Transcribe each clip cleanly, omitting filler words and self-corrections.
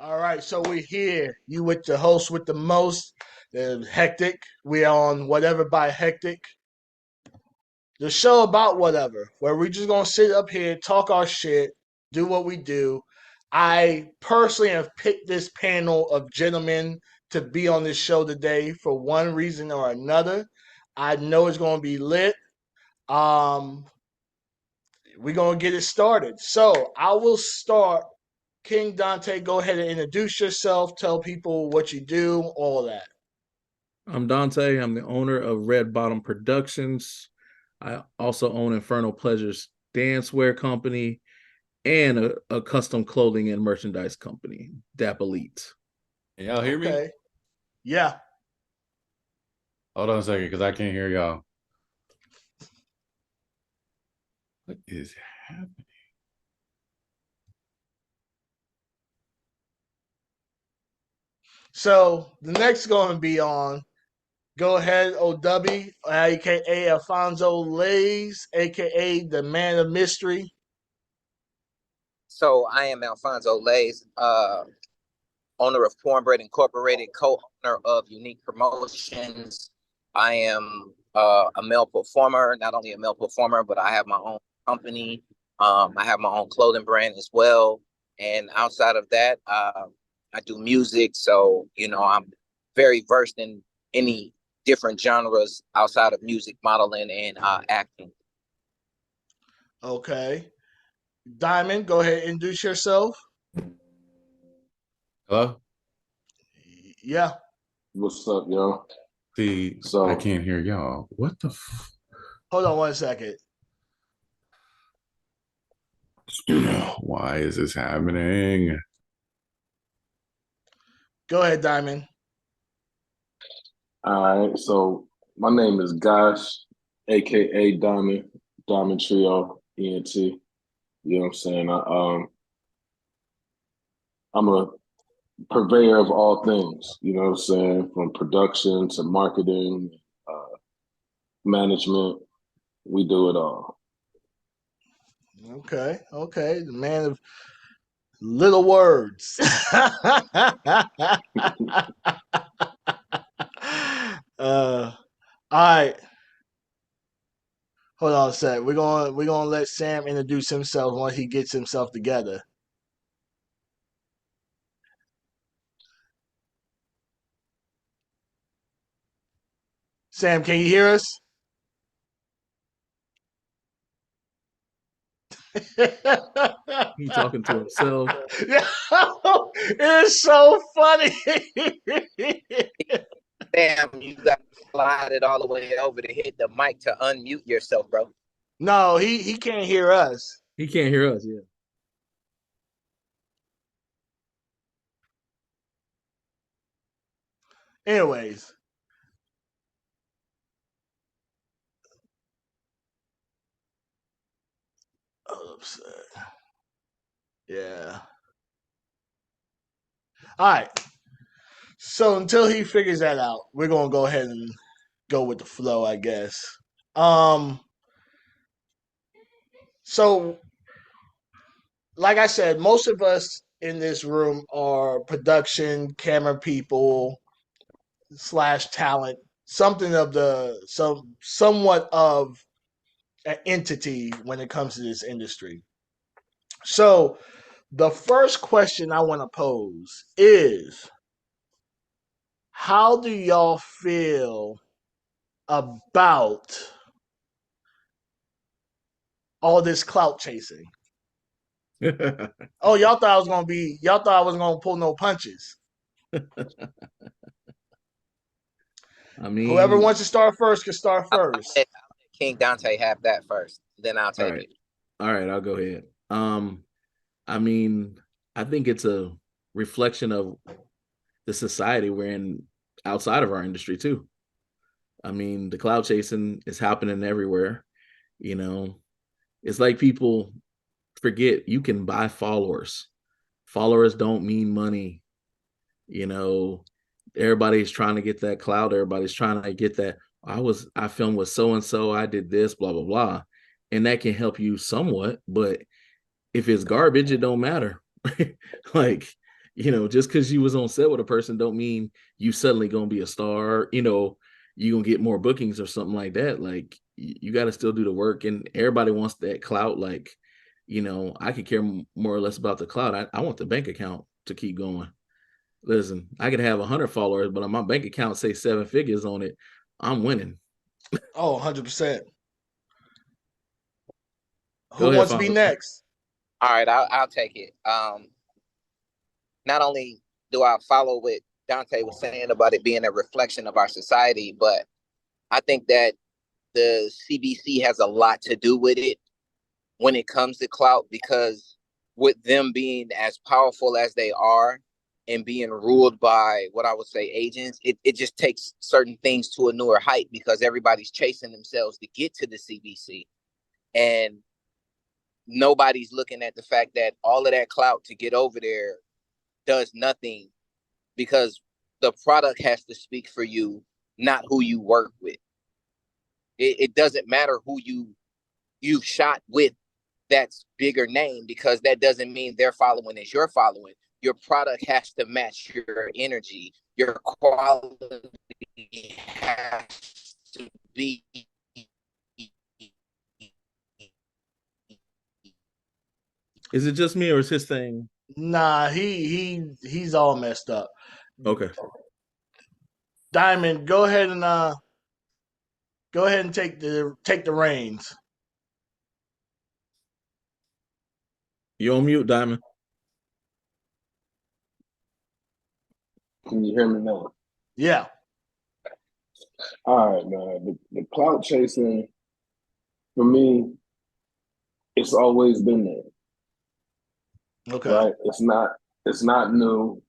All right, so we're here. You with the host with the most, the hectic. We on whatever by hectic. The show about whatever, where we just gonna sit up here, talk our shit, do what we do. I personally have picked this panel of gentlemen to be on this show today for one reason or another. I know it's gonna be lit. Um, we're gonna get it started. So I will start. King Dante, go ahead and introduce yourself. Tell people what you do, all of that. I'm Dante. I'm the owner of Red Bottom Productions. I also own Infernal Pleasures Dancewear Company and a custom clothing and merchandise company, DAP Elite. Can y'all hear me? Okay. Yeah. Hold on a second, because I can't hear y'all. What is happening? So the next going to be on. Go ahead, OW, aka Alfonso Lays, aka the Man of Mystery. So I am Alfonso Lays, owner of Cornbread Incorporated, co-owner of Unique Promotions. I am a male performer, not only a male performer, but I have my own company. I have my own clothing brand as well. And outside of that, I do music. So, I'm very versed in any different genres outside of music, modeling, and acting. Okay. Diamond, go ahead and introduce yourself. Hello? Yeah. What's up, yo? See, I So, can't hear y'all. What the Hold on one second. Why is this happening? Go ahead, Diamond. all right. So, my name is Gosh, aka Diamond, Diamond Trio, ENT. You know what I'm saying? I'm a purveyor of all things. You know what I'm saying? From production to marketing, uh, management, we do it all. Okay. Okay. The man of little words. All right. Hold on a sec. We're gonna let Sam introduce himself once he gets himself together. Sam, can you hear us? He talking to himself. It's so funny. Damn, you got to slide it all the way over to hit the mic to unmute yourself, bro. No, he can't hear us. He can't hear us. Yeah. Anyways, upset. Yeah. All right. So until he figures that out, we're gonna go ahead and go with the flow, I guess. Um. So, like I said, most of us in this room are production, camera people, slash talent, something of somewhat of an entity when it comes to this industry. So the first question I want to pose is, how do y'all feel about all this clout chasing? Oh, y'all thought I was gonna pull no punches. I Whoever mean, wants to start first can start first. I'll let King Dante have that first, then I'll all take right. it. All right, I'll go ahead. I mean, I think it's a reflection of the society we're in outside of our industry too. I mean, the cloud chasing is happening everywhere. You know, it's like people forget you can buy followers. Followers don't mean money. You know, everybody's trying to get that cloud. Everybody's trying to get that. I filmed with so and so. I did this, blah blah blah, and that can help you somewhat. But if it's garbage, it don't matter. Like Just because you was on set with a person don't mean you suddenly gonna be a star. You gonna get more bookings or something like that. Like you got to still do the work, and everybody wants that clout. Like, I could care more or less about the clout. I want the bank account to keep going. Listen, I could have 100 followers, but on my bank account say 7 figures on it, I'm winning. Oh, 100%. Go Who ahead, wants to be follow. next? All right, I'll take it. Not only do I follow what Dante was saying about it being a reflection of our society, but I think that the CBC has a lot to do with it when it comes to clout, because with them being as powerful as they are and being ruled by what I would say agents, it just takes certain things to a newer height because everybody's chasing themselves to get to the CBC. And nobody's looking at the fact that all of that clout to get over there does nothing, because the product has to speak for you, not who you work with. It doesn't matter who you've shot with that's bigger name, because that doesn't mean their following is your following. Your product has to match your energy. Your quality has to be. Is it just me or is his thing? Nah, he's all messed up. Okay. Diamond, go ahead and take the reins. You on mute, Diamond. Can you hear me now? Yeah. All right, man. The clout chasing, for me, it's always been there, Okay. right? It's not new.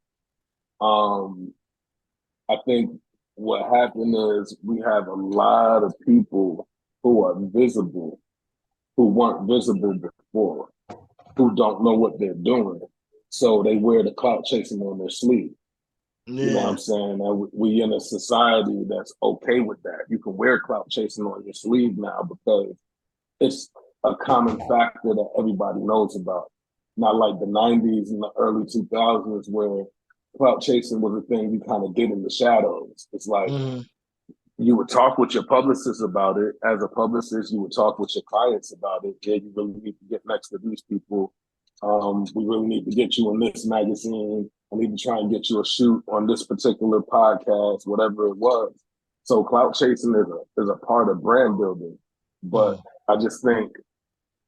I think what happened is we have a lot of people who are visible, who weren't visible before, who don't know what they're doing. So they wear the clout chasing on their sleeve. You know what Yeah. I'm saying? We in a society that's okay with that. You can wear clout chasing on your sleeve now because it's a common factor that everybody knows about. Not like the 90s and the early 2000s where clout chasing was a thing you kind of did in the shadows. It's like Mm-hmm. you would talk with your publicist about it. As a publicist, you would talk with your clients about it. Yeah, you really need to get next to these people. We really need to get you in this magazine. I need to try and get you a shoot on this particular podcast, whatever it was. So clout chasing is a part of brand building. But I just think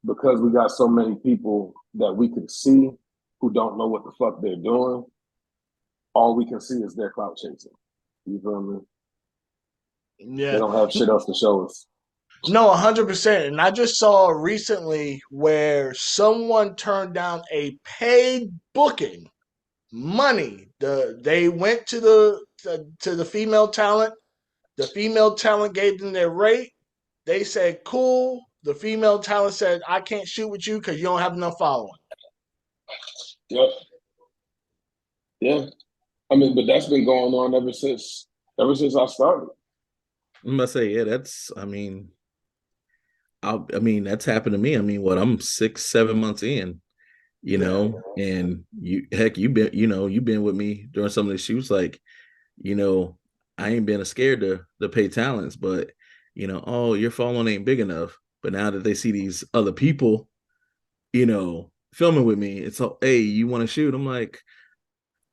because we got so many people that we can see who don't know what the fuck they're doing, all we can see is their clout chasing. You feel me? They Yeah. don't have shit else to show us. No, 100%. And I just saw recently where someone turned down a paid booking money. They went to the female talent. The female talent gave them their rate. They said, "Cool." The female talent said, "I can't shoot with you because you don't have enough following." Yep. Yeah. I mean, but that's been going on ever since I started. I'm gonna say, yeah, that's happened to me. I mean, what, I'm 6, 7 months in, Yeah. and you've been with me during some of the shoots. Like, I ain't been scared to pay talents, but oh, your following ain't big enough. But now that they see these other people, filming with me, it's all, hey, you want to shoot? I'm like,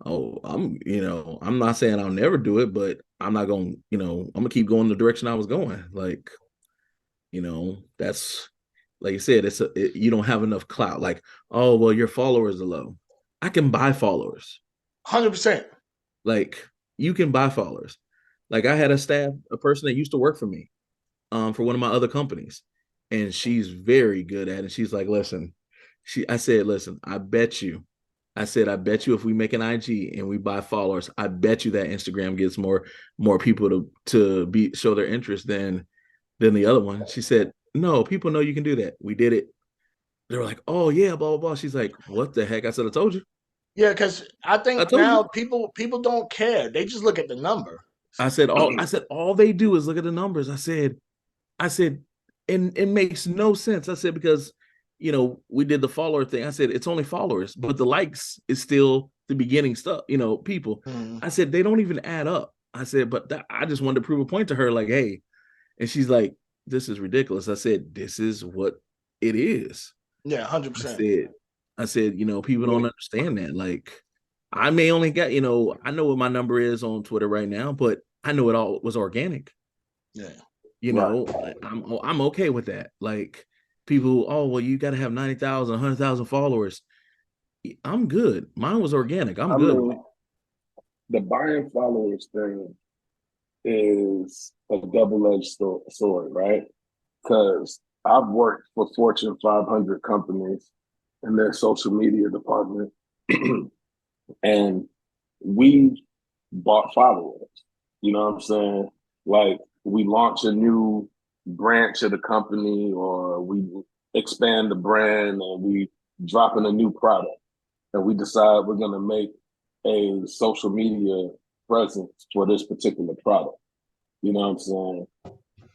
oh, I'm not saying I'll never do it, but I'm not gonna, I'm gonna keep going the direction I was going. Like, that's, like you said, you don't have enough clout. Like, oh, well, your followers are low. I can buy followers. 100%. Like, you can buy followers. Like, I had a person that used to work for me, for one of my other companies, and she's very good at it. She's like, listen, I said, listen, I bet you if we make an IG and we buy followers, I bet you that Instagram gets more people to show their interest than the other one. She said, no, people know you can do that. We did it. They were like, oh yeah, blah blah blah. She's like, what the heck? I said, I told you. Yeah, because I I think told now you. people don't care. They just look at the number. I said all they do is look at the numbers. I said, and it makes no sense. I said, because we did the follower thing. I said it's only followers, but the likes is still the beginning stuff, people. I said, they don't even add up. I said, but I just wanted to prove a point to her, like, hey, and she's like, this is ridiculous. I said, this is what it is. Yeah, 100%. I said, people don't understand that. Like, I may only get, I know what my number is on Twitter right now, but I know it all was organic. Yeah. I'm okay with that. Like, people, oh, well, you got to have 90,000, 100,000 followers. I'm good. Mine was organic. I'm good. Mean, the buying followers thing is a double-edged sword, right? Because I've worked for Fortune 500 companies in their social media department, and we bought followers. You know what I'm saying? Like, we launch a new branch of the company, or we expand the brand, and we drop in a new product, and we decide we're going to make a social media presence for this particular product. You know what I'm saying?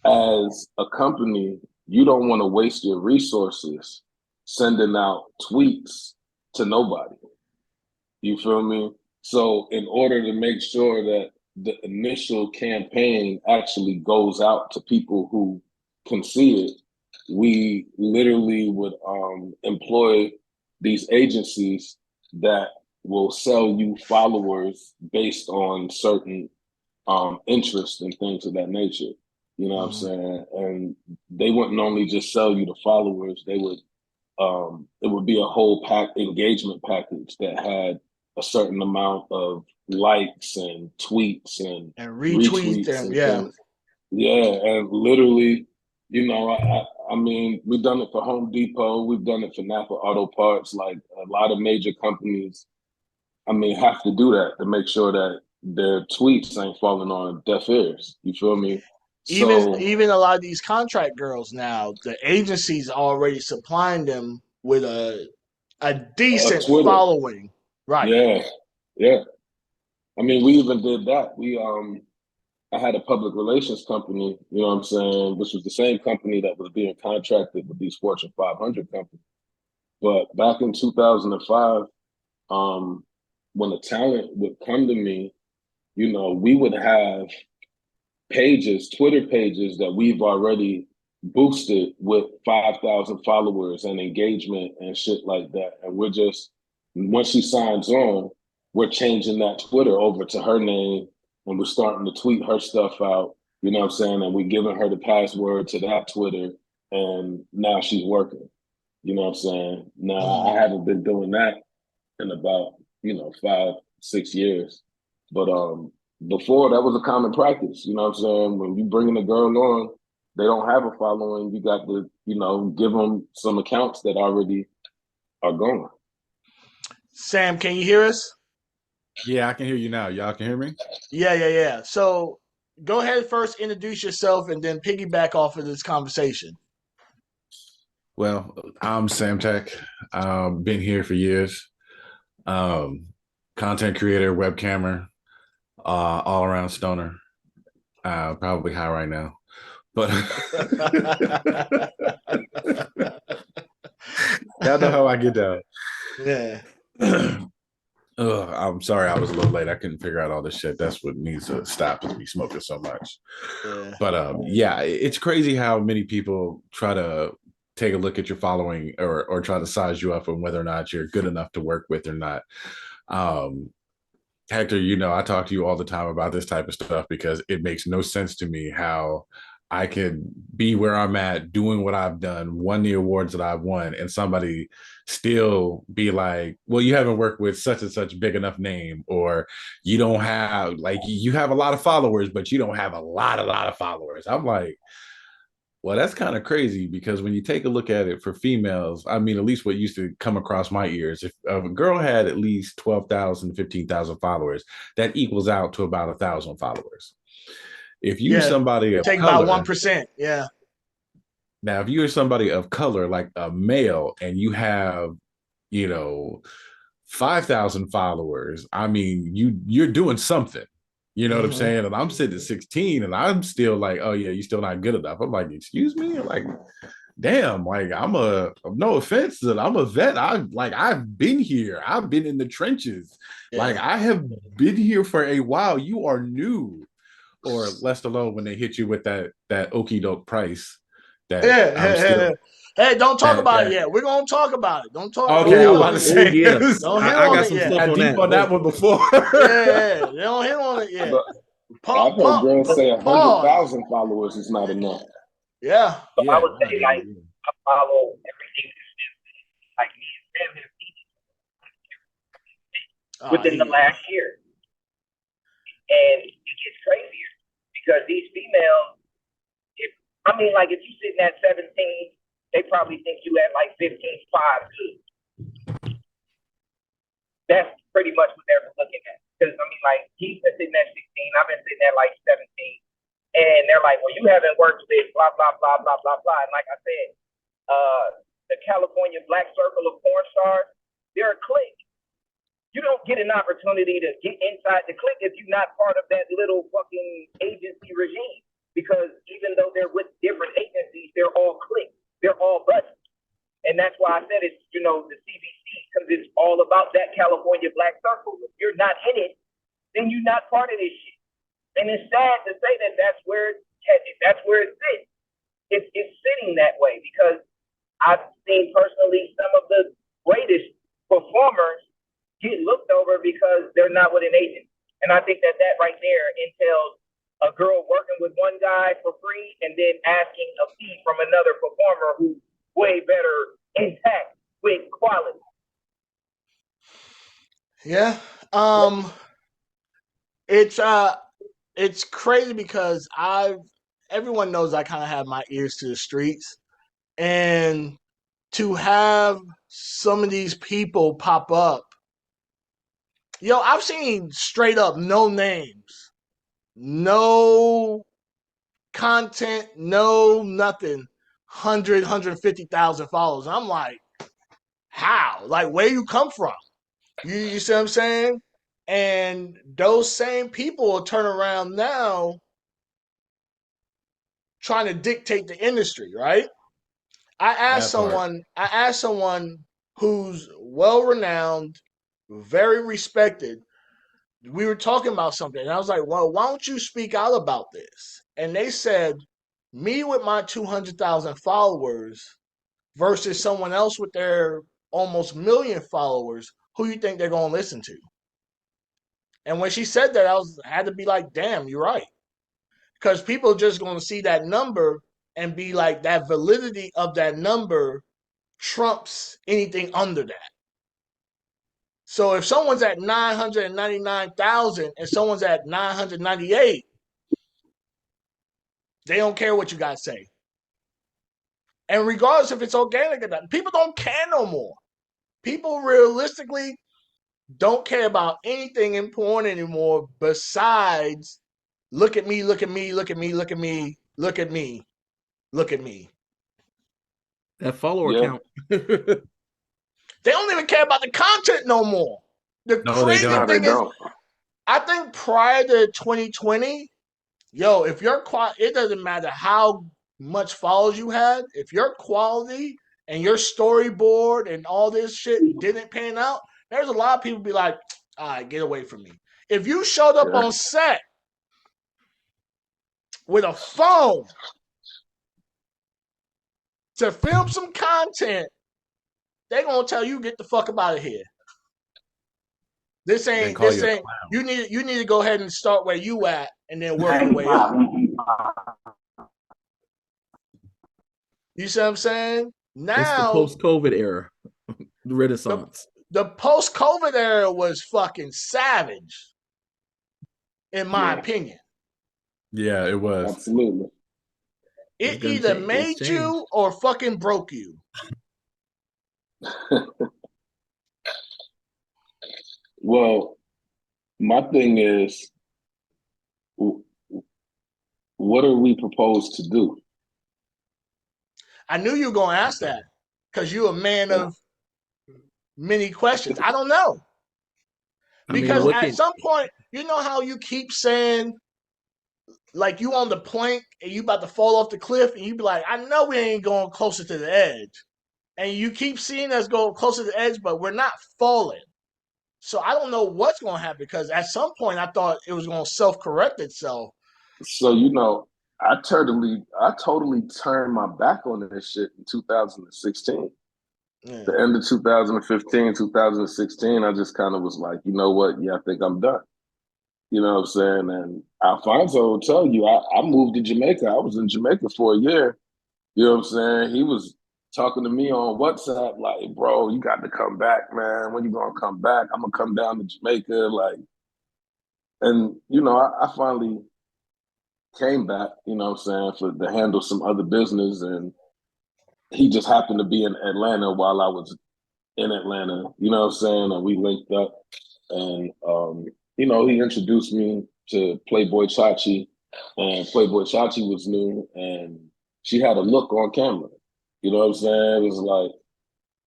As a company, you don't want to waste your resources sending out tweets to nobody. You feel me? So in order to make sure that the initial campaign actually goes out to people who can see it, we literally would employ these agencies that will sell you followers based on certain interests and things of that nature. You know what I'm saying? And they wouldn't only just sell you the followers, they would it would be a whole engagement package that had a certain amount of likes and tweets and retweets and things. Yeah, and literally, I mean, we've done it for Home Depot, we've done it for Napa Auto Parts. Like, a lot of major companies, I mean, have to do that to make sure that their tweets ain't falling on deaf ears. You feel me? Even a lot of these contract girls now, the agency's already supplying them with a decent following. Right. Yeah. I mean, we even did that. I had a public relations company, you know what I'm saying, which was the same company that was being contracted with these Fortune 500 companies. But back in 2005, when a talent would come to me, we would have Twitter pages that we've already boosted with 5,000 followers and engagement and shit like that. And we're just, once she signs on, we're changing that Twitter over to her name, and we're starting to tweet her stuff out, you know what I'm saying? And we're giving her the password to that Twitter, and now she's working. You know what I'm saying? Now, I haven't been doing that in about, 5-6 years. But before, that was a common practice. You know what I'm saying? When you bringing a girl on, they don't have a following. You got to, give them some accounts that already are going. Sam, can you hear us? Yeah, I can hear you now. Y'all can hear me? Yeah. So go ahead first, introduce yourself, and then piggyback off of this conversation. Well, I'm Sam Teck. Been here for years. Content creator, webcammer, all around stoner. Probably high right now. But y'all know how I get down. Yeah. I'm sorry I was a little late. I couldn't figure out all this shit. That's what needs to stop, is me smoking so much. Yeah. But yeah, it's crazy how many people try to take a look at your following or try to size you up on whether or not you're good enough to work with or not. Hector, I talk to you all the time about this type of stuff because it makes no sense to me how I could be where I'm at, doing what I've done, won the awards that I've won, and somebody still be like, well, you haven't worked with such and such big enough name, or you don't have, like, you have a lot of followers, but you don't have a lot of followers. I'm like, well, that's kind of crazy, because when you take a look at it for females, I mean, at least what used to come across my ears, if a girl had at least 12,000, 15,000 followers, that equals out to about 1,000 followers. If you're somebody of take color, about 1%, yeah. Now, if you're somebody of color, like a male, and you have, 5,000 followers, I mean, you're doing something. You know what I'm saying? And I'm sitting at 16, and I'm still like, oh yeah, you're still not good enough. I'm like, excuse me, like, damn, like no offense, I'm a vet. I've been here. I've been in the trenches. Yeah. Like I have been here for a while. You are new. Or less alone when they hit you with that okey doke price that I'm still Hey, don't talk about it that yet. We're gonna talk about it. Don't talk. okay, I was Don't, about to Oh say yeah, don't hit I on got it some yet. stuff got on deep that. on that one before. Yeah, they don't hit on it yet. But I've heard girls say Pause. 100,000 followers is not enough. Yeah. So I Yeah, would say, like, I follow everything like me and Sam have within the last year. And it gets crazier because these females, like if you sitting at 17, they probably think you at like 15, 5 good. That's pretty much what they're looking at. Because like he's been sitting at 16, I've been sitting at like 17. And they're like, well, you haven't worked with blah, blah, blah, blah, blah, blah. And like I said, the California Black Circle of Porn Stars, they're a clique. You don't get an opportunity to get inside the clique if you're not part of that little fucking agency regime. Because even though they're with different agencies, they're all cliques. They're all buddies. And that's why I said it's, the CBC, because it's all about that California Black Circle. If you're not in it, then you're not part of this shit. And it's sad to say that that's where it's headed. That's where it sits. It's sitting that way because I've seen personally some of the greatest performers get looked over because they're not with an agent. And I think that right there entails a girl working with one guy for free and then asking a fee from another performer who's way better intact with quality. Yeah. It's crazy because everyone knows I kind of have my ears to the streets, and to have some of these people pop up. I've seen straight up no names, no content, no nothing, 150,000 followers. I'm like, how? Like, where you come from? You see what I'm saying? And those same people will turn around now trying to dictate the industry, right? I asked someone who's well renowned, very respected. We were talking about something, and I was like, well, why don't you speak out about this? And they said, me with my 200,000 followers versus someone else with their almost million followers, who you think they're going to listen to? And when she said that, I had to be like, damn, you're right. Because people are just going to see that number and be like, that validity of that number trumps anything under that. So if someone's at 999,000 and someone's at 998, they don't care what you guys say. And regardless if it's organic or not, people don't care no more. People realistically don't care about anything in porn anymore besides look at me, look at me, look at me, look at me, look at me, look at me. That follower count. They don't even care about the content no more. The crazy thing is, I think prior to 2020, if you're it doesn't matter how much followers you had. If your quality and your storyboard and all this shit didn't pan out, there's a lot of people be like, all right, get away from me. If you showed up on set with a phone to film some content, they're gonna tell you get the fuck up out of here. This ain't. You need to go ahead and start where you at, and then work your way up. You see what I'm saying? Now it's the post-COVID era, the Renaissance. The post-COVID era was fucking savage, in my opinion. Yeah, it was. Absolutely. It either made you or fucking broke you. Well, my thing is, what are we proposed to do? I knew you were going to ask that because you're a man of many questions. I don't know. Because at some point, you know how you keep saying, like you on the plank and you about to fall off the cliff, and you be like, I know we ain't going closer to the edge, and you keep seeing us go closer to the edge, but we're not falling. So I don't know what's going to happen, because at some point I thought it was going to self-correct itself. So I totally turned my back on this shit in 2016. Yeah. The end of 2015, 2016, I just kind of was like, you know what? Yeah, I think I'm done. You know what I'm saying? And Alfonso will tell you, I moved to Jamaica. I was in Jamaica for a year. You know what I'm saying? He was talking to me on WhatsApp, like, bro, you got to come back, man. When you gonna come back? I'm gonna come down to Jamaica. Like, and I finally came back, you know what I'm saying, to handle some other business. And he just happened to be in Atlanta while I was in Atlanta, you know what I'm saying? And we linked up, and he introduced me to Playboy Chachi, and Playboy Chachi was new, and she had a look on camera. You know what I'm saying? It was like,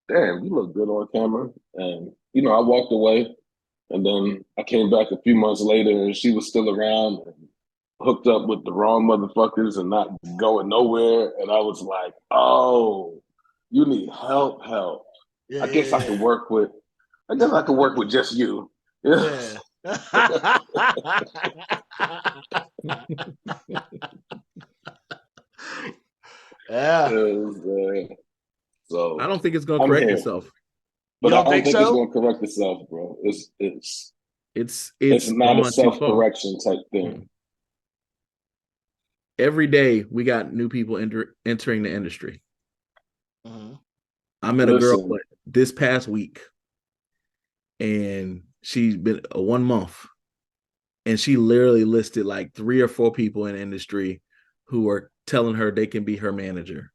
damn, you look good on camera. And, I walked away, and then I came back a few months later, and she was still around and hooked up with the wrong motherfuckers and not going nowhere. And I was like, oh, you need help. Yeah, I guess I could work with just you. Yeah. Yeah. So I don't think it's gonna I'm correct here, itself. but You I don't don't think think it's so? going to correct itself, bro. It's It's not a gone too far. self-correction type thing. Every day we got new people entering the industry. Mhm. I met a girl this past week, and she's been 1 month, and she literally listed like 3 or 4 people in the industry who are telling her they can be her manager.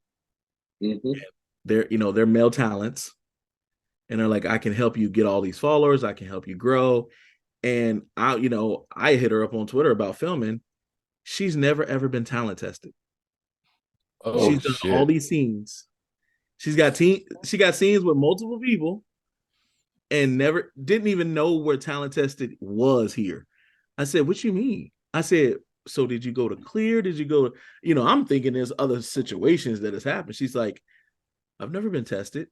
Mm-hmm. They're male talents, and they're like, I can help you get all these followers, I can help you grow. And I hit her up on Twitter about filming. She's never ever been talent tested. She's done all these scenes. She got scenes with multiple people and never didn't even know where talent tested was here. I said, what you mean? I said, so did you go to clear? Did you go to, I'm thinking there's other situations that has happened. She's like, I've never been tested.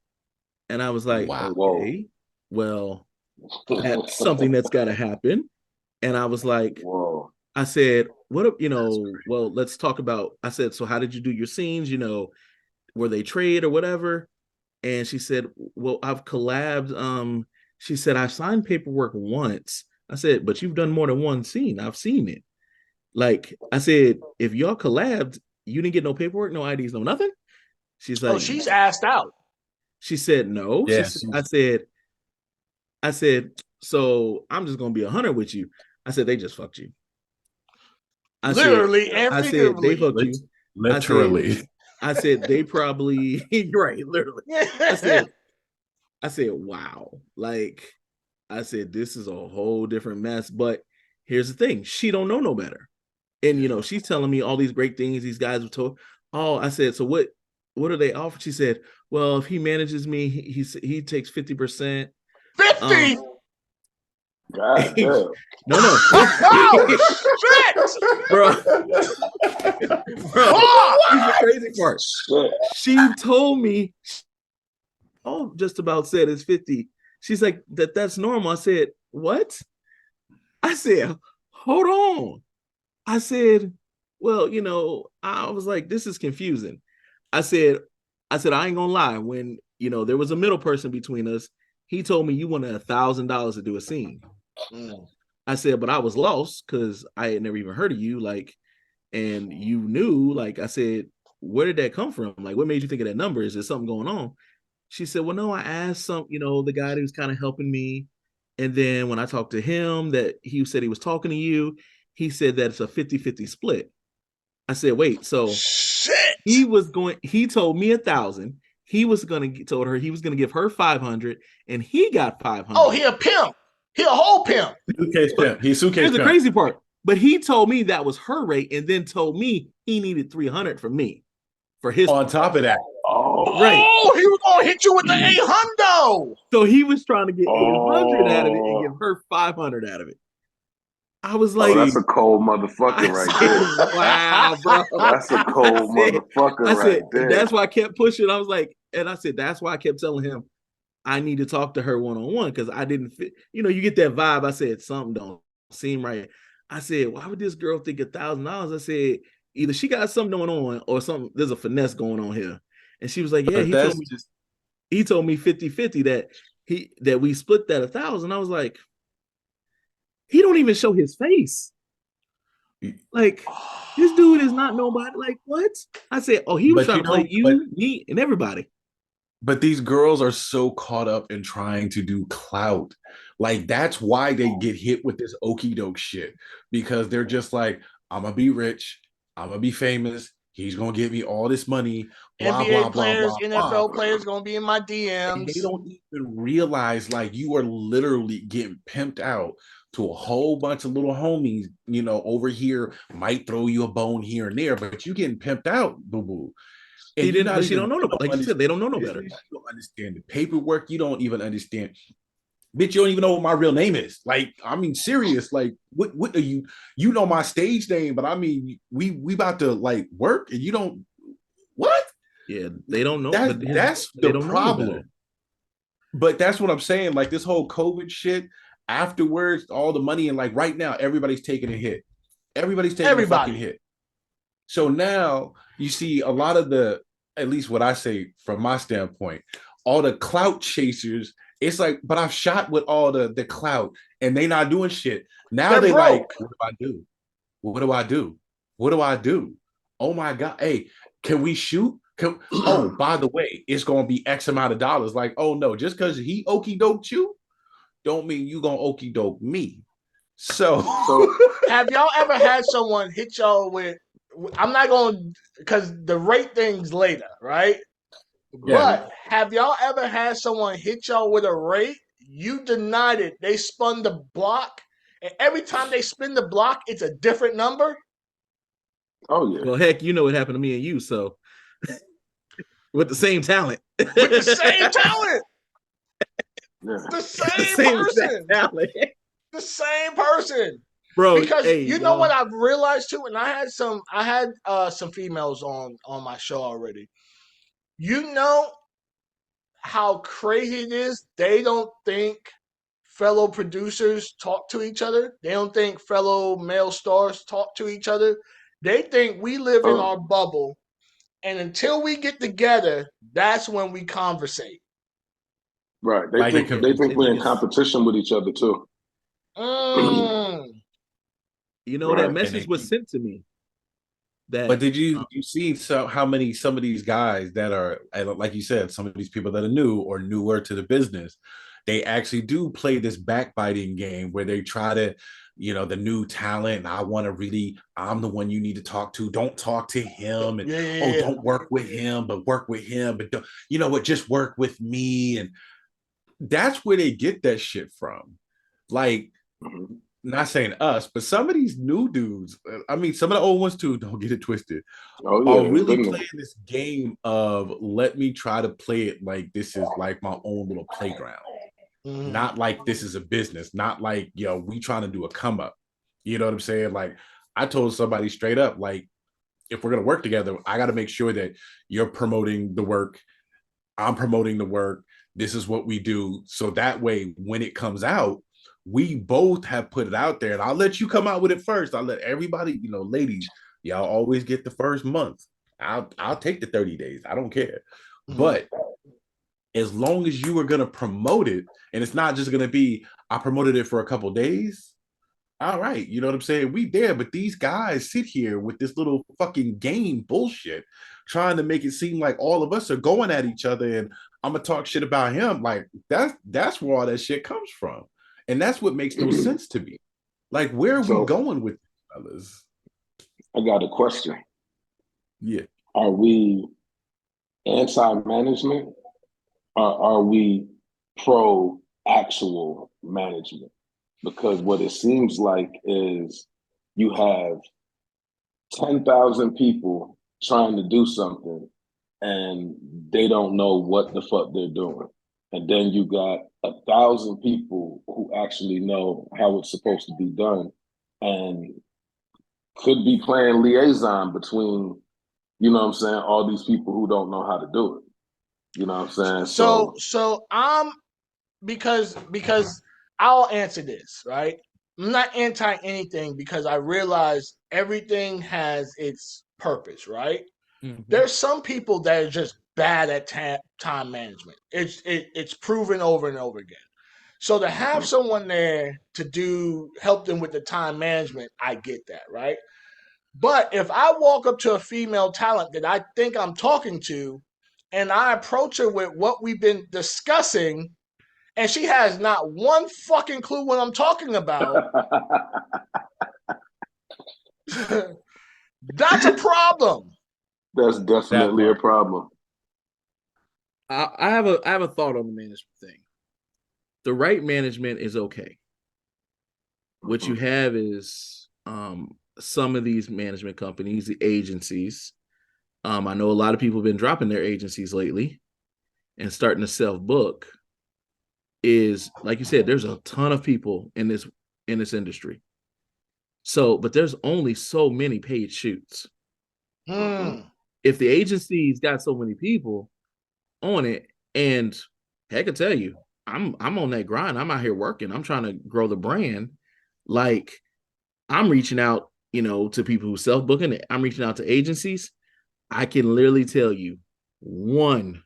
And I was like, wow. Okay, well, that's something that's got to happen. And I was like, whoa. I said, what, well, let's talk about, I said, so how did you do your scenes? Were they trade or whatever? And she said, well, I've collabed. She said, I signed paperwork once. I said, but you've done more than one scene. I've seen it. Like, I said, if y'all collabed, you didn't get no paperwork, no IDs, no nothing. She's like, she's asked out. She said, no. Yeah, I said, so I'm just going to be 100 with you. I said, they just fucked you. Literally and figuratively. They fucked you. Literally. I said they probably right, literally. I said, wow. Like, I said, this is a whole different mess. But here's the thing: she don't know no better. And she's telling me all these great things these guys have told. Oh, I said, so what do they offer? She said, well, if he manages me, he takes 50%. 50. God damn. No. Oh, shit. Bro, here's the crazy part. Shit. She told me, just about said it's 50. She's like, that's normal. I said, what? I said, hold on. I said, well, I was like, this is confusing. I said, I ain't gonna lie. When, there was a middle person between us, he told me you wanted $1,000 to do a scene. I said, but I was lost because I had never even heard of you. Like, and you knew, like, I said, where did that come from? Like, what made you think of that number? Is there something going on? She said, well, no, I asked the guy who's kind of helping me. And then when I talked to him, that he said he was talking to you, he said that it's a 50-50 split. I said, wait, so shit. He told me 1,000. Told her he was going to give her 500, and he got 500. Oh, he a pimp. He a whole pimp. Suitcase pimp. He's suitcase Here's pimp. the crazy part. But he told me that was her rate, and then told me he needed 300 from me for his. On top of that. Oh, right. Oh, he was gonna hit you with the 800. So he was trying to get 800 out of it and give her 500 out of it. I was Oh, like, that's a cold motherfucker I right said, there. wow, bro. That's a cold motherfucker I said, right there. that's why I kept pushing. I was like, and I said, that's why I kept telling him I need to talk to her one-on-one because I didn't fit. You know, you get that vibe. I said, something don't seem right. I said, why would this girl think $1,000? I said, either she got something going on or something, there's a finesse going on here. And she was like, yeah, But he told that's me just he told me 50-50 that we split that 1,000. I was like, he don't even show his face. Like, this dude is not nobody. Like, what? I said, oh, he was but trying you to play know, but you, me, and everybody. but these girls are so caught up in trying to do clout. Like that's why they get hit with this okie doke shit because they're just like, I'm gonna be rich, I'm gonna be famous. He's gonna give me all this money, blah blah NBA blah players, blah blah. NFL players gonna be in my And they DMs. don't even realize like you are literally getting pimped out to a whole bunch of little homies, you know, over here might throw you a bone here and there, but you getting pimped out, boo boo. She And you're didn't, not but she even don't know. you don't Like you said, understand they don't know no the better. business, you don't understand the paperwork, you don't even understand. Bitch, you don't even know what my real name is. Like, I mean, serious. Like, what are you? You know my stage name, but I mean, we about to like work, and you don't. What? Yeah, they don't know, but That's they the don't know no problem. better. But that's what I'm saying. Like this whole COVID shit. Afterwards, all the money and like right now, everybody's taking a hit. Everybody's taking a fucking Everybody. hit. So now you see a lot of the, at least what I say from my standpoint, all the clout chasers. It's like, but I've shot with all the clout and they not doing shit. Now They're they like, broke. what do I do? What do I do? What do I do? Oh my God. Hey, can we shoot? Oh, by the way, it's gonna be X amount of dollars. Like, oh no, just because he okey doke you, don't mean you gonna okey doke me. So Have y'all ever had someone hit y'all with? I'm not going because the rate thing's later, right? yeah, But have y'all ever had someone hit y'all with a rate? You denied it. They spun the block, and every time they spin the block, it's a different number. Oh yeah. Well, heck, you know what happened to me and you, so with the same talent, With the same talent, Yeah. the the same same exact person, talent, the same person. bro. Because Hey, you know what y'all. I've realized too, and I had some females on my show already. You know how crazy it is? They don't think fellow producers talk to each other. They don't think fellow male stars talk to each other. They think we live in our Oh, bubble, and until we get together, that's when we conversate. right. They like a think Yeah, they convention. think they we're think in it's competition with each other too. Mm. that Right. And message they was keep. sent to me But that did you see how many some of these guys that are like you said, some of these people that are new or newer to the business, they actually do play this backbiting game where they try to, you know, the new talent. And I want to really, I'm the one you need to talk to. Don't talk to him, and Yeah, yeah, oh, yeah. don't work with him, but work with him. But don't, you know what? Just work with me, and that's where they get that shit from. Like Mhm. not saying us, but some of these new dudes, I mean, some of the old ones too, don't get it twisted, Oh are yeah, really been there. playing this game of let me try to play it like this is like my own little playground. Mhm. Not like this is a business, not like, yo, we trying to do a come up. You know what I'm saying? Like I told somebody straight up, like, if we're gonna work together, I gotta make sure that you're promoting the work, I'm promoting the work. This is what we do. So that way, when it comes out, we both have put it out there. And I'll let you come out with it first. I'll let everybody, you know, ladies, y'all always get the first month. I'll take the 30 days. I don't care. Mhm. But as long as you are gonna promote it, and it's not just gonna be, I promoted it for a couple days. All right, you know what I'm saying? We there, but these guys sit here with this little fucking game bullshit, trying to make it seem like all of us are going at each other, and I'm gonna talk shit about him. Like that's where all that shit comes from, and that's what makes no sense to me. Like, where are we So going with this, fellas? I got a question. Yeah, Are we anti-management or are we pro actual management? Because what it seems like is you have 10,000 people trying to do something and they don't know what the fuck they're doing. And then you got 1,000 people who actually know how it's supposed to be done and could be playing liaison between, you know what I'm saying, all these people who don't know how to do it. You know what I'm saying? So I'm because I'll answer this, right? I'm not anti anything because I realize everything has its purpose, right? Mm-hmm. There's some people that are just bad at time management. It's proven over and over again. So to have someone there to help them with the time management, I get that, right? But if I walk up to a female talent that I think I'm talking to and I approach her with what we've been discussing and she has not one fucking clue what I'm talking about, that's a problem. That's definitely a problem. I have a thought on the management thing. The right management is okay. What you have is some of these management companies, the agencies. I know a lot of people have been dropping their agencies lately and starting to self-book. Is like you said, there's a ton of people in this industry. So, but there's only so many paid shoots. If the agency's got so many people on it, and heck, I tell you, I'm on that grind. I'm out here working. I'm trying to grow the brand. Like I'm reaching out, to people who self-booking. I'm reaching out to agencies. I can literally tell you one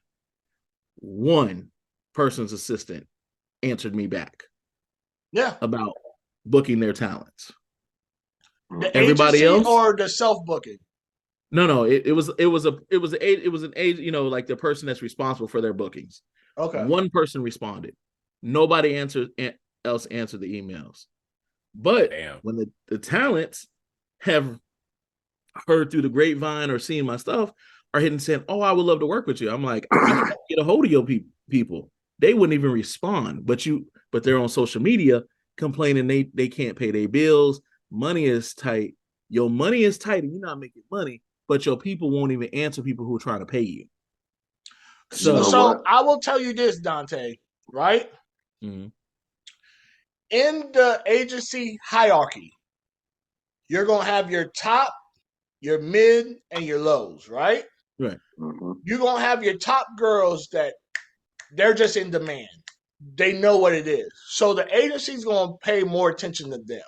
person's assistant answered me back. Yeah. About booking their talents. The Everybody agency else or the self-booking? No, it was an age, like the person that's responsible for their bookings. Okay. One person responded. Nobody else answered the emails. But when the talents have heard through the grapevine or seen my stuff are hitting saying, "Oh, I would love to work with you." I'm like, I can't get a hold of your people. They wouldn't even respond. But they're on social media complaining they can't pay their bills. Money is tight. Your money is tight and you're not making money, but your people won't even answer people who are trying to pay you. So I will tell you this, Dante, right? Mm-hmm. In the agency hierarchy, you're going to have your top, your mid, and your lows, right? Right. You're going to have your top girls that they're just in demand. They know what it is. So the agency's going to pay more attention to them.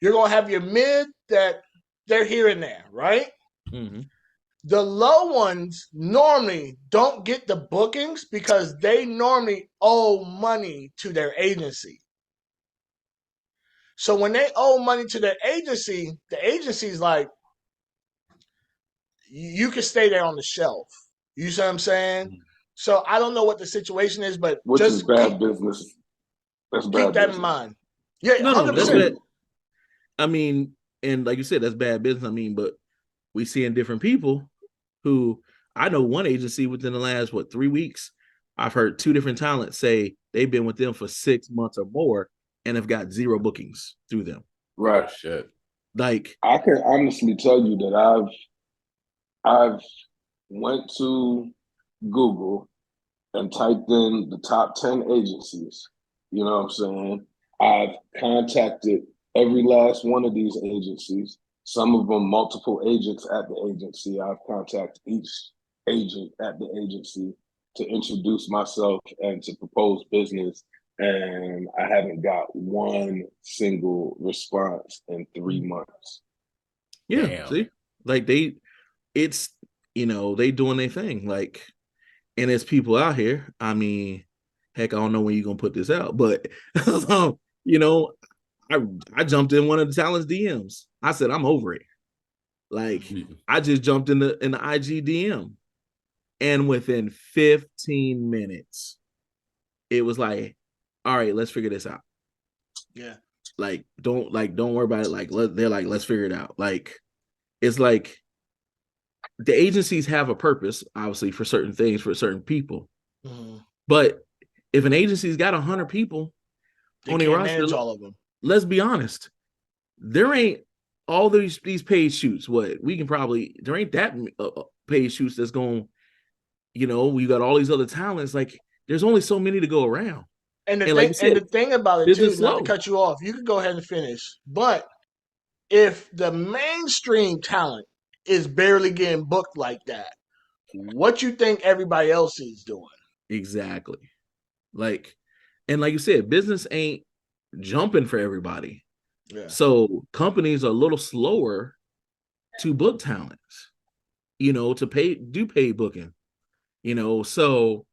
You're going to have your mid that they're here and there, right? Mm-hmm. The low ones normally don't get the bookings because they normally owe money to their agency. So when they owe money to their agency, the agency's like, you can stay there on the shelf. You see what I'm saying? Mm-hmm. So I don't know what the situation is, but which is bad business. That's bad keep that business. in mind. Yeah, no, 100%. That's bad. I mean, and like you said, that's bad business. I mean, but we seeing different people who I know one agency within the last 3 weeks, I've heard 2 different talents say they've been with them for 6 months or more and have got 0 bookings through them. Right. Oh, shit. Like I can honestly tell you that I've went to Google and typed in the top 10 agencies. You know what I'm saying? I've contacted every last one of these agencies. Some of them multiple agents at the agency. I've contacted each agent at the agency to introduce myself and to propose business. And I haven't got one single response in 3 months. Yeah, damn. See? Like it's they doing their thing. Like, and there's people out here. I mean, heck, I don't know when you're gonna put this out, but I jumped in one of the talent's DMs. I said, I'm over it. Like, I just jumped in the IG DM. And within 15 minutes, it was like, all right, let's figure this out. Yeah. Like, don't worry about it. Like, they're like, let's figure it out. Like, it's like the agencies have a purpose, obviously, for certain things, for certain people. Mm-hmm. But if an agency's got 100 people they on their roster, manage all of them. Let's be honest. There ain't all these paid shoots. There ain't that paid shoots that's going, we got all these other talents. Like, there's only so many to go around. And the thing about it too, not to cut you off, you can go ahead and finish. But if the mainstream talent is barely getting booked like that, what you think everybody else is doing? Exactly. Like, and like you said, business ain't jumping for everybody. Yeah. So companies are a little slower to book talents, to do paid booking, so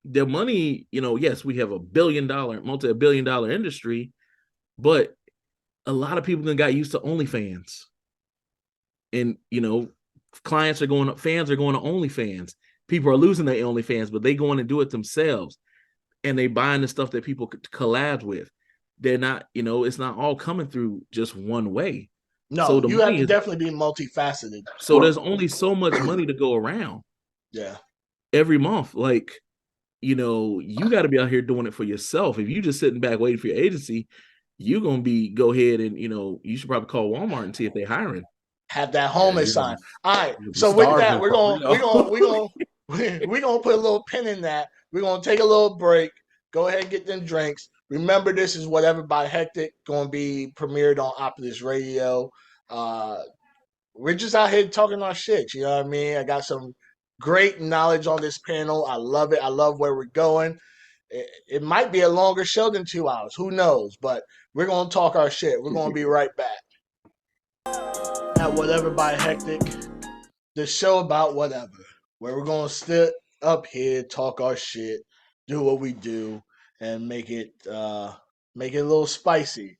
the money, yes, we have multi-billion dollar industry, but a lot of people then got used to OnlyFans. And, fans are going to OnlyFans. People are losing their OnlyFans, but they go in and do it themselves. And they buying the stuff that people collab with. They're not, it's not all coming through just one way. No, so the you have money to definitely be multifaceted. So there's only so much money to go around. Yeah. Every month. Like, you got to be out here doing it for yourself. If you just sitting back waiting for your agency, you're going to go ahead and, you should probably call Walmart and see if they're hiring. Have that home sign. All right. So with starving that, we're gonna put a little pin in that. We're gonna take a little break. Go ahead and get them drinks. Remember, this is Whatever by Hectic, going to be premiered on Optus Radio. We're just out here talking our shit. You know what I mean? I got some great knowledge on this panel. I love it. I love where we're going. It might be a longer show than 2 hours. Who knows? But we're going to talk our shit. We're going to be right back. At Whatever by Hectic, the show about whatever, where we're going to sit up here, talk our shit, do what we do, and make it a little spicy.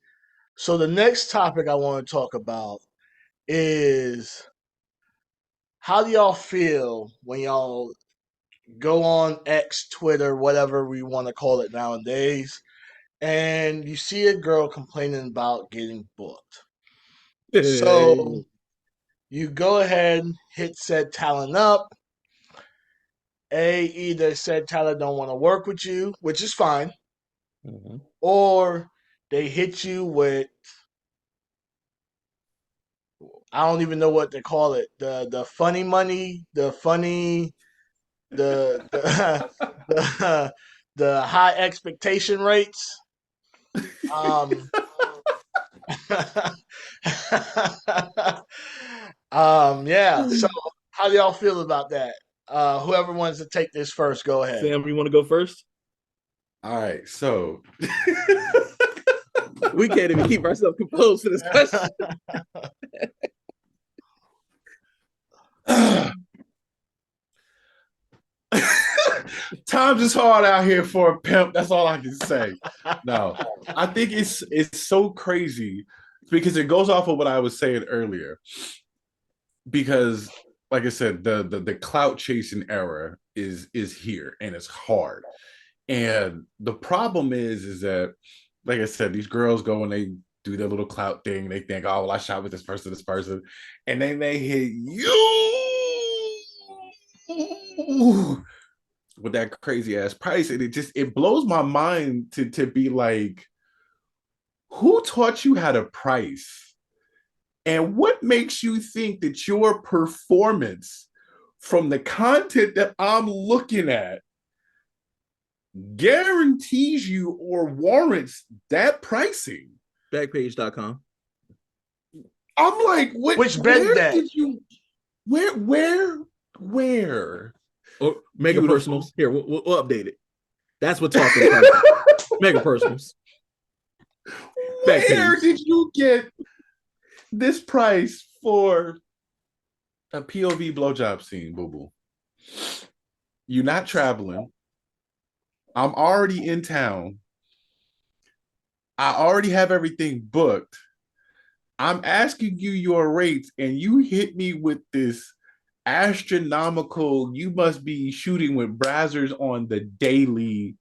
So the next topic I want to talk about is, how do y'all feel when y'all go on X, Twitter, whatever we want to call it nowadays, and you see a girl complaining about getting booked? So you go ahead, hit said talent up. Either said talent don't want to work with you, which is fine, or they hit you with, I don't even know what they call it, the funny money, the the high expectation rates. Yeah. So how do y'all feel about that? Whoever wants to take this first, go ahead. Sam, you want to go first? All right, so we can't even keep ourselves composed for this question. Times is hard out here for a pimp. That's all I can say. No, I think it's so crazy because it goes off of what I was saying earlier. Because, like I said, the clout chasing era is here and it's hard. And the problem is that, like I said, these girls go and they do their little clout thing. They think, oh, well, I shot with this person, and then they hit you with that crazy ass price, and it blows my mind to be like, who taught you how to price, and what makes you think that your performance from the content that I'm looking at guarantees you or warrants that pricing? Backpage.com. I'm like, what? Which bed that? Did you? Where? Or Mega Personals. Here, we'll update it. That's what talking Mega Personals. Where did you get this price for a POV blowjob scene, boo boo? You're not traveling. I'm already in town. I already have everything booked. I'm asking you your rates, and you hit me with this astronomical, you must be shooting with brazzers on the daily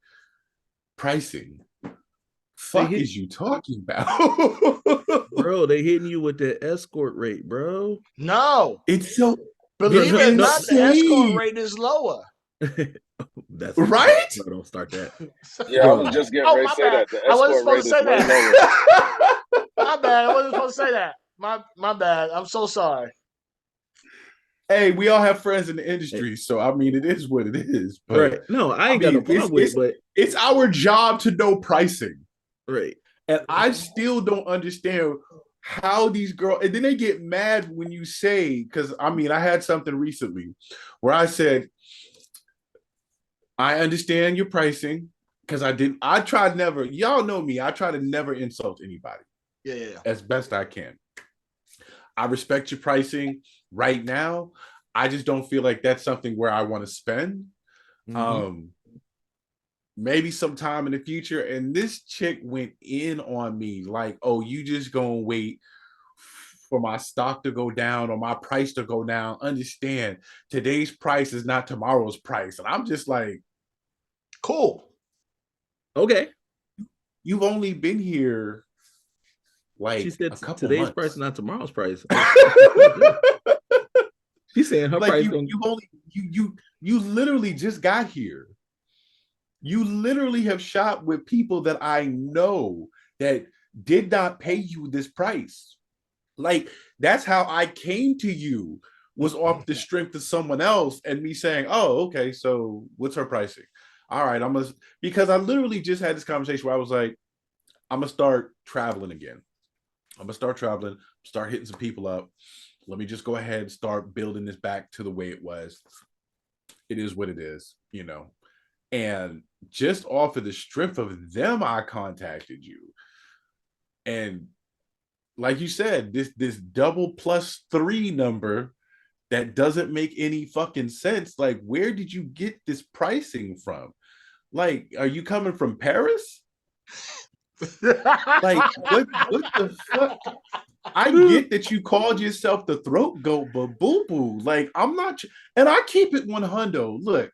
pricing. Fuck is you talking about? Bro, they hitting you with the escort rate, bro. No. It's so, believe it or not, the escort rate is lower. That's right. No, don't start that. Yeah, I was just getting ready to say that. The escort rate is way lower. My bad. I wasn't supposed to say that. My bad. I'm so sorry. Hey, we all have friends in the industry, so I mean, it is what it is. But right. No, I ain't got no problem with it, but it's our job to know pricing. Right. And I still don't understand how these girls, and then they get mad when you say, because I mean, I had something recently where I said, I understand your pricing because I tried never, y'all know me, I try to never insult anybody. Yeah. As best I can. I respect your pricing right now. I just don't feel like that's something where I want to spend. Maybe sometime in the future. And this chick went in on me like, oh, you just gonna wait for my stock to go down or my price to go down. Understand, today's price is not tomorrow's price. And I'm just like, cool. Okay. You've only been here like she said a couple today's months. price, not tomorrow's price. She's saying her like price. You literally just got here. You literally have shopped with people that I know that did not pay you this price. Like, that's how I came to you, was off the strength of someone else and me saying, oh, okay, so what's her pricing? All right, because I literally just had this conversation where I was like, I'm gonna start traveling again. I'm gonna start traveling, start hitting some people up. Let me just go ahead and start building this back to the way it was. It is what it is, you know. And just off of the strength of them, I contacted you. And like you said, this double plus 3 number that doesn't make any fucking sense. Like, where did you get this pricing from? Like, are you coming from Paris? Like, what the fuck? I get that you called yourself the throat goat, but boo boo. Like, I'm not, and I keep it 100. Look,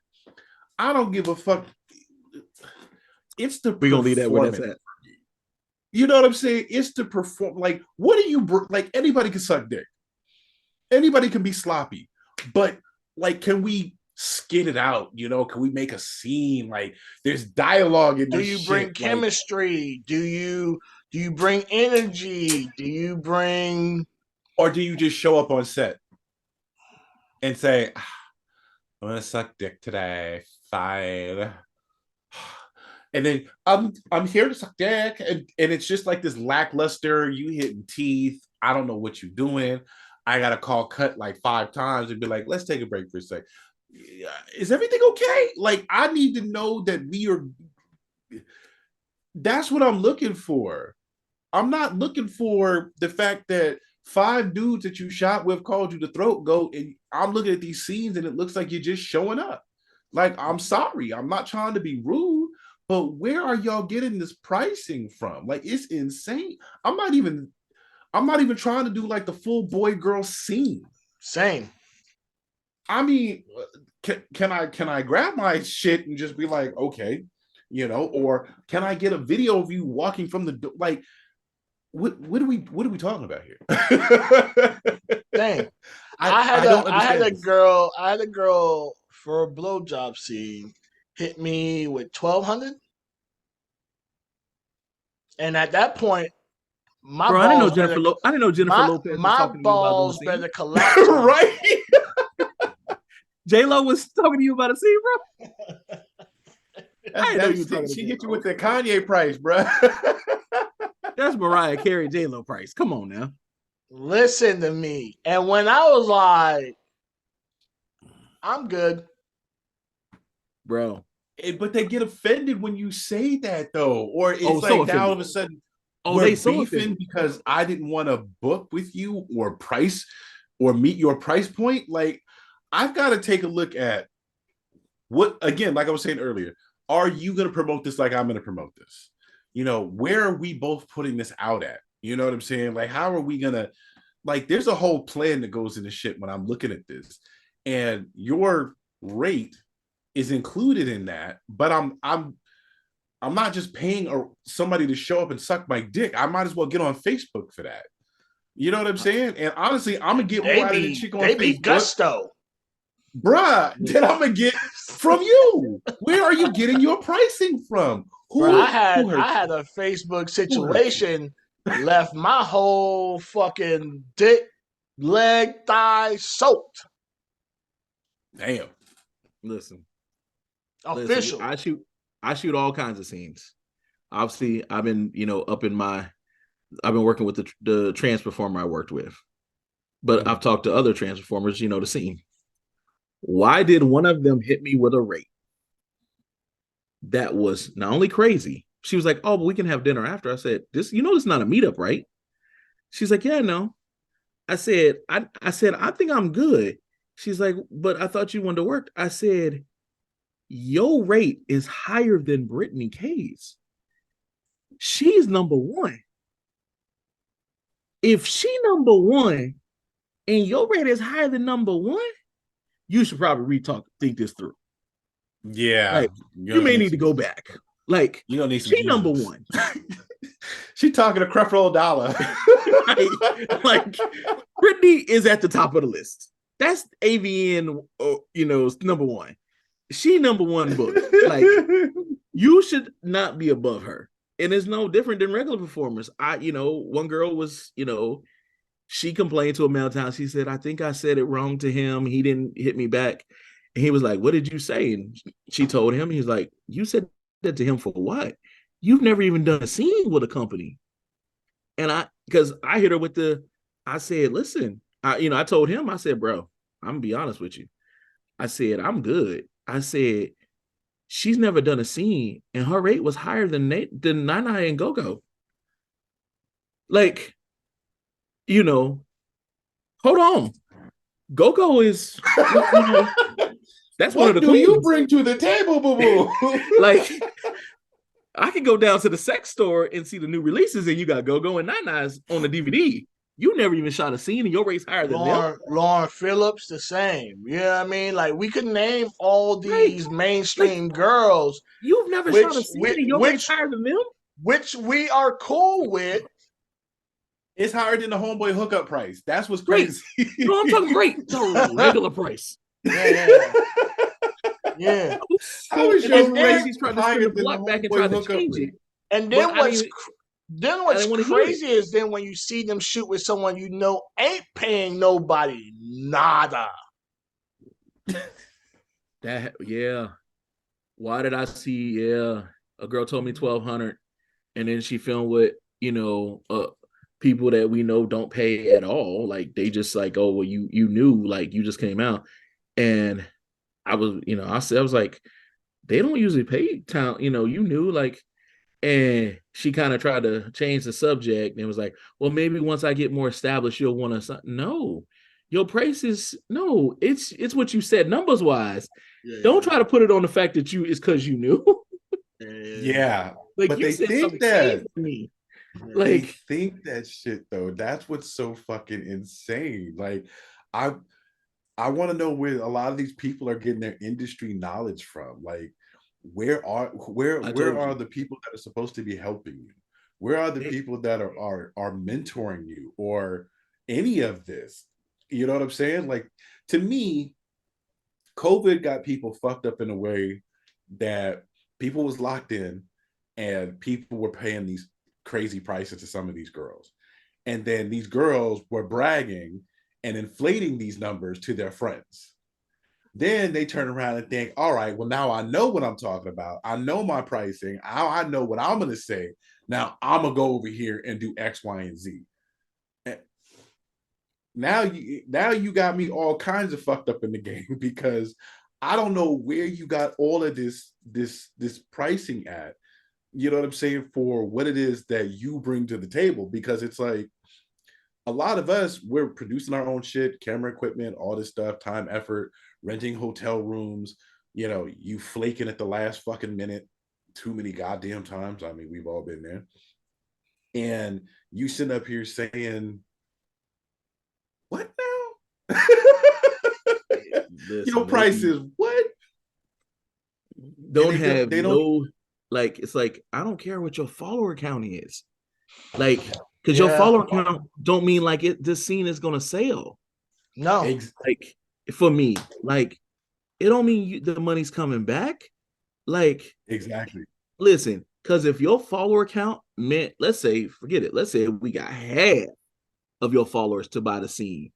I don't give a fuck. It's the We're gonna leave that where that's at. You know what I'm saying? It's to perform. Like, what do you like? Anybody can suck dick. Anybody can be sloppy, but like, can we skid it out? You know, can we make a scene? Like, there's dialogue in this. Do you bring chemistry? Do you bring energy? Do you bring, or do you just show up on set and say, I'm gonna suck dick today, fine. And then I'm here to suck dick, and it's just like this lackluster, you hitting teeth. I don't know what you're doing. I gotta call cut like 5 times and be like, let's take a break for a sec. Is everything okay? Like, I need to know that we are. That's what I'm looking for. I'm not looking for the fact that 5 dudes that you shot with called you the throat goat, and I'm looking at these scenes and it looks like you're just showing up. Like, I'm sorry, I'm not trying to be rude, but where are y'all getting this pricing from? Like, it's insane. I'm not even trying to do like the full boy girl scene. Same. I mean, can I grab my shit and just be like, okay, you know, or can I get a video of you walking from the door? Like, what are we talking about here? Dang. I had a girl for a blowjob scene hit me with 1,200. And at that point, my Bro, balls I didn't know Jennifer Lopez was talking to you about balls those better scenes. collapse. Right? J-Lo was talking to you about a scene, bro? I didn't know you were talking She to hit you with the Kanye price, bro. That's Mariah Carey, J-Lo price. Come on now. Listen to me. And when I was like, I'm good. Bro. But they get offended when you say that, though. Or it's like so now all of a sudden we're beefing because I didn't want to book with you or price or meet your price point. Like, I've got to take a look at what, again, like I was saying earlier, are you going to promote this like I'm going to promote this? You know, where are we both putting this out at? You know what I'm saying? Like, how are we going to, like, there's a whole plan that goes into shit when I'm looking at this. And your rate is included in that, but I'm not just paying somebody to show up and suck my dick. I might as well get on Facebook for that. You know what I'm saying? And honestly, I'm gonna get more out of the chick on Facebook. They be gusto. Bruh, then I'm gonna get from you. Where are you getting your pricing from? I had a Facebook situation left my whole fucking dick, leg, thigh soaked. Damn. Listen. Official. I shoot all kinds of scenes. obviously I've been, I've been working with the trans performer I worked with, but I've talked to other trans performers, the scene. Why did one of them hit me with a rate that was not only crazy? She was like, "Oh, but we can have dinner after." I said, "This is not a meetup, right?" She's like, "Yeah, no." I said, I think I'm good. She's like, "But I thought you wanted to work." I said, "Your rate is higher than Brittany K's. She's number one. If she number one and your rate is higher than number one, you should probably think this through. Yeah, Like, you may need to go back. Like, you don't need some she number one." She talking a creflo dollar. like Brittany is at the top of the list. That's AVN, number one. She number one book. Like, you should not be above her. And it's no different than regular performers. One girl was, she complained to a Meltdown. She said, "I think I said it wrong to him. He didn't hit me back." And he was like, "What did you say?" And she told him. He's like, "You said that to him for what? You've never even done a scene with a company." And because I hit her I said, "Listen, I told him, I said, bro, I'm gonna be honest with you. I said, I'm good. I said, she's never done a scene, and her rate was higher than Nine and Go-Go. Like, hold on. Go-Go is, that's one of the What do you bring to the table, boo-boo? Like, I could go down to the sex store and see the new releases, and you got Go-Go and Nine on the DVD. You never even shot a scene, and your rate's higher than them. Lauren Phillips, the same. You know what I mean? Like, we could name all these mainstream girls. You've never shot a scene, and your rate's higher than them? Which we are cool with. It's higher than the homeboy hookup price. That's what's crazy. No, I'm talking great. No, regular price. Yeah. How is your rate she's trying to spin the block back and try to change it? And then what's crazy is then when you see them shoot with someone ain't paying nobody nada. Why did I see a girl told me $1,200, and then she filmed with people that we know don't pay at all. Like, they just like, "Oh, well, you knew, like, you just came out." And I was, I was like, they don't usually pay talent, you knew, like. And she kind of tried to change the subject and was like, "Well, maybe once I get more established, you'll want to." No, your price is no. It's what you said numbers wise. Don't try to put it on the fact that it's because you knew. Yeah, like, but you they said think that. to me. Like, they think that shit though. That's what's so fucking insane. Like, I want to know where a lot of these people are getting their industry knowledge from. Like, where are the people that are supposed to be helping you? Where are the people that are mentoring you or any of this? You know what I'm saying? Like, to me, COVID got people fucked up in a way that people was locked in and people were paying these crazy prices to some of these girls. And then these girls were bragging and inflating these numbers to their friends. Then they turn around and think, all right, well, now I know what I'm talking about. I know my pricing. I know what I'm going to say. Now I'm going to go over here and do X, Y, and Z. Now you got me all kinds of fucked up in the game because I don't know where you got all of this pricing at. You know what I'm saying? For what it is that you bring to the table, because it's like a lot of us, we're producing our own shit, camera equipment, all this stuff, time, effort, renting hotel rooms, you flaking at the last fucking minute too many goddamn times. I mean, we've all been there. And you sitting up here saying, what now? Your price is what? Like, it's like, I don't care what your follower count is. Like, because your follower count don't mean like this scene is gonna sell. No. Like, for me, like, it don't mean the money's coming back. Like, exactly. Listen, because if your follower count meant, let's say, forget it. Let's say we got half of your followers to buy the scene,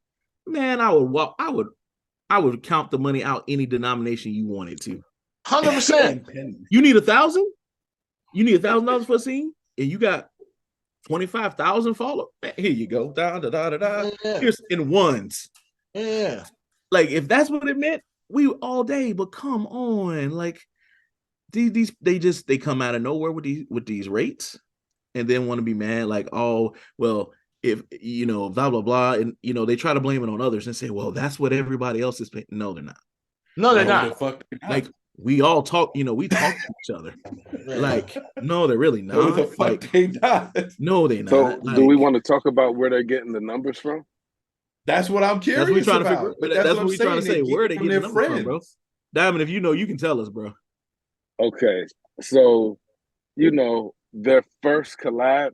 man, I would count the money out any denomination you wanted to. 100%. You need 1,000? You need $1,000 for a scene, and you got 25,000 followers. Here you go. Da, da, da, da, da. Yeah. Here's in ones. Yeah. Like, if that's what it meant, we all day. But come on, like they come out of nowhere with these rates, and then want to be mad, like, oh, well, if blah blah blah, and they try to blame it on others and say, well, that's what everybody else is paying. No, they're not. No, they're Like, The not. fuck they not. Like, we all talk, we talk to each other. Yeah. Like, no, they're really No, not. the fuck Like, they not. no, they not. So, Like, do we want to talk about where they're getting the numbers from? That's what I'm that's what we're curious trying to figure. about. But But that's what what I'm we're trying to saying. say. Where are they from getting their the numbers from, friends. bro? Diamond, if you can tell us, bro. Okay, so their first collab,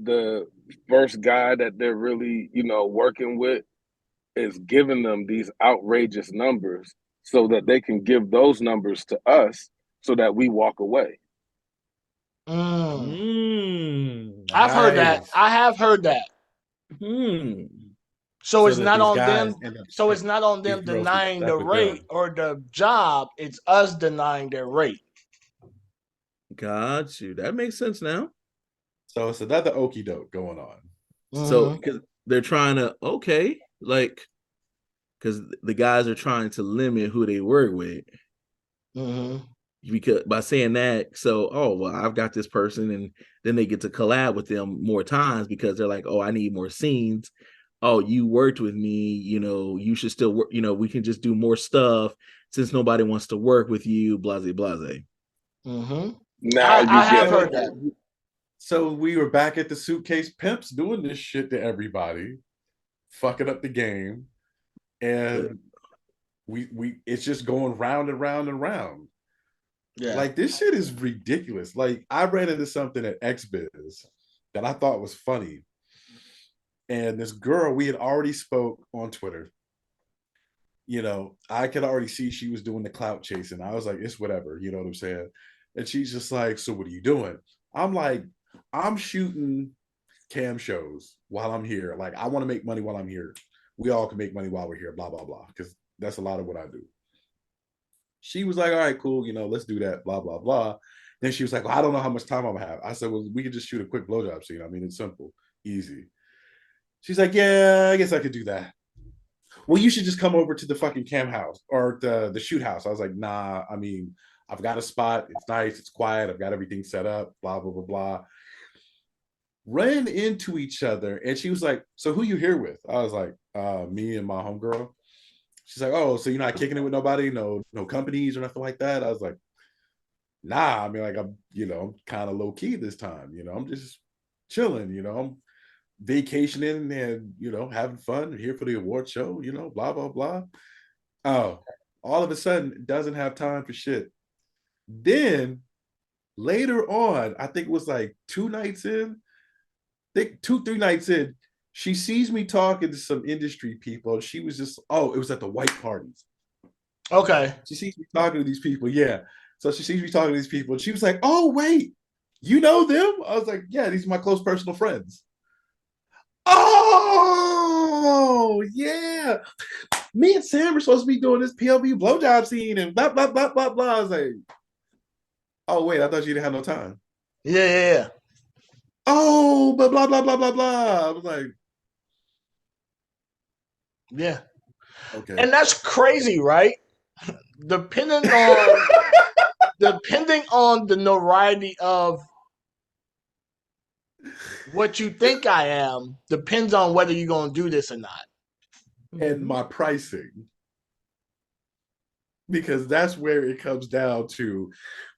the first guy that they're really working with is giving them these outrageous numbers so that they can give those numbers to us so that we walk away. I've heard that. Nice. I have heard that. So it's that not these on guys them. end up So it's not on these them girls denying step the with rate them. or the job. It's us denying their rate. Got you. That makes sense now. So it's another okie doke going on. So because they're trying to because the guys are trying to limit who they work with. Because by saying that, so well, I've got this person, and then they get to collab with them more times because they're like, oh, I need more scenes. Oh, you worked with me, you should still work, we can just do more stuff since nobody wants to work with you, blase blase. Now I have heard that. So we were back at the suitcase pimps doing this shit to everybody, fucking up the game, and we it's just going round and round and round. Yeah. Like, this shit is ridiculous. Like, I ran into something at XBiz that I thought was funny. And this girl, we had already spoke on Twitter. I could already see she was doing the clout chasing. I was like, it's whatever, you know what I'm saying? And she's just like, so what are you doing? I'm like, I'm shooting cam shows while I'm here. Like, I want to make money while I'm here. We all can make money while we're here, blah, blah, blah. Because that's a lot of what I do. She was like, all right, cool, let's do that, blah, blah, blah. Then she was like, well, I don't know how much time I'm gonna have. I said, well, we could just shoot a quick blowjob scene. I mean, it's simple, easy. She's like, yeah, I guess I could do that. Well, you should just come over to the fucking cam house or the shoot house. I was like, nah, I mean, I've got a spot. It's nice. It's quiet. I've got everything set up, blah, blah, blah, blah. Ran into each other. And she was like, so who you here with? I was like, me and my homegirl. She's like, oh, so you're not kicking it with nobody? No companies or nothing like that? I was like, nah, I mean, like, I'm kind of low key this time. I'm just chilling, I'm vacationing and, having fun, here for the award show, blah, blah, blah. Oh, all of a sudden, doesn't have time for shit. Then later on, I think it was like 2 nights in, I think 2-3 nights in, she sees me talking to some industry people. She was just, it was at the white parties. Okay. She sees me talking to these people. Yeah. So she sees me talking to these people. And she was like, oh, wait, you know them? I was like, yeah, these are my close personal friends. Oh, yeah. Me and Sam were supposed to be doing this PLV blowjob scene and blah, blah, blah, blah, blah. I was like, oh, wait, I thought you didn't have no time. Yeah. Oh, but blah, blah, blah, blah, blah. I was like, yeah. Okay. And that's crazy, right? Depending on the notoriety of what you think I am, depends on whether you're going to do this or not. And my pricing. Because that's where it comes down to.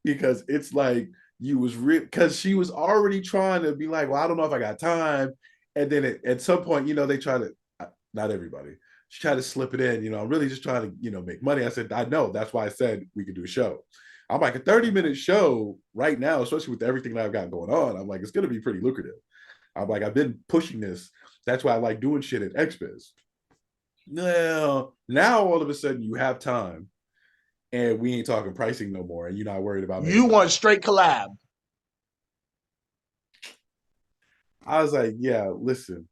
Because it's like, because she was already trying to be like, well, I don't know if I got time. And then at some point, they try to, not everybody, she tried to slip it in, I'm really just trying to, make money. I said, I know. That's why I said we could do a show. I'm like, a 30-minute show right now, especially with everything that I've got going on, I'm like, it's going to be pretty lucrative. I'm like, I've been pushing this. That's why I like doing shit at XBiz. Now all of a sudden you have time and we ain't talking pricing no more and you're not worried about You want straight collab. I was like, yeah, listen.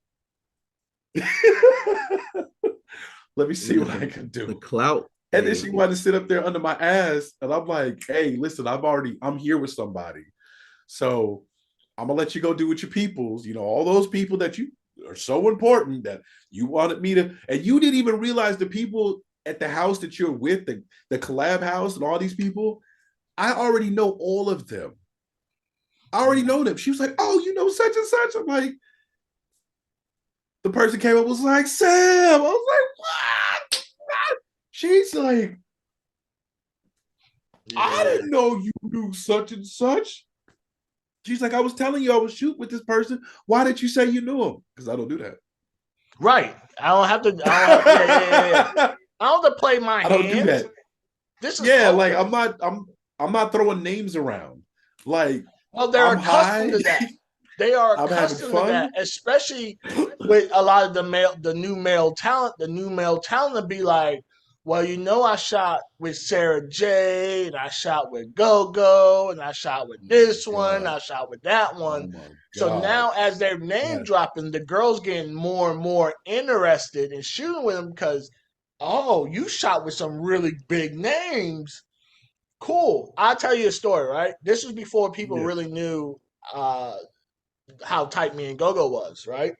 Let me see what I can do. The clout. And then she wanted to sit up there under my ass. And I'm like, hey, listen, I'm here with somebody. So I'm gonna let you go do with your peoples. All those people that you are so important that you wanted me to, and you didn't even realize the people at the house that you're with, the collab house and all these people. I already know all of them. I already know them. She was like, oh, you know such and such. I'm like, the person came up was like, Sam. I was like, what? She's like, I didn't know you knew such and such. She's like, I was telling you I was shoot with this person. Why did you say you knew him? Because I don't do that. Right. I don't have to. Yeah. I don't have to play my I don't do that. This is like I'm not throwing names around. Like, well, they're I'm accustomed high. to that. They are I'm having accustomed to fun. that, especially with a lot of the new male talent. The new male talent to be like, well, I shot with Sarah J, and I shot with Go Go, and I shot with this one, I shot with that one. Oh my So God. now, as they're name dropping, the girls getting more and more interested in shooting with them because, oh, you shot with some really big names. Cool. I'll tell you a story, right? This was before people really knew how tight me and Gogo was, right?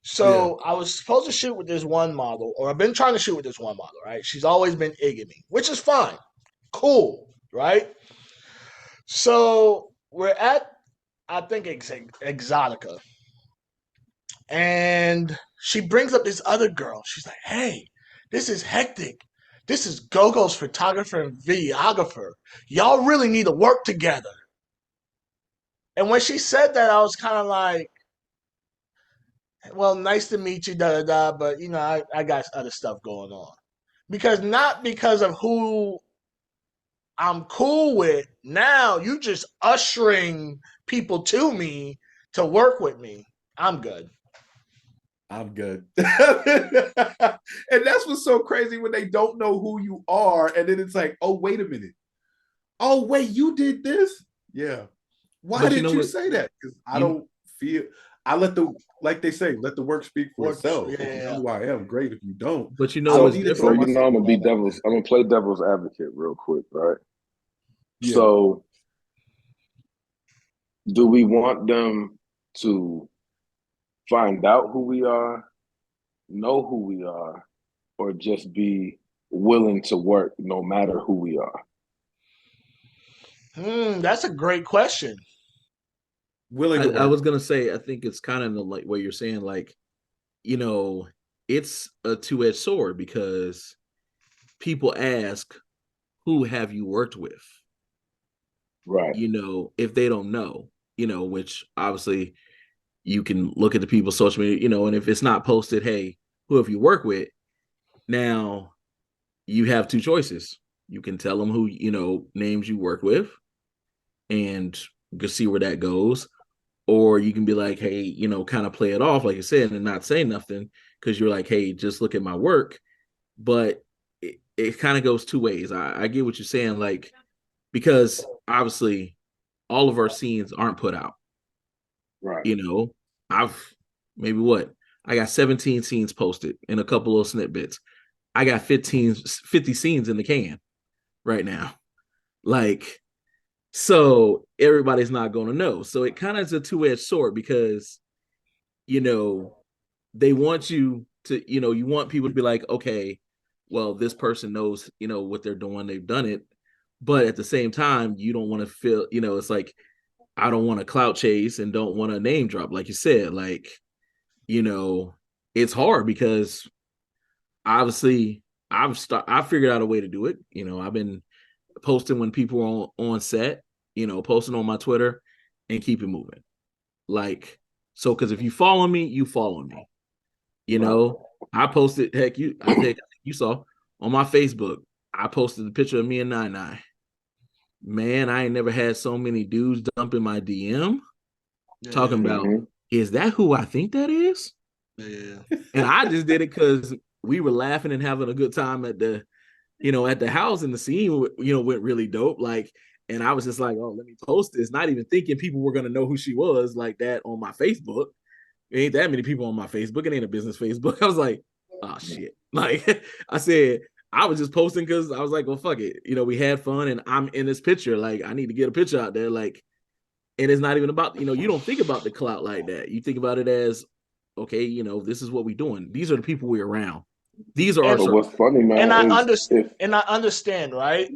So I was supposed to shoot with this one model, or I've been trying to shoot with this one model, right? She's always been igging me, which is fine. Cool, right? So we're at, I think, Exotica. And she brings up this other girl. She's like, hey, this is Hectic. This is Gogo's photographer and videographer. Y'all really need to work together. And when she said that, I was kind of like, well, nice to meet you, da da da, but I got other stuff going on. Not because of who I'm cool with. Now you just ushering people to me to work with me. I'm good. I'm good. And that's what's so crazy when they don't know who you are. And then it's like, oh, wait a minute. Oh, wait, you did this? Yeah. Why didn't you say that? Because I don't feel, I like they say, let the work speak for itself. Yeah. If you know who I am, great. If you don't, but I'm gonna play devil's advocate real quick, right? Yeah. So do we want them to find out who we are, know who we are, or just be willing to work no matter who we are? That's a great question. I was gonna say, I think it's kind of like what you're saying, like, it's a two-edged sword because people ask, who have you worked with? Right. If they don't know, which obviously you can look at the people's social media, and if it's not posted, hey, who have you worked with? Now you have two choices. You can tell them who, names you work with and you can see where that goes. Or you can be like, hey, kind of play it off, like you said, and not say nothing because you're like, hey, just look at my work. But it kind of goes two ways. I get what you're saying, like, because obviously all of our scenes aren't put out. Right. I've I got 17 scenes posted in a couple of snippets. I got 50 scenes in the can right now. Like, so everybody's not going to know. So it kind of is a two-edged sword because, they want you to, you want people to be like, okay, well, this person knows, what they're doing. They've done it. But at the same time, you don't want to feel, it's like, I don't want to clout chase and don't want to name drop. Like you said, like, it's hard because obviously I figured out a way to do it. I've been posting when people are on set, posting on my Twitter and keep it moving. Like, so, because if you follow me, you follow me. I posted, I think you saw on my Facebook, I posted a picture of me and Nine. Man, I ain't never had so many dudes dump in my DM talking about, is that who I think that is? Yeah. And I just did it because we were laughing and having a good time at the house, and the scene, went really dope. Like, and I was just like, oh, let me post this, not even thinking people were going to know who she was like that on my Facebook. It ain't that many people on my Facebook. It ain't a business Facebook. I was like, oh shit. Like I said, I was just posting because I was like, well, fuck it. We had fun and I'm in this picture. Like, I need to get a picture out there. Like, And it's not even about, you don't think about the clout like that. You think about it as, okay, this is what we're doing. These are the people we're around. These are our But what's funny, man, and I understand, right?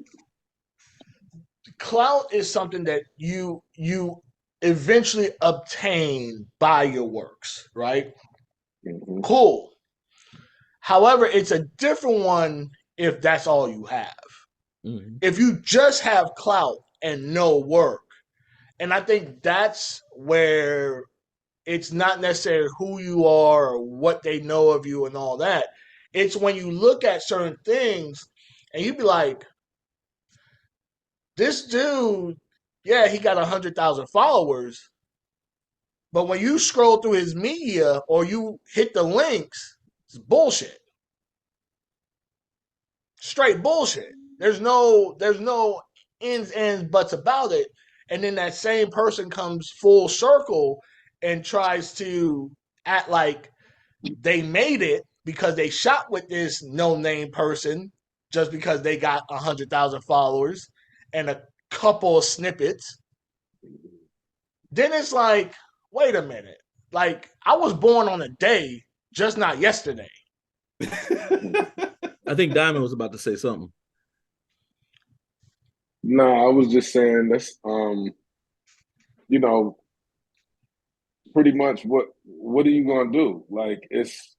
Clout is something that you eventually obtain by your works, right? Mhm. Cool. However, it's a different one if that's all you have. Mm-hmm. If you just have clout and no work, and I think that's where it's not necessarily who you are or what they know of you and all that. It's when you look at certain things and you be like, this dude, yeah, he got 100,000 followers, but when you scroll through his media or you hit the links, it's bullshit. Straight bullshit. There's no ins and buts about it. And then that same person comes full circle and tries to act like they made it because they shot with this no name person just because they got 100,000 followers and a couple of snippets. Then it's like, wait a minute. Like, I was born on a day, just not yesterday. I think Diamond was about to say something. No, I was just saying that's you know, pretty much what are you gonna do? Like it's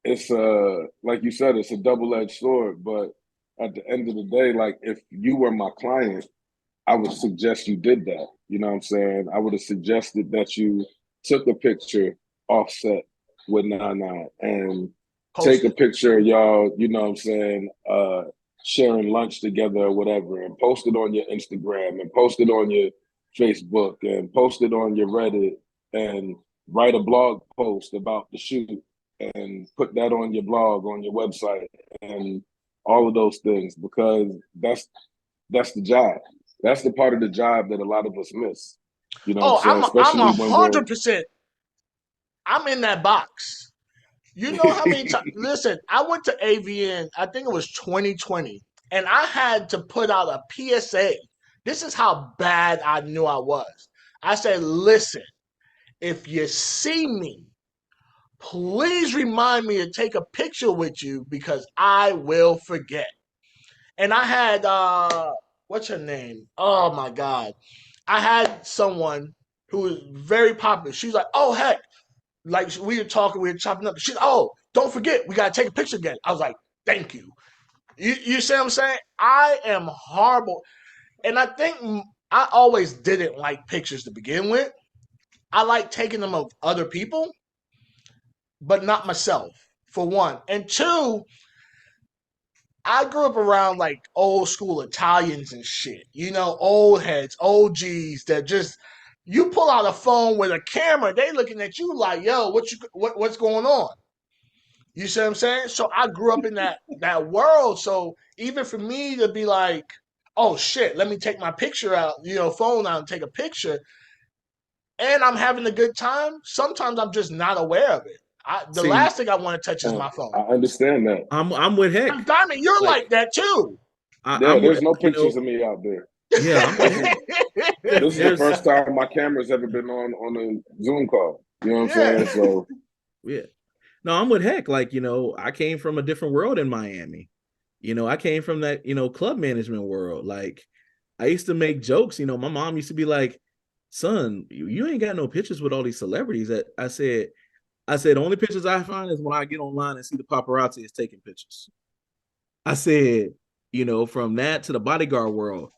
like you said, it's a double-edged sword, but at the end of the day, like if you were my client, I would suggest you did that. You know what I'm saying? I would have suggested that you took a picture offset with Nana and take a picture of y'all, you know what I'm saying, sharing lunch together or whatever, and post it on your Instagram and post it on your Facebook and post it on your Reddit and write a blog post about the shoot and put that on your blog, on your website, and all of those things, because that's the job. That's the part of the job that a lot of us miss. You know what I'm saying? I'm Especially when we're 100%. I'm in that box. You know how many times? Listen, I went to AVN. I think it was 2020, and I had to put out a PSA. This is how bad I knew I was. I said, "Listen, if you see me, please remind me to take a picture with you because I will forget." And I had what's her name? Oh my god. I had someone who was very popular. She's like, "Oh heck." Like we were talking, we were chopping up. She's, "Oh, don't forget, we gotta take a picture again." I was like, "Thank you." You see what I'm saying? I am horrible. And I think I always didn't like pictures to begin with. I like taking them of other people, but not myself, for one. And two, I grew up around like old school Italians and shit. You know, old heads, OGs that just you pull out a phone with a camera, they looking at you like, "Yo, what's going on?" You see what I'm saying? So I grew up in that world. So even for me to be like, "Oh shit, let me take my picture out, phone out and take a picture," and I'm having a good time. Sometimes I'm just not aware of it. The See, last thing I want to touch is my phone. I understand that. I'm with Heck. Diamond, you're Like, like that too. Yeah, I'm with there's no Heck, pictures of me out there. Yeah, I'm with Heck. This is the There's first time my camera's ever been on a Zoom call. You know what I'm saying? So yeah. No, I'm with Heck. Like, I came from a different world in Miami. I came from that, club management world. Like, I used to make jokes. My mom used to be like, "Son, you ain't got no pictures with all these celebrities." That I said, the only pictures I find is when I get online and see the paparazzi is taking pictures. I said, from that to the bodyguard world,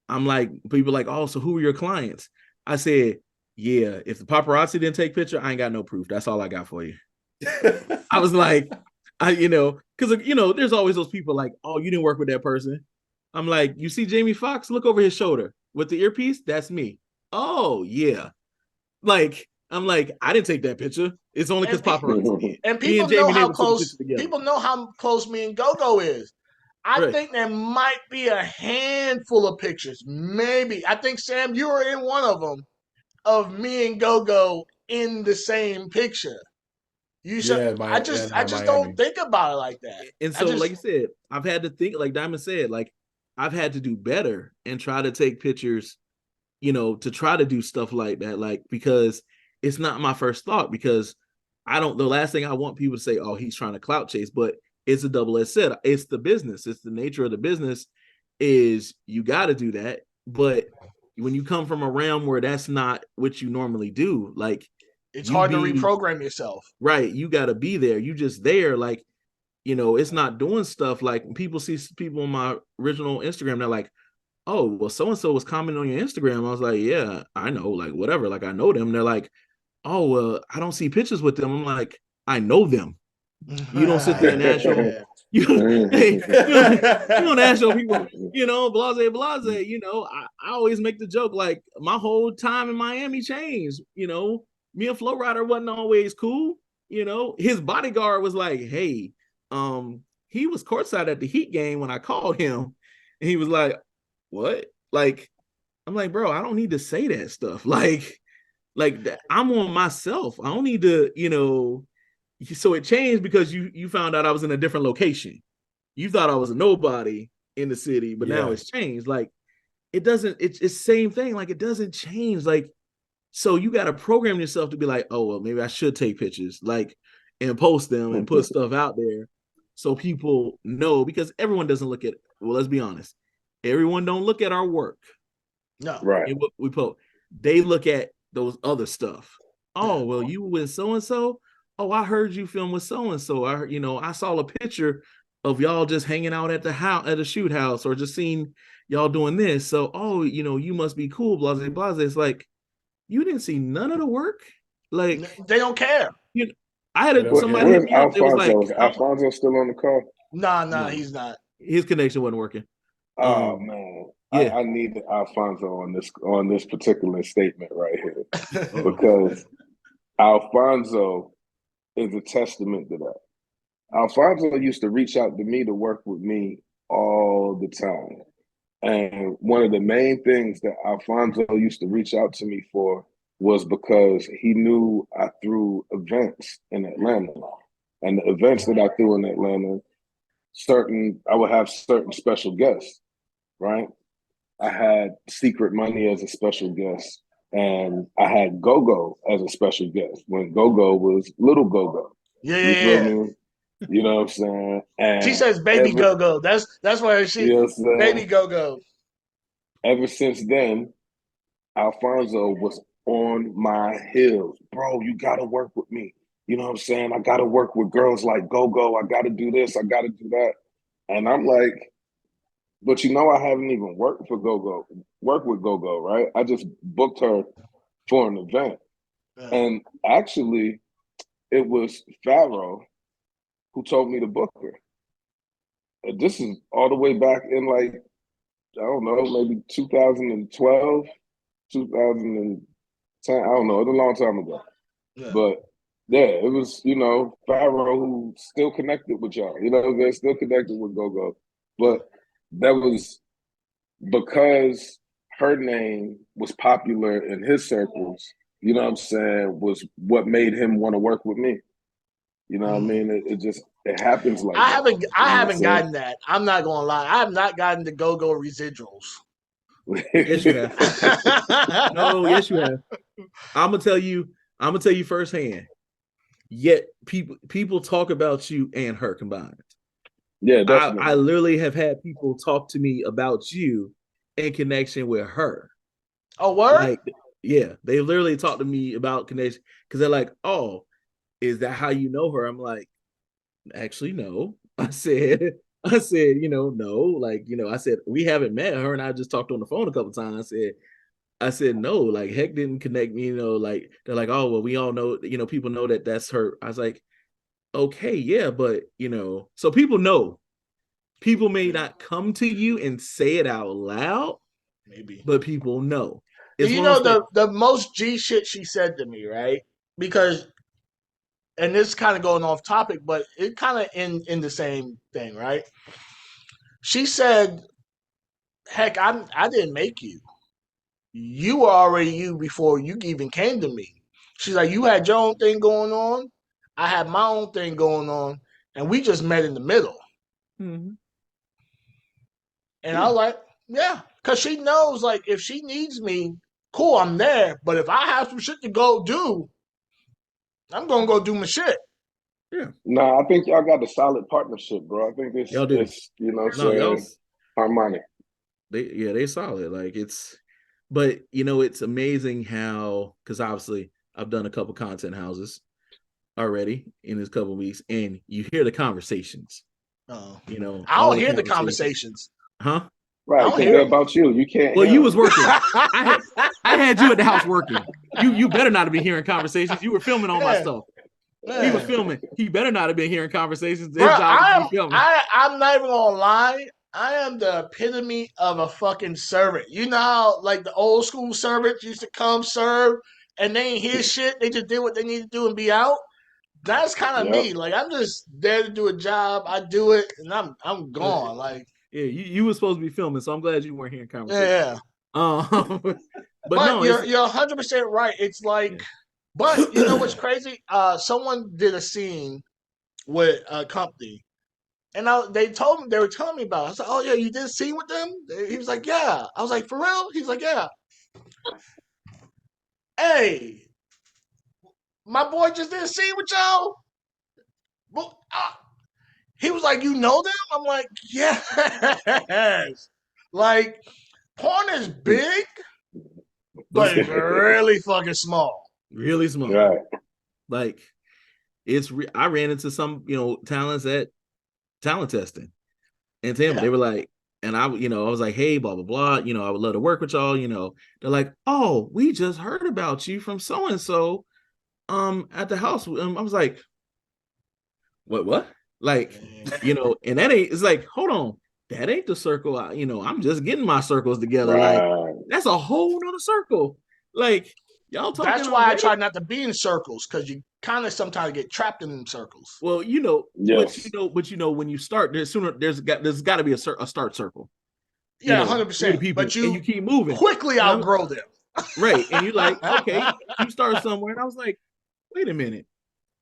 I'm like, people are like, "Oh, so who are your clients?" I said, "Yeah, if the paparazzi didn't take picture, I ain't got no proof. That's all I got for you." I was like, because there's always those people like, "Oh, you didn't work with that person." I'm like, "You see Jamie Foxx? Look over his shoulder with the earpiece. That's me." "Oh yeah." Like, I'm like, I didn't take that picture. It's only because paparazzi did. And Me people and know Jamie how Neighbors took a close picture together. me and Go-Go is. I Right. think there might be a handful of pictures. Maybe. I think, Sam, you were in one of them of me and Go-Go in the same picture. You should. I just don't Miami. think about it like that. And so, like you said, I've had to think, like Diamond said, like I've had to do better and try to take pictures to try to do stuff like that, like, because it's not my first thought, because the last thing I want people to say, oh, he's trying to clout chase, but it's a double-edged sword. It's the business. It's the nature of the business, is you got to do that. But when you come from a realm where that's not what you normally do, like, it's hard to reprogram yourself. Right. You got to be there. You just there. Like, it's not doing stuff like people see people on my original Instagram. They're like, oh, well, so-and-so was commenting on your Instagram. I was like, yeah, I know, like, whatever. Like, I know them. They're like, oh, well, I don't see pictures with them. I'm like, I know them. You don't sit there and ask your, you don't ask your people, blase. I always make the joke, like, my whole time in Miami changed. Me and Flo Rider wasn't always cool. His bodyguard was like, hey, he was courtside at the Heat game when I called him, and he was like, what? Like, I'm like, bro, I don't need to say that stuff. Like I'm on myself. I don't need to, so it changed because you found out I was in a different location. You thought I was a nobody in the city, but now it's changed. Like, it's the same thing. Like, it doesn't change. Like, so you got to program yourself to be like, oh, well, maybe I should take pictures, like, and post them and put stuff out there so people know, because everyone doesn't look at, well, let's be honest. Everyone don't look at our work. No. Right. And what we post. They look at those other stuff. Oh, well, you with so-and-so? Oh, I heard you film with so-and-so. I saw a picture of y'all just hanging out at the house, at a shoot house, or just seen y'all doing this. So, oh, you must be cool, blase, blase. It's like, you didn't see none of the work. Like, they don't care. I had somebody hit me up. It was like, is Alfonso still on the call? No, he's not. His connection wasn't working. Oh man. Yeah. I need Alfonso on this particular statement right here. Because Alfonso is a testament to that. Alfonso used to reach out to me to work with me all the time. And one of the main things that Alfonso used to reach out to me for was because he knew I threw events in Atlanta. And the events that I threw in Atlanta, I would have certain special guests, right? I had Secret Money as a special guest, and I had Go-Go as a special guest when Go-Go was Little Go-Go. Yeah. You feel me? You know what I'm saying? And she says baby Go-Go. That's why baby Go-Go. Ever since then, Alfonso was on my heels. Bro, you got to work with me. You know what I'm saying? I got to work with girls like Go-Go. I got to do this. I got to do that. And I'm like, but I haven't even worked with Go-Go, right? I just booked her for an event. And actually, it was Pharaoh who told me to book her. And this is all the way back in, like, I don't know, maybe 2012, 2010. I don't know. It was a long time ago. Yeah. But yeah, it was, Pharaoh who still connected with y'all. They're still connected with Go-Go. But that was because her name was popular in his circles, you know what I'm saying, was what made him want to work with me. You know what I mean? It happens like that. I haven't gotten that. I'm not gonna lie. I have not gotten the Go-Go residuals. Yes, you have. No, yes, you have. I'm gonna tell you firsthand. Yet people talk about you and her combined. Yeah, definitely. I literally have had people talk to me about you in connection with her. Oh, word? Like, yeah, they literally talk to me about connection because they're like, "Oh, is that how you know her?" I'm like, "Actually, no." I said, no. Like, I said we haven't met. Her and I just talked on the phone a couple times. I said no. Like, Heck didn't connect me. Like, they're like, "Oh, well, we all know. People know that that's her." I was like, okay, yeah, but so people know. People may not come to you and say it out loud, maybe, but people know. The most G shit she said to me, right? Because, and this kind of going off topic, but it kind of in the same thing, right? She said, "Heck, I didn't make you. You were already you before you even came to me." She's like, "You had your own thing going on. I had my own thing going on, and we just met in the middle." Mm-hmm. And I was like, yeah, because she knows, like, if she needs me, cool, I'm there. But if I have some shit to go do, I'm gonna go do my shit. Yeah. No, I think y'all got a solid partnership, bro. I think Y'all do. it's you know what I'm No, y'all, saying, harmonic. they solid. Like but it's amazing how, because obviously I've done a couple content houses already in this couple weeks, and you hear the conversations. I all don't the hear the conversations. conversations. Huh? Right, I don't because hear they're them. about you. You can't Well, hear you was them. working. I had you at the house working. You better not have been hearing conversations. You were filming all my Yeah. stuff. Yeah. He was filming. He better not have been hearing conversations. Bro, His job was to be filming. I'm not even gonna lie. I am the epitome of a fucking servant. You know how like the old school servants used to come serve and they ain't hear shit. They just did what they need to do and be out. That's kind of Yep. me. Like I'm just there to do a job. I do it and I'm gone. Like Yeah, you were supposed to be filming, so I'm glad you weren't hearing conversations. yeah. But no, you're 100% right. It's like, yeah. but you know what's crazy? Someone did a scene with a company. And they were telling me about it. I was like, oh, yeah, you did a scene with them? He was like, yeah. I was like, for real? He's like, yeah. Hey, my boy just did a scene with y'all? Well, he was like, you know them? I'm like, yes. Like, porn is big, but it's really fucking small. Really small. Right. Like, I ran into some, talents at talent testing. And Tampa, they were like, and I was like, hey, blah, blah, blah. I would love to work with y'all. They're like, oh, we just heard about you from so-and-so at the house. I was like, what? Like, and that ain't, it's like, hold on. That ain't the circle. I'm just getting my circles together. Right. Like, that's a whole nother circle. Like, y'all talking. That's why I try not to be in circles, because you kind of sometimes get trapped in them circles. Well, Yes. but when you start, there's got to be a start circle. Yeah, 100%. But and you keep moving. quickly outgrow them. Right. And you're like, okay, you start somewhere. And I was like, wait a minute.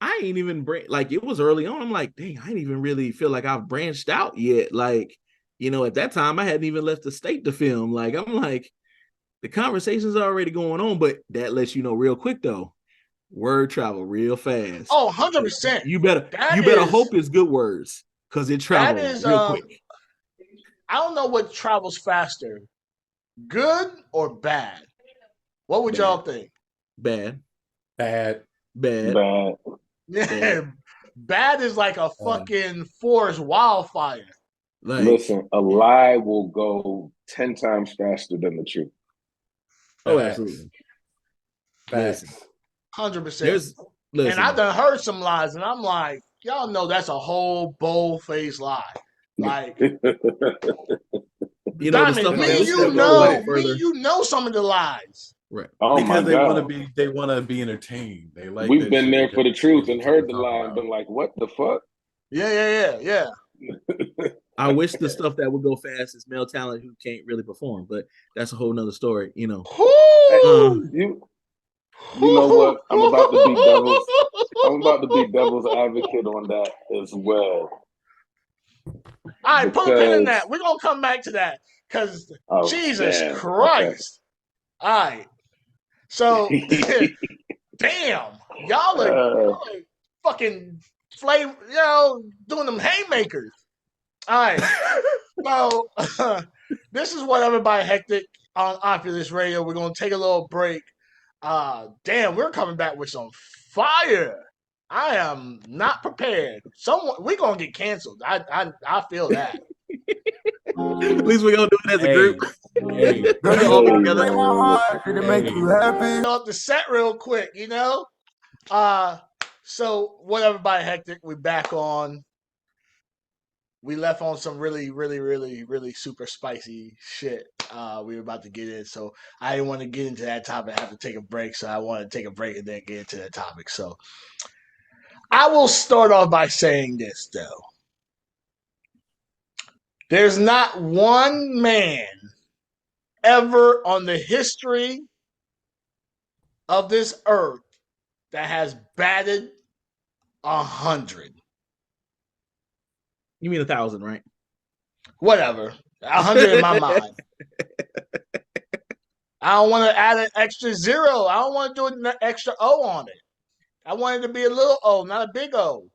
I ain't even like, it was early on. I'm like, dang, I didn't even really feel like I've branched out yet. Like, at that time I hadn't even left the state to film. Like, I'm like, the conversation's already going on, but that lets you know real quick though. Word travel real fast. Oh, 100%. You better hope it's good words, because it travels real quick. I don't know what travels faster, good or bad. What would y'all think? Bad. Yeah, bad is like a fucking forest wildfire. Like, listen, a lie will go 10 times faster than the truth. Oh, absolutely. Listen, 100%. And I done heard some lies, and I'm like, y'all know that's a whole bold-faced lie. Like, Diamond, you know some of the lies. Right. Oh, because my God. they want to be entertained. They like. We've been there for the truth and heard the lie and been like, what the fuck? Yeah. I wish the stuff that would go fast is male talent who can't really perform, but that's a whole nother story, You know what? I'm about to be devil's advocate on that as well. All right, put a pin in that. We're gonna come back to that, because Jesus Christ. Okay. All right. So damn, y'all are fucking doing them haymakers. All right. So this is what everybody hectic on After This Radio. We're gonna take a little break. Damn, we're coming back with some fire. I am not prepared. We're gonna get canceled. I feel that. At least we're gonna do it as a group. We're all together. Up the set real quick, So what everybody hectic, we back on. We left on some really, really, really, really super spicy shit. We were about to get in, so I didn't want to get into that topic. I have to take a break, so I wanted to take a break and then get into that topic. So I will start off by saying this, though. There's not one man ever on the history of this earth that has batted 100. You mean 1,000, right? Whatever. 100 in my mind. I don't want to add an extra zero. I don't want to do an extra O on it. I want it to be a little O, not a big O.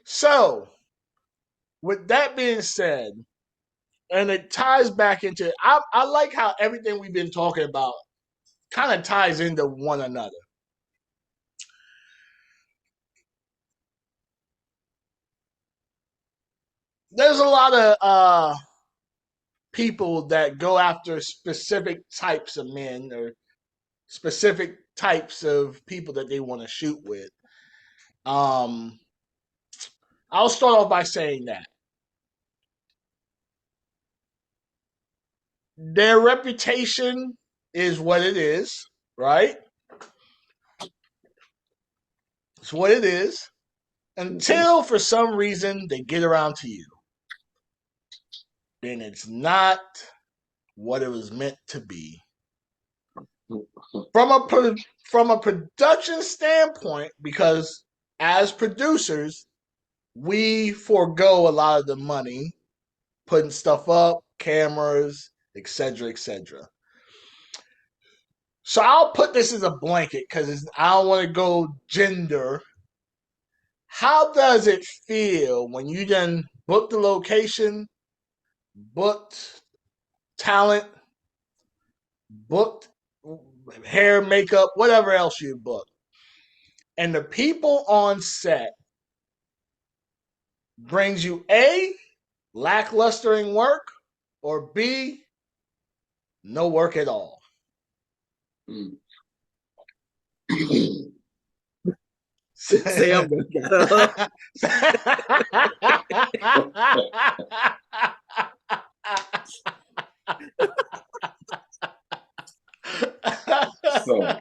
So, with that being said, and it ties back into, I like how everything we've been talking about kind of ties into one another. There's a lot of people that go after specific types of men or specific types of people that they want to shoot with. I'll start off by saying that their reputation is what it is, right? It's what it is until for some reason they get around to you. Then it's not what it was meant to be. From a production standpoint, because as producers, we forego a lot of the money putting stuff up, cameras, etc., etc. So I'll put this as a blanket because I don't want to go gender. How does it feel when you then book the location, booked talent, booked hair, makeup, whatever else you book, and the people on set brings you A, lacklustering work, or B, no work at all? Sam got So,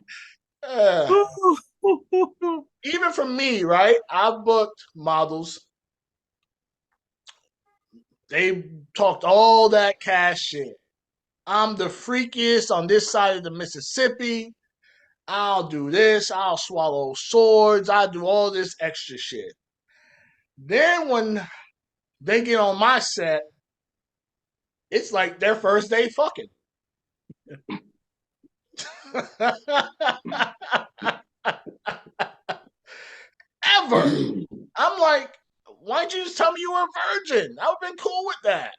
even for me, right? I've booked models. They talked all that cash shit. I'm the freakiest on this side of the Mississippi. I'll do this. I'll swallow swords. I'll do all this extra shit. Then when they get on my set, it's like their first day fucking. Ever. I'm like, why don't you just tell me you were a virgin? I would have been cool with that.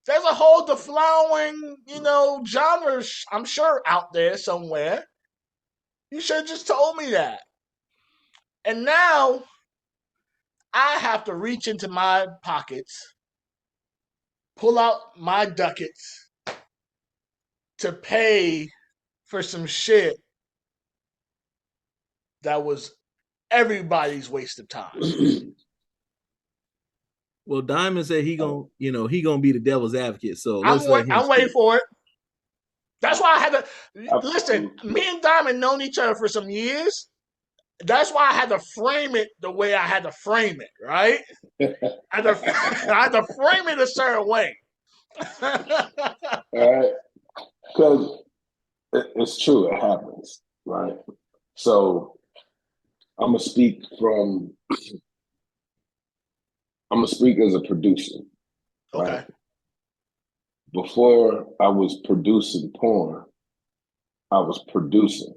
There's a whole deflowering, genre, I'm sure, out there somewhere. You should have just told me that. And now I have to reach into my pockets, pull out my ducats to pay for some shit that was everybody's waste of time. Well, Diamond said he gonna be the devil's advocate. So let's let him I'm waiting for it. That's why I had to listen. Absolutely. Me and Diamond known each other for some years. That's why I had to frame it the way I had to frame it, right? I had to frame it a certain way. All right, because it's true, it happens, right? So I'm gonna speak as a producer, right? Okay. Before I was producing porn, I was producing,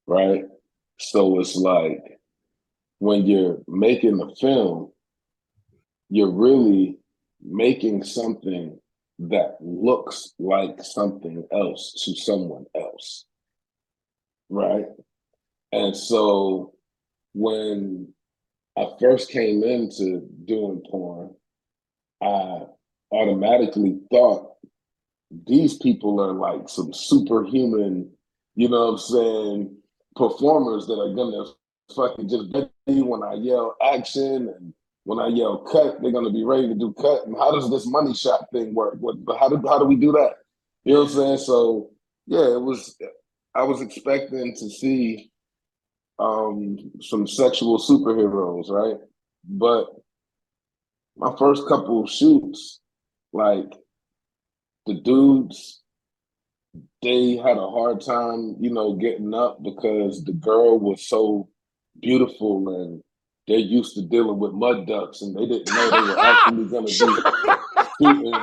right? So it's like when you're making a film, you're really making something that looks like something else to someone else, right? And so when I first came into doing porn, I automatically thought these people are like some superhuman, you know what I'm saying, performers that are gonna fucking just bet me when I yell action, and when I yell cut, they're gonna be ready to do cut. And how does this money shot thing work? How do we do that? You know what I'm saying? So yeah, I was expecting to see some sexual superheroes, right? But my first couple of shoots, like the dudes, they had a hard time, getting up because the girl was so beautiful and they're used to dealing with mud ducks and they didn't know they were actually going to be shooting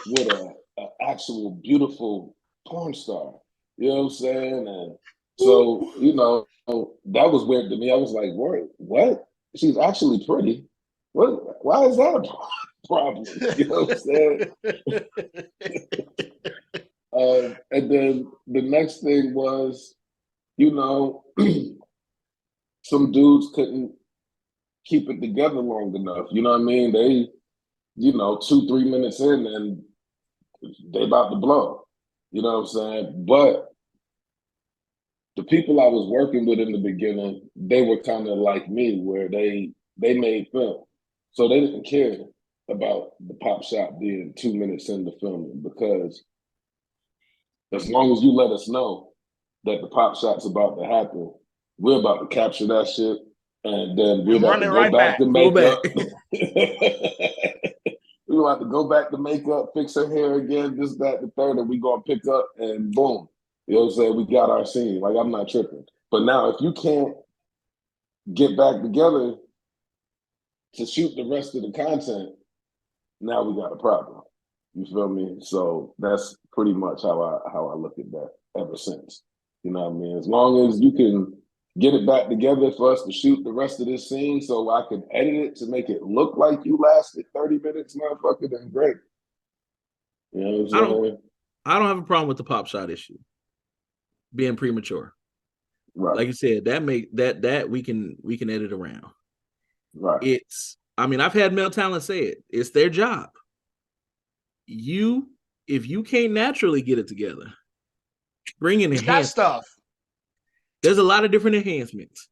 with a actual beautiful porn star. You know what I'm saying? And so, you know, that was weird to me. I was like, what? She's actually pretty. What? Why is that a problem? You know what I'm saying? And then the next thing was, you know, some dudes couldn't keep it together long enough. You know what I mean? They, you know, 2-3 minutes in and they about to blow. You know what I'm saying? But the people I was working with in the beginning, they were kind of like me, where they made film, so they didn't care about the pop shot being 2 minutes into filming, because as long as you let us know that the pop shot's about to happen, we're about to capture that shit, and then we're about to go back to makeup. We're about to go back to makeup, fix her hair again, this, that, the third, and we gonna pick up and boom. You know what I'm saying? We got our scene. Like, I'm not tripping. But now, if you can't get back together to shoot the rest of the content, now we got a problem. You feel me? So that's pretty much how I look at that ever since. You know what I mean? As long as you can get it back together for us to shoot the rest of this scene so I can edit it to make it look like you lasted 30 minutes, motherfucker, then great. You know what I'm saying? I don't have a problem with the pop shot issue being premature. Right. Like you said, that we can edit around. Right. I've had male talent say it. It's their job. If you can't naturally get it together, bring in that stuff. There's a lot of different enhancements.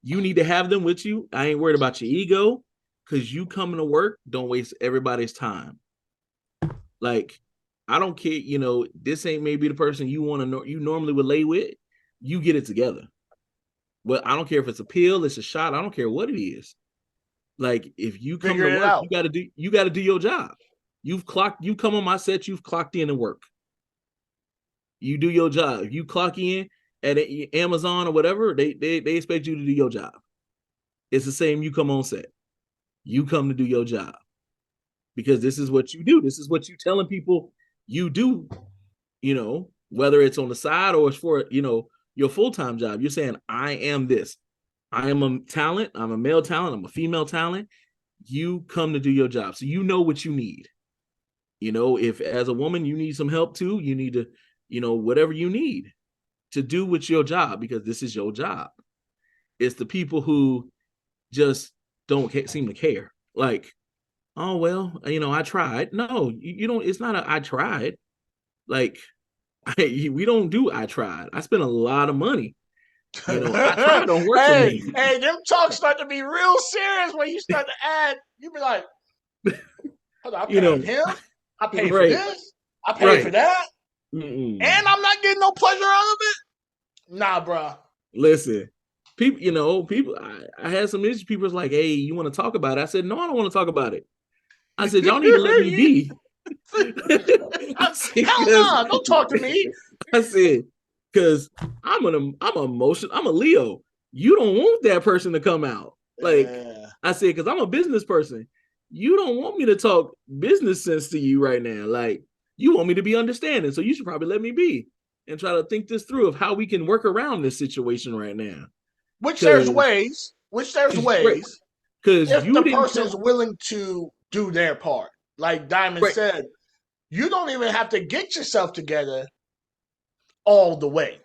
You need to have them with you. I ain't worried about your ego, because you coming to work, don't waste everybody's time. Like, I don't care, you know, this ain't maybe the person you normally would lay with. You get it together. But I don't care if it's a pill, it's a shot, I don't care what it is. Like, if you come to work, you gotta do your job. You come on my set, you've clocked in and work. You do your job. If you clock in at Amazon or whatever, they expect you to do your job. It's the same. You come on set. You come to do your job, because this is what you do. This is what you telling people you do, you know, whether it's on the side or it's for, you know, your full-time job. You're saying, I am this. I am a talent. I'm a male talent. I'm a female talent. You come to do your job. So you know what you need. You know, if as a woman you need some help too, you need to, you know, whatever you need to do with your job, because this is your job. It's the people who just don't seem to care. Like, oh, well, you know, I tried. No, you don't. It's not I tried. Like, we don't do I tried. I spent a lot of money. You know, I tried don't work for me. Hey, them talks start to be real serious when you start to add. You be like, I paid him. I paid for this. I paid for that. And I'm not getting no pleasure out of it. Nah, bro. Listen, people, I had some issues. People was like, hey, you want to talk about it? I said, no, I don't want to talk about it. I said, y'all need to let me be. Hell no, don't talk to me. I said, because I'm a Leo. You don't want that person to come out. Like, I said, because I'm a business person. You don't want me to talk business sense to you right now. Like, you want me to be understanding. So you should probably let me be and try to think this through of how we can work around this situation right now. Which there's ways. Because if the person's willing to do their part, like Diamond said, you don't even have to get yourself together all the way.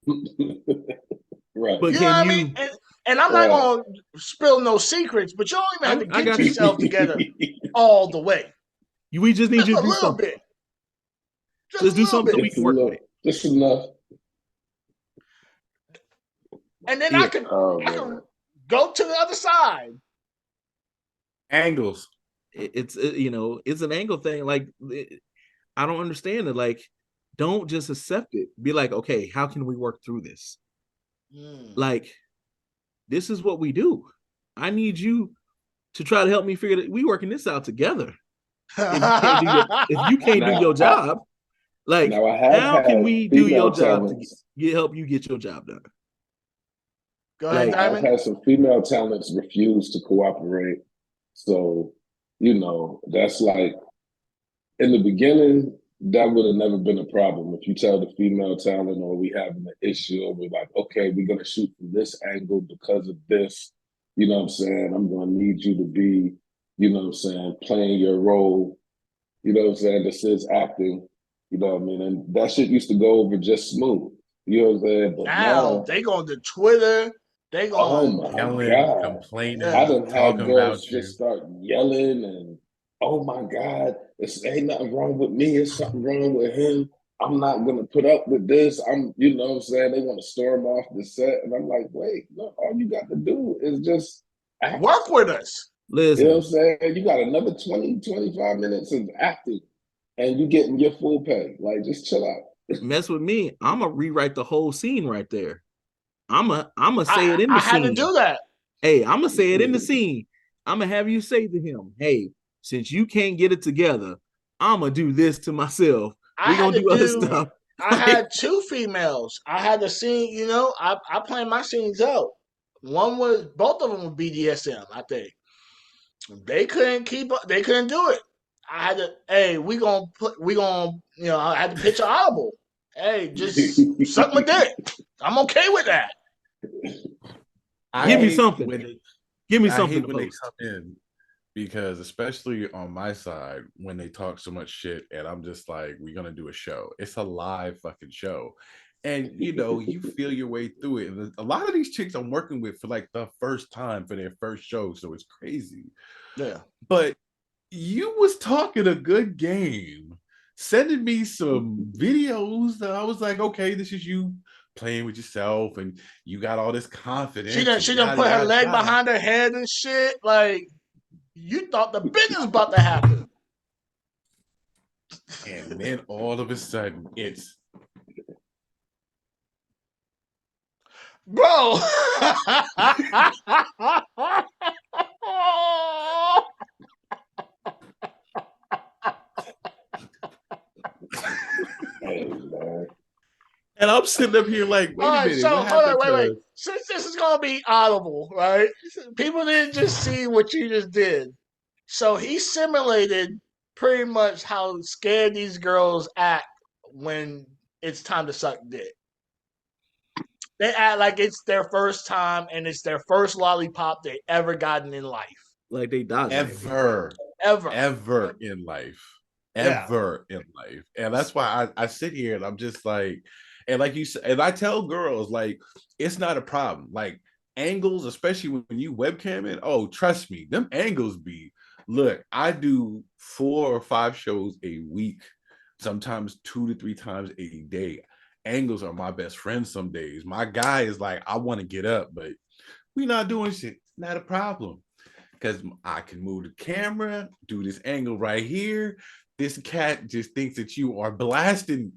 Right. But you know what I mean? And I'm not going to spill no secrets, but you don't even have to get yourself together all the way. We just need you to do something. Bit. Just do something so we can work with it. Just enough. And then I can go to the other side. Angles. It's an angle thing. Like, I don't understand it. Like, don't just accept it. Be like, okay, how can we work through this? Like, this is what we do. I need you to try to help me figure that we working this out together. If you can't do your job, like, how can we do your job to help you get your job done? Go ahead, Diamond. I've had some female talents refuse to cooperate. So, you know, that's like in the beginning, that would have never been a problem. If you tell the female talent or we having an issue, or we're like, okay, we're gonna shoot from this angle because of this, you know what I'm saying? I'm gonna need you to be, you know what I'm saying, playing your role, you know what I'm saying? This is acting, you know what I mean? And that shit used to go over just smooth. You know what I'm saying? But Now now, they going to Twitter. They oh going, my Yelling, God. I complaining, yeah. done had talking girls about you. just start yelling and, oh my God, it's ain't nothing wrong with me. It's something wrong with him. I'm not gonna put up with this. I'm, you know what I'm saying? They want to storm off the set. And I'm like, wait, no, all you got to do is just act. Work with us. You know what I'm Listen, saying? You got another 20, 25 minutes of acting and you getting your full pay. Like, just chill out. mess with me, I'm gonna rewrite the whole scene right there. I'm gonna say it in the I had to scene. do that. Hey, I'm gonna say it in the scene. I'm gonna have you say to him, "Hey, since you can't get it together, I'm gonna do this to myself. I We had gonna to do other do. stuff." I Like, had two females. I had the scene. You know, I planned my scenes out. One was both of them were BDSM. I think they couldn't keep up. They couldn't do it. I had to. Hey, we gonna. You know, I had to pitch an audible. Hey, just suck my dick. I'm okay with that. I give me hate something. when they Give me I something hate to when they post. come in because especially on my side when they talk so much shit and I'm just like, we're gonna do a show. It's a live fucking show. And you know, you feel your way through it. And a lot of these chicks I'm working with for like the first time for their first show, so it's crazy. Yeah. But you was talking a good game, sending me some videos that I was like, okay, this is you playing with yourself and you got all this confidence and She done yada put her yada leg yada. behind her head and shit. Like you thought the business about to happen, And then all of a sudden it's bro. Hey, man. and I'm sitting up here like, All wait a right, minute, what so hold on, happened wait. to Since this is gonna be audible, right? People didn't just see what you just did. So he simulated pretty much how scared these girls act when it's time to suck dick. They act like it's their first time and it's their first lollipop they ever gotten in life. Like they dodging it. Ever. ever in life, Yeah. ever in life. And that's why I sit here and I'm just like, and like you said, and I tell girls like, it's not a problem. Like angles, especially when you webcam it, oh, trust me, them angles be, look, I do 4 or 5 shows a week, sometimes 2 to 3 times a day. Angles are my best friend some days. My guy is like, I want to get up, but we not doing shit. It's not a problem because I can move the camera, do this angle right here. This cat just thinks that you are blasting.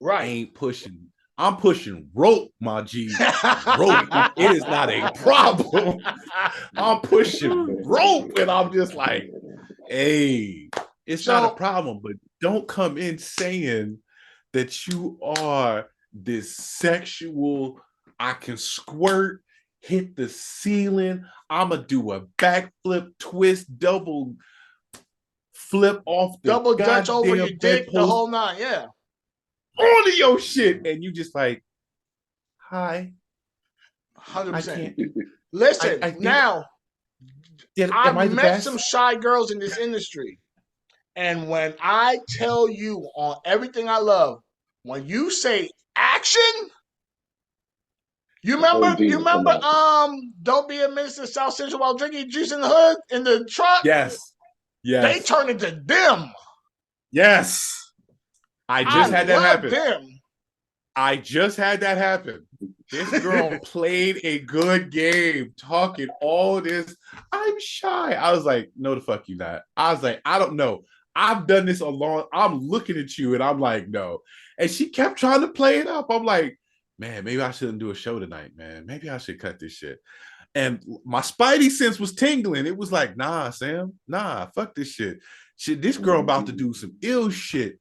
Right. Ain't pushing. I'm pushing rope, my G. Rope. It is not a problem. I'm pushing rope, and I'm just like, hey, it's not a So problem, but don't come in saying that you are this sexual, I can squirt, hit the ceiling, I'ma do a backflip, twist, double flip off the double dutch over your goddamn dick, the bedpost whole nine, yeah. onto your shit. And you just like, hi, Hundred I percent. can't do Listen, I think now am I've I the met some best? shy girls in this industry. And when I tell you on everything I love, when you say action, The whole you demon come remember, out. don't be a minister in South Central while drinking juice in the hood in the truck? Yes. They Yes. turn into them. Yes. I I just had that love happen. them. I just had that happen. This girl played a good game, talking all this. I'm shy. I was like, no, the fuck you not. I was like, I don't know. I've done this a long. I'm looking at you, and I'm like, no. And she kept trying to play it up. I'm like, man, maybe I shouldn't do a show tonight, man. Maybe I should cut this shit. And my spidey sense was tingling. It was like, nah, Sam, nah, fuck this shit. Shit, this girl about to do some ill shit.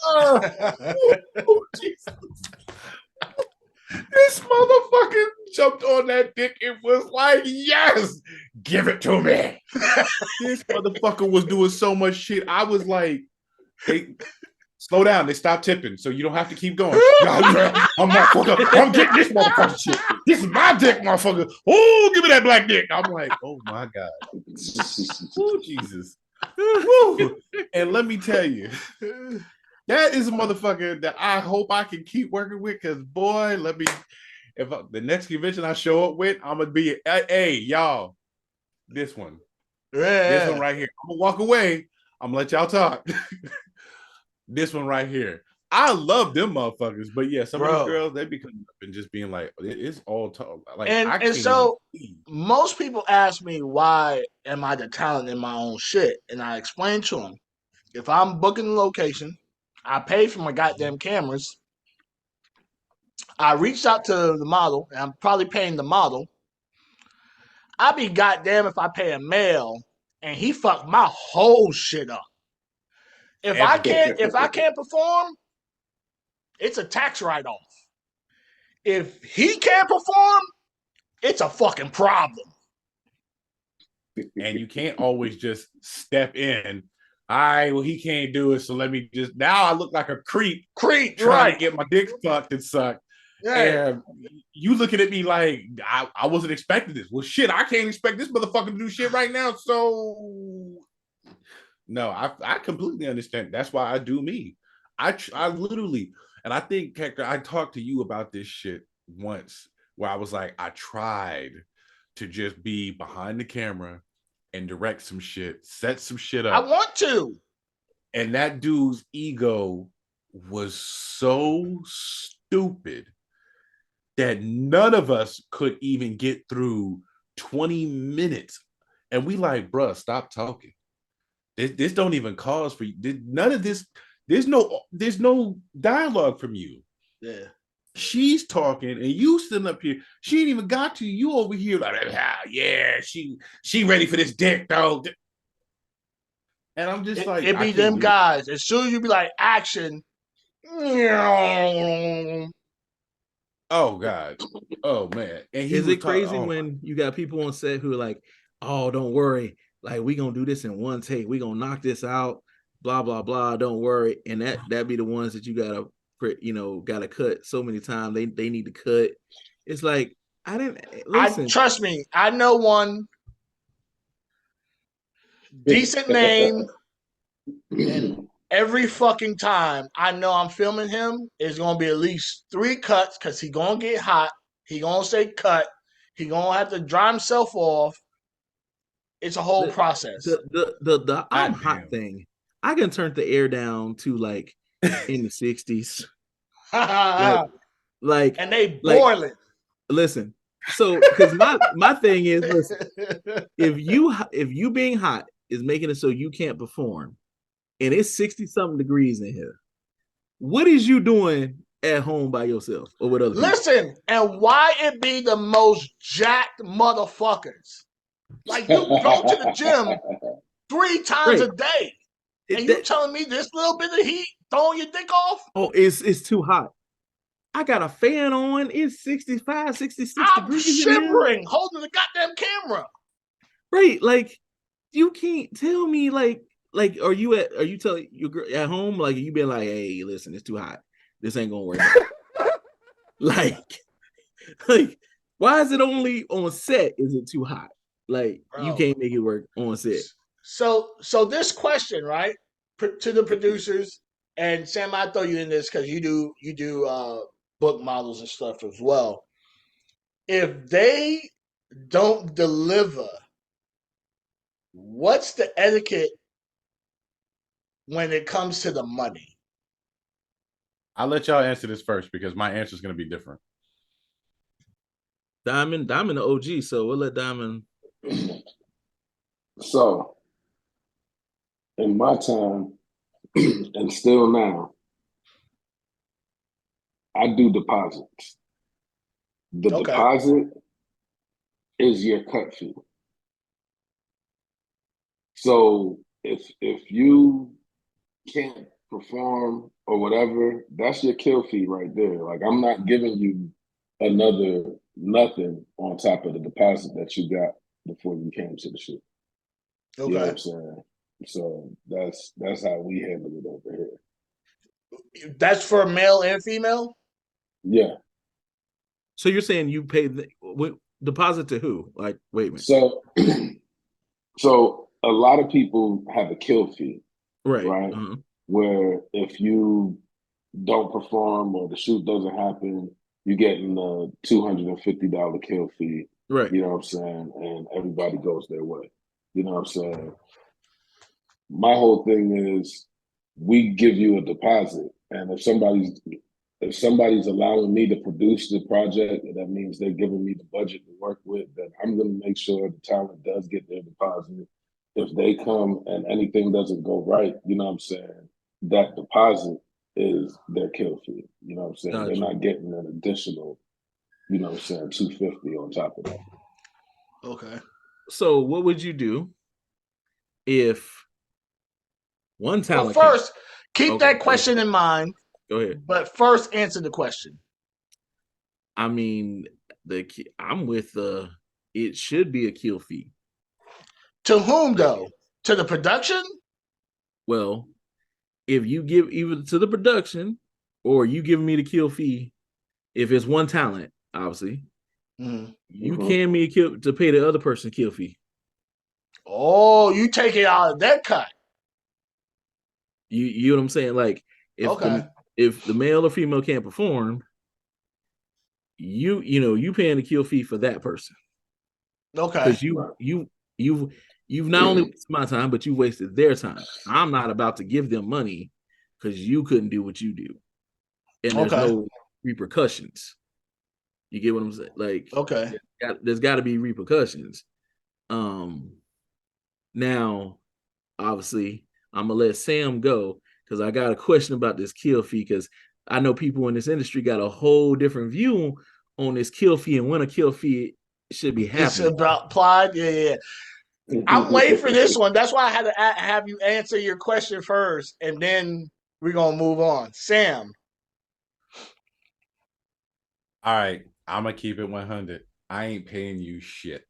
Oh, Jesus. This motherfucking jumped on that dick. It was like, yes, give it to me. This motherfucker was doing so much shit. I was like, they slow down. They stopped tipping, so you don't have to keep going. I'm getting this motherfucking shit. This is my dick, motherfucker. Oh, give me that black dick. I'm like, oh my God. Oh, Jesus. Woo. And let me tell you, that is a motherfucker that I hope I can keep working with, because boy, the next convention I show up with, I'm gonna be, hey, y'all, this one right here. I'm gonna walk away. I'm gonna let y'all talk. This one right here. I love them motherfuckers, but yeah, some of these girls, they be coming up and just being like, it's all talk. Like, and so most people ask me, why am I the talent in my own shit? And I explain to them, if I'm booking a location, I pay for my goddamn cameras. I reached out to the model, and I'm probably paying the model. I'd be goddamn if I pay a male and he fucked my whole shit up. If I can't perform, it's a tax write-off. If he can't perform, it's a fucking problem. And you can't always just step in. All right, well, he can't do it, so let me just, now I look like a creep trying to get my dick fucked and sucked. Yeah. And you looking at me like, I wasn't expecting this. Well, shit, I can't expect this motherfucker to do shit right now. So no, I completely understand. That's why I do me. I literally, and I think, Hector, I talked to you about this shit once, where I was like, I tried to just be behind the camera and direct some shit, set some shit up. I want to. And that dude's ego was so stupid that none of us could even get through 20 minutes. And we like, bruh, stop talking. This don't even cause for you. None of this, there's no dialogue from you. Yeah. She's talking and you sitting up here. She ain't even got to you over here like, yeah, she ready for this dick, though. And I'm just like, it be them guys. As soon as you be like, action. Oh God. Oh man. And is it crazy when you got people on set who are like, oh, don't worry, like we gonna do this in one take, we gonna knock this out, blah blah blah, don't worry. And that be the ones that you gotta cut so many times. They need to cut. It's like, I didn't listen. Trust me, I know one decent name, and every fucking time I know I'm filming him, it's gonna be at least 3 cuts, because he gonna get hot. He gonna say cut. He gonna have to dry himself off. It's a whole process. The I'm hot thing, I can turn the air down to like in the 60s. like and they boiling. Listen, so because my thing is, listen, if you being hot is making it so you can't perform, and it's 60 something degrees in here, what is you doing at home by yourself or with other people? Listen, and why it be the most jacked motherfuckers? Like, you go to the gym 3 times a day, and you telling me this little bit of heat throwing your dick off? Oh, it's too hot. I got a fan on. It's 65, 66 degrees. I'm shivering holding the goddamn camera. Right, like, you can't tell me like are you telling your girl at home, like, you been like, hey, listen, it's too hot, this ain't gonna work. like why is it only on set is it too hot? Like, bro, you can't make it work on set. So this question, right, to the producers, and Sam, I throw you in this because you do book models and stuff as well. If they don't deliver, what's the etiquette when it comes to the money? I'll let y'all answer this first because my answer is going to be different. Diamond the OG, so we'll let Diamond. So, in my time, and still now, I do deposits. The deposit is your cut fee. So if you can't perform or whatever, that's your kill fee right there. Like, I'm not giving you another nothing on top of the deposit that you got before you came to the shoot. You know what Okay. I'm saying? So that's how we handle it over here. That's for male and female? Yeah. So you're saying you paid deposit to who? Like, wait a minute. So so a lot of people have a kill fee, Right. Where if you don't perform or the shoot doesn't happen, you getting a $250 kill fee. Right. You know what I'm saying? And everybody goes their way. You know what I'm saying? My whole thing is we give you a deposit. And if somebody's allowing me to produce the project, and that means they're giving me the budget to work with, then I'm gonna make sure the talent does get their deposit. If they come and anything doesn't go right, you know what I'm saying, that deposit is their kill fee. You know what I'm saying? Gotcha. They're not getting an additional, you know what I'm saying, $250 on top of that. Okay. So what would you do if one talent? Well, first, keep that question in mind. Go ahead. But first, answer the question. I mean, I'm with it should be a kill fee. To whom though? To the production? Well, if you give either to the production or you give me the kill fee, if it's one talent, obviously, you can me to pay the other person kill fee. Oh, you take it out of that cut. You know what I'm saying? Like if the male or female can't perform, you paying the kill fee for that person. Okay. Because you've not only wasted my time, but you wasted their time. I'm not about to give them money because you couldn't do what you do. And there's no repercussions. You get what I'm saying? Like, okay, there's got to be repercussions. Now, obviously, I'm gonna let Sam go because I got a question about this kill fee because I know people in this industry got a whole different view on this kill fee and when a kill fee should be happening. It's about applied. Yeah. I'm waiting for this one. That's why I had to have you answer your question first, and then we're gonna move on. Sam. All right, I'm gonna keep it 100. I ain't paying you shit.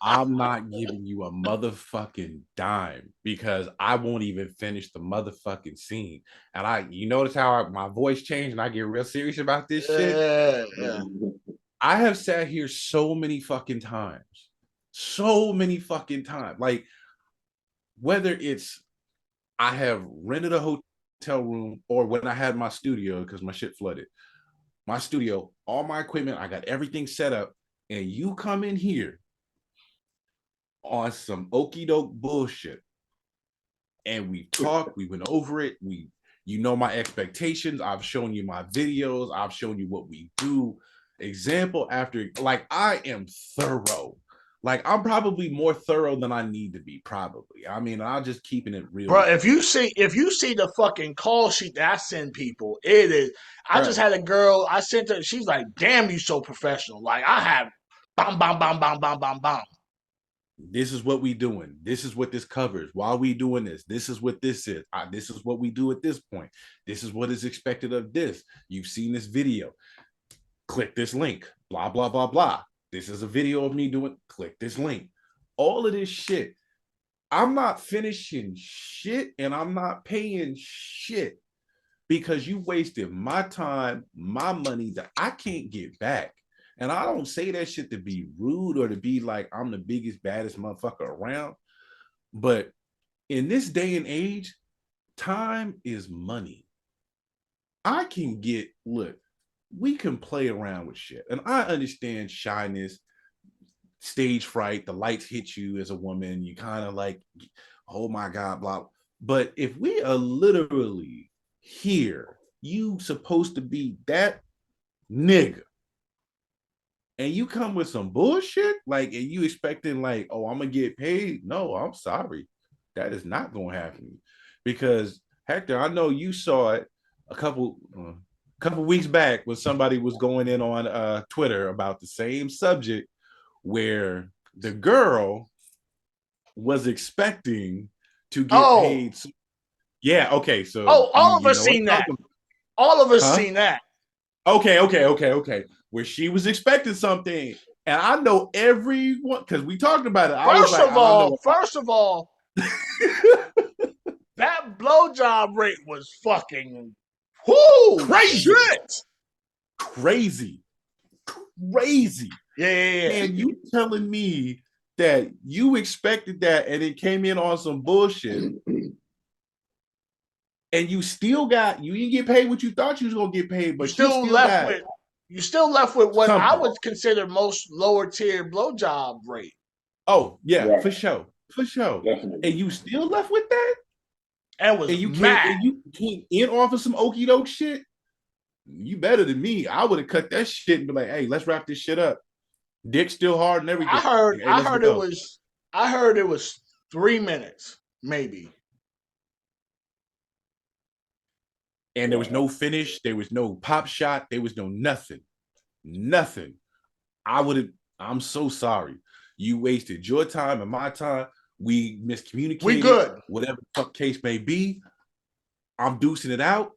I'm not giving you a motherfucking dime because I won't even finish the motherfucking scene. And you notice how my voice changed and I get real serious about this shit? Yeah. I have sat here so many fucking times. Like, whether it's I have rented a hotel room or when I had my studio because my shit flooded. My studio, all my equipment, I got everything set up, and you come in here on some okie doke bullshit, and we talked, we went over it, you know my expectations, I've shown you my videos, I've shown you what we do, example after, like, I am thorough. Like, I'm probably more thorough than I need to be, probably. I mean, I'm just keeping it real. Bro, if you see the fucking call sheet that I send people, it is. I just had a girl, I sent her, she's like, damn, you so professional. Like, I have bam, bam, bam, bam, bam, bam, bam. This is what we doing. This is what this covers. Why are we doing this? This is what this is. This is what we do at this point. This is what is expected of this. You've seen this video. Click this link. Blah, blah, blah, blah. This is a video of me doing, click this link. All of this shit. I'm not finishing shit and I'm not paying shit because you wasted my time, my money that I can't get back. And I don't say that shit to be rude or to be like I'm the biggest, baddest motherfucker around. But in this day and age, time is money. I can look, we can play around with shit. And I understand shyness, stage fright, the lights hit you as a woman, you kind of like, oh my God, blah. But if we are literally here, you supposed to be that nigga, and you come with some bullshit, like, and you expecting like, oh, I'm gonna get paid. No, I'm sorry. That is not gonna happen. Because Hector, I know you saw it a couple weeks back when somebody was going in on Twitter about the same subject where the girl was expecting to get paid. Yeah, okay. So all of us seen that. All of us seen that. Okay. Where she was expecting something, and I know everyone because we talked about it. I was First like, of I don't know. all, that blowjob rate was fucking Crazy, shit. crazy. Yeah. And you telling me that you expected that and it came in on some bullshit, and you didn't get paid what you thought you was gonna get paid, but you still got You still left with what I something. would consider most lower tier blowjob rate. Oh yeah, Right. for sure. Definitely. And you still left with that, And was and mad. you came in off of some okey doke shit. You better than me. I would have cut that shit and be like, hey, let's wrap this shit up. Dick still hard and everything. Hey, let's go. I heard it was 3 minutes, maybe. And there was no finish. There was no pop shot. There was no nothing. Nothing. I'm so sorry. You wasted your time and my time. We miscommunicated. We good. Whatever the fuck case may be. I'm deucing it out.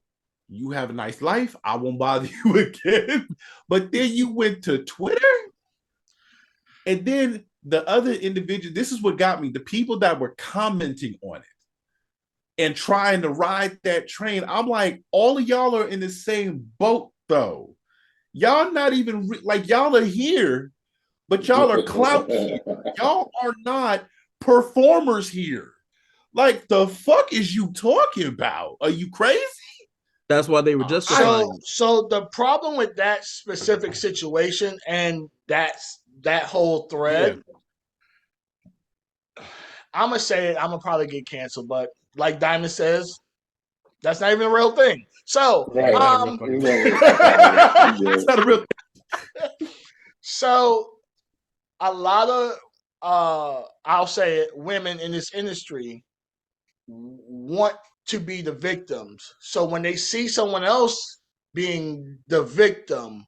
You have a nice life. I won't bother you again. But then you went to Twitter. And then the other individual, this is what got me. The people that were commenting on it and trying to ride that train. I'm like, all of y'all are in the same boat, though. Y'all not even like y'all are here, but y'all are clout here. Y'all are not performers here. Like, the fuck is you talking about? Are you crazy? That's why they were justifying. So the problem with that specific situation and that whole thread, I'm gonna say it. I'm gonna probably get canceled, but like Diamond says, that's not even a real thing. So, Right. It's not a real thing. So a lot of I'll say it, women in this industry want to be the victims. So when they see someone else being the victim,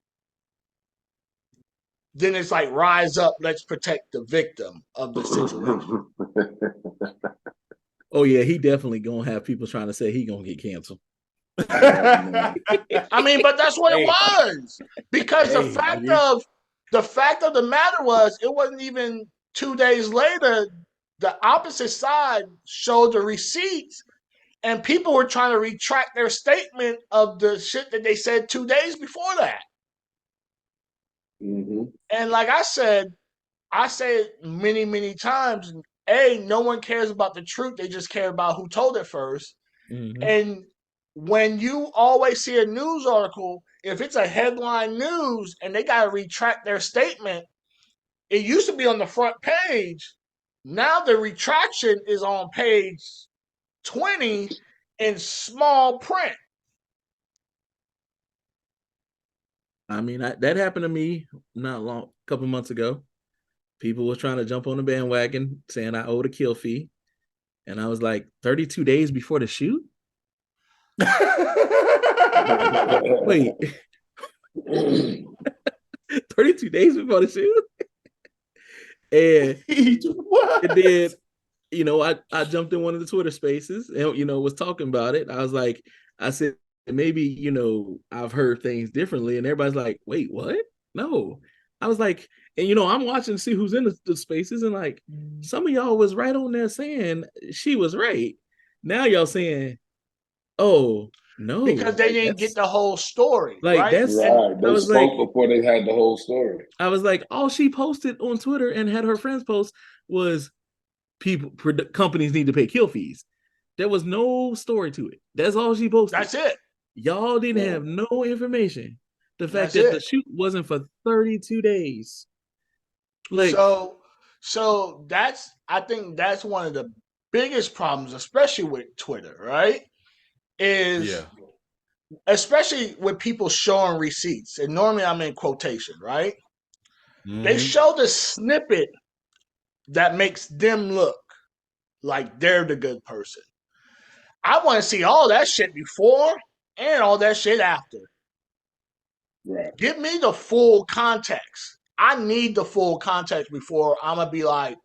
then it's like, rise up, let's protect the victim of the situation. Oh yeah, he definitely gonna have people trying to say he gonna get canceled. I mean, but that's what it was. Because the fact of the matter was, it wasn't even 2 days later, the opposite side showed the receipts, and people were trying to retract their statement of the shit that they said 2 days before that. Mm-hmm. And like I say it many, many times, no one cares about the truth. They just care about who told it first. Mm-hmm. And when you always see a news article, if it's a headline news and they got to retract their statement, it used to be on the front page. Now the retraction is on page 20 in small print. I mean, that happened to me not long, a couple months ago. People were trying to jump on the bandwagon saying I owed a kill fee. And I was like, 32 days before the shoot? Wait. 32 days before the shoot? And then, I jumped in one of the Twitter spaces and, was talking about it. I said, maybe, I've heard things differently. And everybody's like, wait, what? No. I was like, and, I'm watching to see who's in the spaces. And like, some of y'all was right on there saying she was right. Now y'all saying, oh, no. Because they didn't get the whole story, like, right? That's right. They spoke like, before they had the whole story. I was like, all she posted on Twitter and had her friends post was companies need to pay kill fees. There was no story to it. That's all she posted. That's it. Y'all didn't have no information. The fact that the shoot wasn't for 32 days. Like, so I think that's one of the biggest problems, especially with Twitter, right? Especially with people showing receipts, and normally I'm in quotation, right? Mm-hmm. They show the snippet that makes them look like they're the good person. I want to see all that shit before and all that shit after. Right. Give me the full context. I need the full context before I'm going to be like,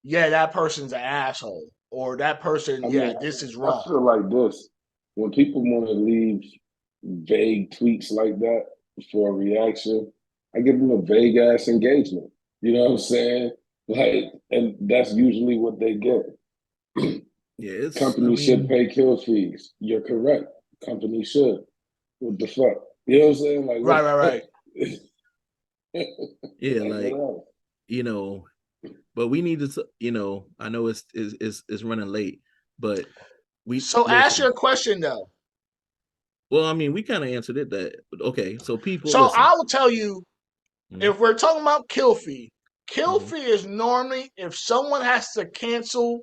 yeah, that person's an asshole. Or that person, this is wrong. I feel like this. When people want to leave vague tweets like that, for a reaction, I give them a vague ass engagement. You know what I'm saying? Like, and that's usually what they get. Yeah, Companies should pay kill fees. You're correct. Companies should. What the fuck? You know what I'm saying? Like, what? Right. Yeah, Like, like, what else? you know, but we need to, I know it's running late, but So ask listen. your question though. Well, I mean, we kind of answered it that okay. So people So listen. I will tell you, if we're talking about kill fee Mhm. is normally if someone has to cancel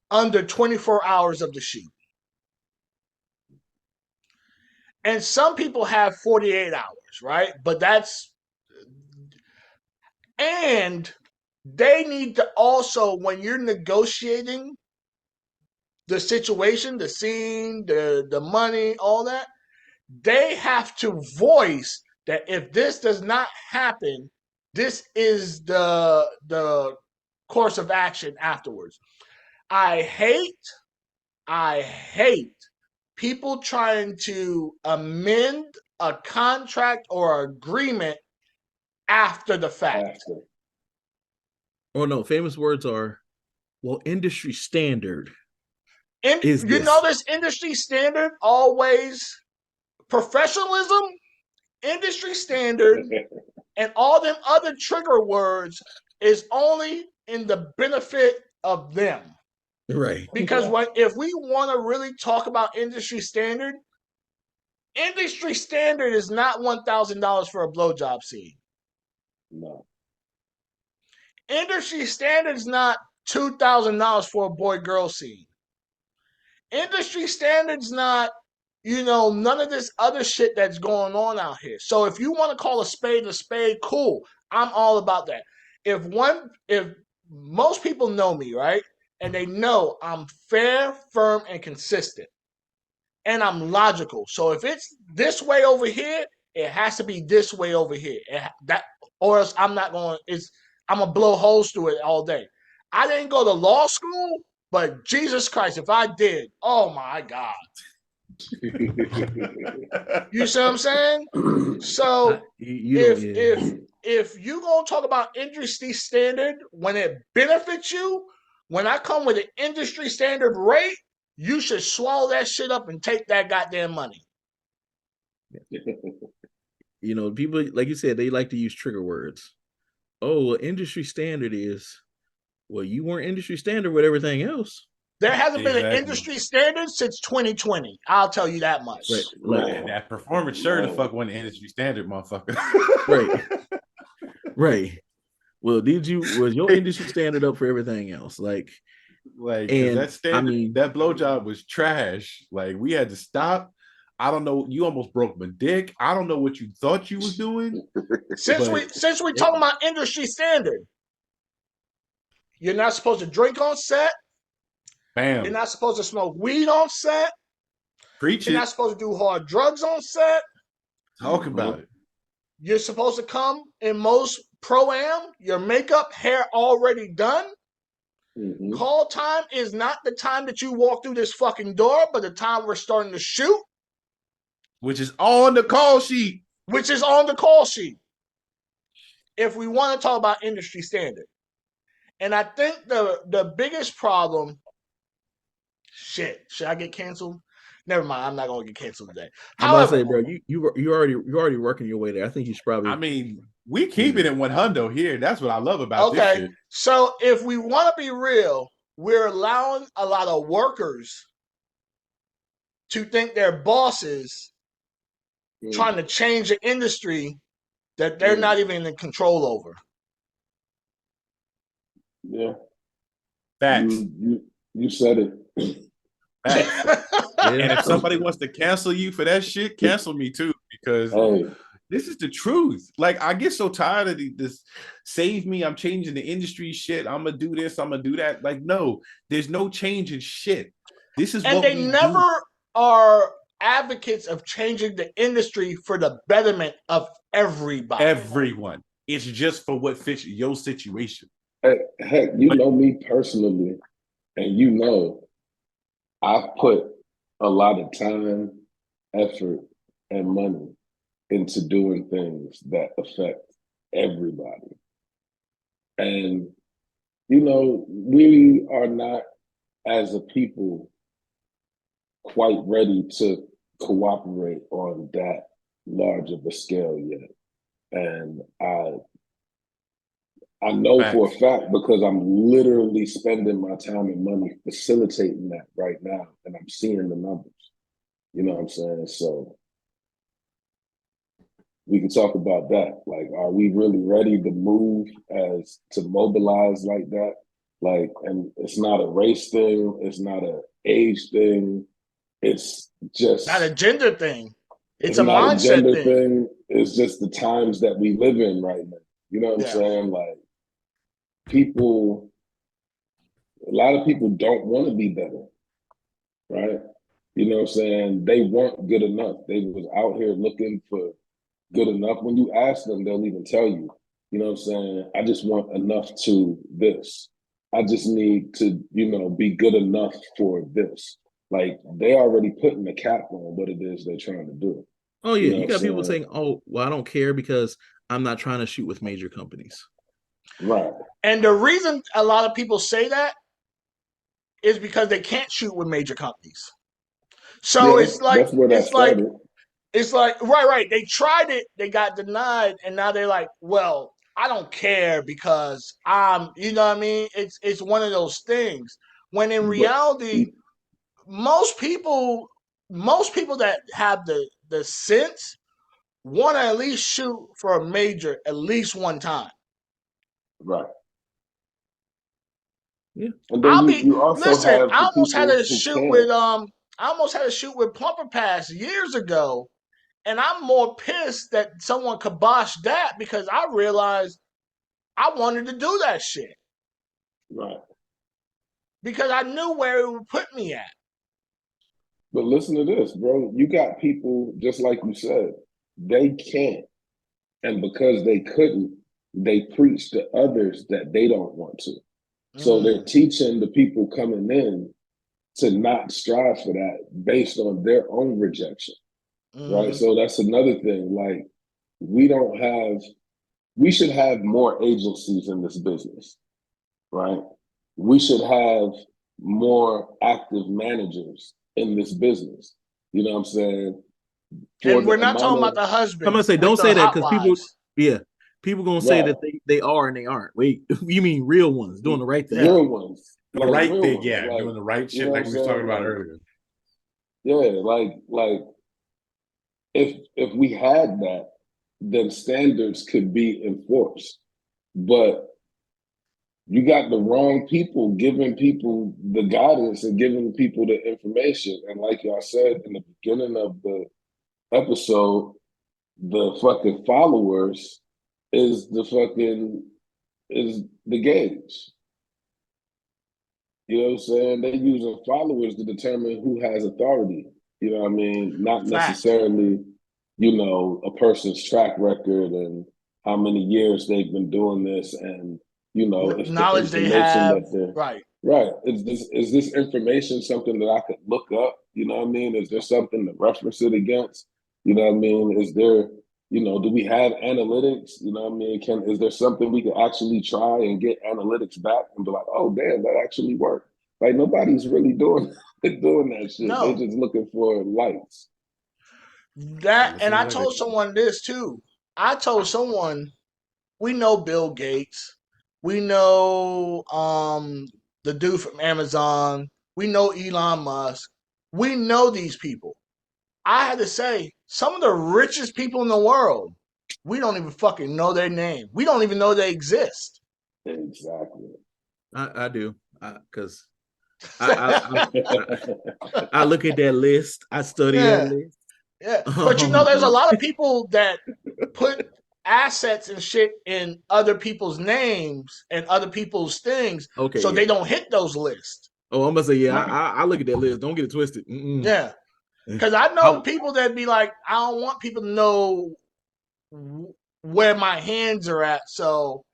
under 24 hours of the shoot. And some people have 48 hours, right? But and they need to also, when you're negotiating the situation, the scene, the money, all that, they have to voice that if this does not happen, this is the course of action afterwards. I hate people trying to amend a contract or agreement after the fact. After. Oh no, famous words are, well, industry standard is You this. notice industry standard always professionalism, industry standard, and all them other trigger words is only in the benefit of them. Right. Because if we want to really talk about industry standard is not $1,000 for a blowjob scene. No. Industry standard is not $2,000 for a boy-girl scene. Industry standard's not, none of this other shit that's going on out here. So if you want to call a spade, cool. I'm all about that. If most people know me, right? And they know I'm fair, firm, and consistent. And I'm logical. So if it's this way over here, it has to be this way over here. Or else I'm not going. I'm gonna blow holes through it all day. I didn't go to law school, but Jesus Christ, if I did, oh my God. You see what I'm saying? So if you gonna talk about industry standard when it benefits you, when I come with an industry standard rate, you should swallow that shit up and take that goddamn money. People, like you said, they like to use trigger words. Oh, well, industry standard is, well, you weren't industry standard with everything else. There hasn't been an industry standard since 2020. I'll tell you that much. Right. Like that performance sure the fuck wasn't industry standard, motherfucker. Right. Right. Well, was your industry standard up for everything else? Like and that standard, that blowjob was trash. Like we had to stop. I don't know. You almost broke my dick. I don't know what you thought you was doing. Since we talking about industry standard, you're not supposed to drink on set. Bam. You're not supposed to smoke weed on set. Preach You're not supposed to do hard drugs on set. Talk about it. You're supposed to come in most pro-am, your makeup, hair already done. Mm-hmm. Call time is not the time that you walk through this fucking door, but the time we're starting to shoot. Which is on the call sheet. If we want to talk about industry standard. And I think the biggest problem, should I get canceled? Never mind, I'm not gonna get canceled today. However, I'm about to say, bro, you already working your way there. I think you should probably. I mean, we keep it in 100 here. That's what I love about this shit. So if we want to be real, we're allowing a lot of workers to think they're bosses, trying to change the industry that they're not even in control over. Yeah. Facts. You said it. Facts. And if somebody wants to cancel you for that shit, cancel me too, because this is the truth. Like, I get so tired of this save me, I'm changing the industry shit, I'm gonna do this, I'm gonna do that. Like, no, there's no change in shit. This is what we do. And they never are advocates of changing the industry for the betterment of everybody. Everyone. It's just for what fits your situation. Heck, you know me personally, and I've put a lot of time, effort, and money into doing things that affect everybody. And, we are not, as a people, quite ready to cooperate on that large of a scale yet. And I know for a fact, because I'm literally spending my time and money facilitating that right now, and I'm seeing the numbers. You know what I'm saying? So we can talk about that. Like, are we really ready to move to mobilize like that? Like, and it's not a race thing. It's not an age thing. It's just not a gender thing. It's a not a mindset gender thing. It's just the times that we live in right now. You know what I'm saying? Like, a lot of people don't want to be better, right? You know what I'm saying? They weren't good enough. They was out here looking for good enough. When you ask them, they'll even tell you, you know what I'm saying? I just want enough to this. I just need to, be good enough for this. Like, they already putting the cap on what it is they're trying to do. Oh yeah, you got people saying, "Oh, well, I don't care because I'm not trying to shoot with major companies." Right. And the reason a lot of people say that is because they can't shoot with major companies. So it's like that's where that started. It's like right. They tried it, they got denied, and now they're like, well, I don't care because you know what I mean? It's one of those things. When in reality, most people that have the sense want to at least shoot for a major at least one time. Right. Yeah. And then you also listen, have I almost had people a who shoot can't. with Plumper Pass years ago. And I'm more pissed that someone kiboshed that because I realized I wanted to do that shit. Right. Because I knew where it would put me at. But listen to this, bro. You got people, just like you said, they can't. And because they couldn't, they preach to others that they don't want to. So they're teaching the people coming in to not strive for that based on their own rejection. Right. So that's another thing. Like, we should have more agencies in this business. Right. We should have more active managers in this business. You know what I'm saying? And we're not talking about the husband. I'm gonna say, don't say that because people gonna say that they are and they aren't. Wait, you mean real ones doing the right thing? Real ones, the right thing, doing the right shit, like we were talking about earlier. Yeah, like if we had that, then standards could be enforced. But you got the wrong people giving people the guidance and giving people the information. And like y'all said in the beginning of the episode, the fucking followers is the gauge. You know what I'm saying? They're using followers to determine who has authority. You know what I mean? Not necessarily, a person's track record and how many years they've been doing this and, if knowledge the they have. that they're right. Right. Is this information something that I could look up? You know what I mean? Is there something to reference it against? You know what I mean? Is there, do we have analytics? You know what I mean? Is there something we could actually try and get analytics back and be like, oh damn, that actually worked? Like, nobody's really doing that shit. No. They're just looking for lights. And I told someone this too. I told someone, we know Bill Gates. We know the dude from Amazon. We know Elon Musk. We know these people. I had to say, some of the richest people in the world, we don't even fucking know their name. We don't even know they exist. Exactly. I do, because I look at that list. I study that list. Yeah, but there's a lot of people that put assets and shit in other people's names and other people's things, so they don't hit those lists. Oh, I'm gonna say, I look at that list. Don't get it twisted. Yeah, because I know people that be like, I don't want people to know where my hands are at. So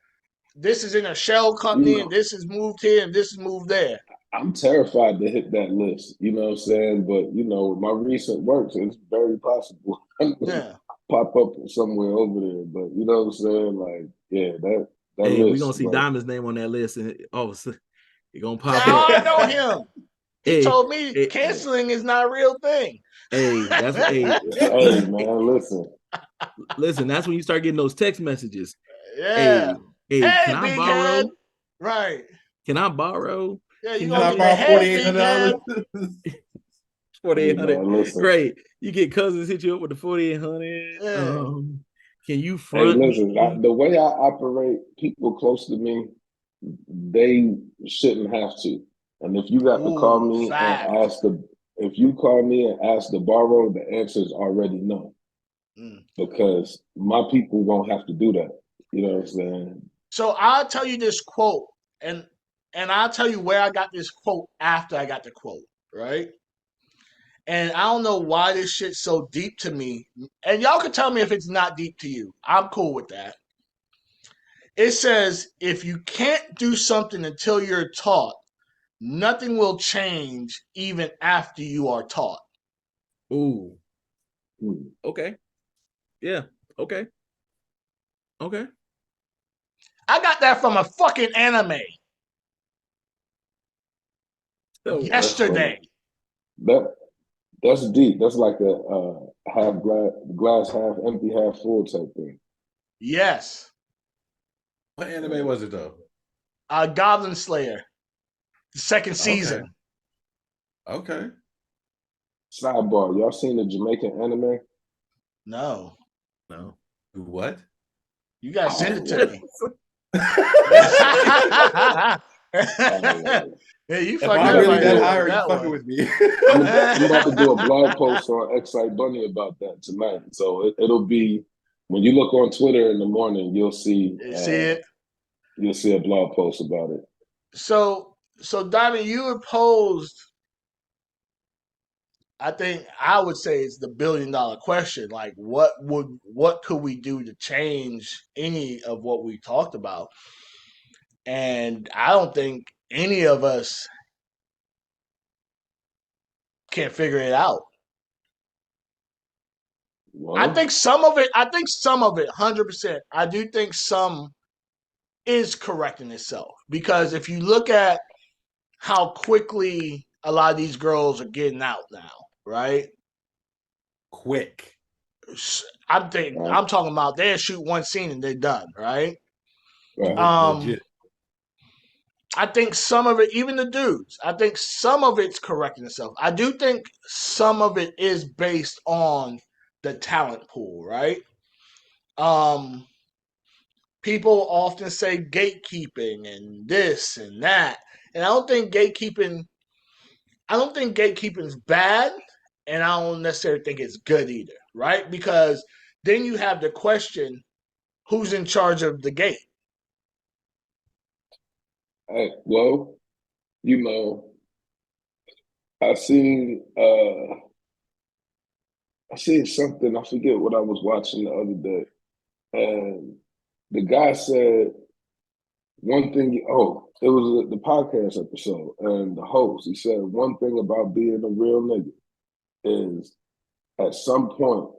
this is in a shell company, and this is moved here, and this is moved there. I'm terrified to hit that list. You know what I'm saying? But my recent works, it's very possible. Yeah. pop up somewhere over there. But you know what I'm saying? Like, yeah, that Hey, we're gonna list, see like, Diamond's name on that list, and it gonna pop Now up. I know him. He Hey, told me hey, canceling is not a real thing. hey, that's hey, hey man, listen. listen, that's when you start getting those text messages. Yeah. Hey, hey, Hey, big head. Right. Can I borrow? Yeah, you Can Can you gonna I get get the borrow hey, big head. $4,800? Hey 4,800? man, listen. Great. You get cousins hit you up with the 4,800. Yeah. Can you Hey, front listen. me? The way I operate, people close to me, they shouldn't have to. And if you got to call Ooh, me and fact. if you call me and ask to borrow, the answer is already no, Mm. because my people won't have to do that. You know what I'm saying? So I'll tell you this quote, and I'll tell you where I got this quote after I got the quote, right? And I don't know why this shit's so deep to me. And y'all can tell me if it's not deep to you. I'm cool with that. It says, if you can't do something until you're taught, nothing will change even after you are taught. Ooh, Hmm. okay. Yeah. Okay. Okay. I got that from a fucking anime So That's funny. yesterday. That that's deep. That's like a half glass half empty, half full type thing. Yes. What anime was it though? Goblin Slayer, the second Okay. season. Okay. Sidebar: y'all seen the Jamaican anime? No. no. What? You gotta send it to Oh, me. oh, Yeah, you Am fucked I I'm about to really everybody that up do high with or are you that fucking one. with me? I'm about to do a blog post on Excite Bunny about that tonight. So it'll be when you look on Twitter in the morning, You see it? you'll see a blog post about it. So Diamond, you opposed. I think I would say it's the $1 billion question. Like, what could we do to change any of what we talked about? And I don't think any of us can figure it out. I Well, think some of it. I think some of it, 100%. I do think some is correcting itself because if you look at how quickly a lot of these girls are getting out now, right? Quick. right, I'm talking about they'll shoot one scene and they're done, right? right. Um, Legit. I think some of it, even the dudes, I think some of it's correcting itself. I do think some of it is based on the talent pool, right? Um, People often say gatekeeping and this and that, and I don't think gatekeeping's bad, and I don't necessarily think it's good either, right? Because then you have the question, who's in charge of the gate? Well, you know, I seen uh I seen something. I forget what I was watching the other day, and the guy said one thing. Oh, it was the podcast episode, and the host he said one thing about being a real nigga is at some point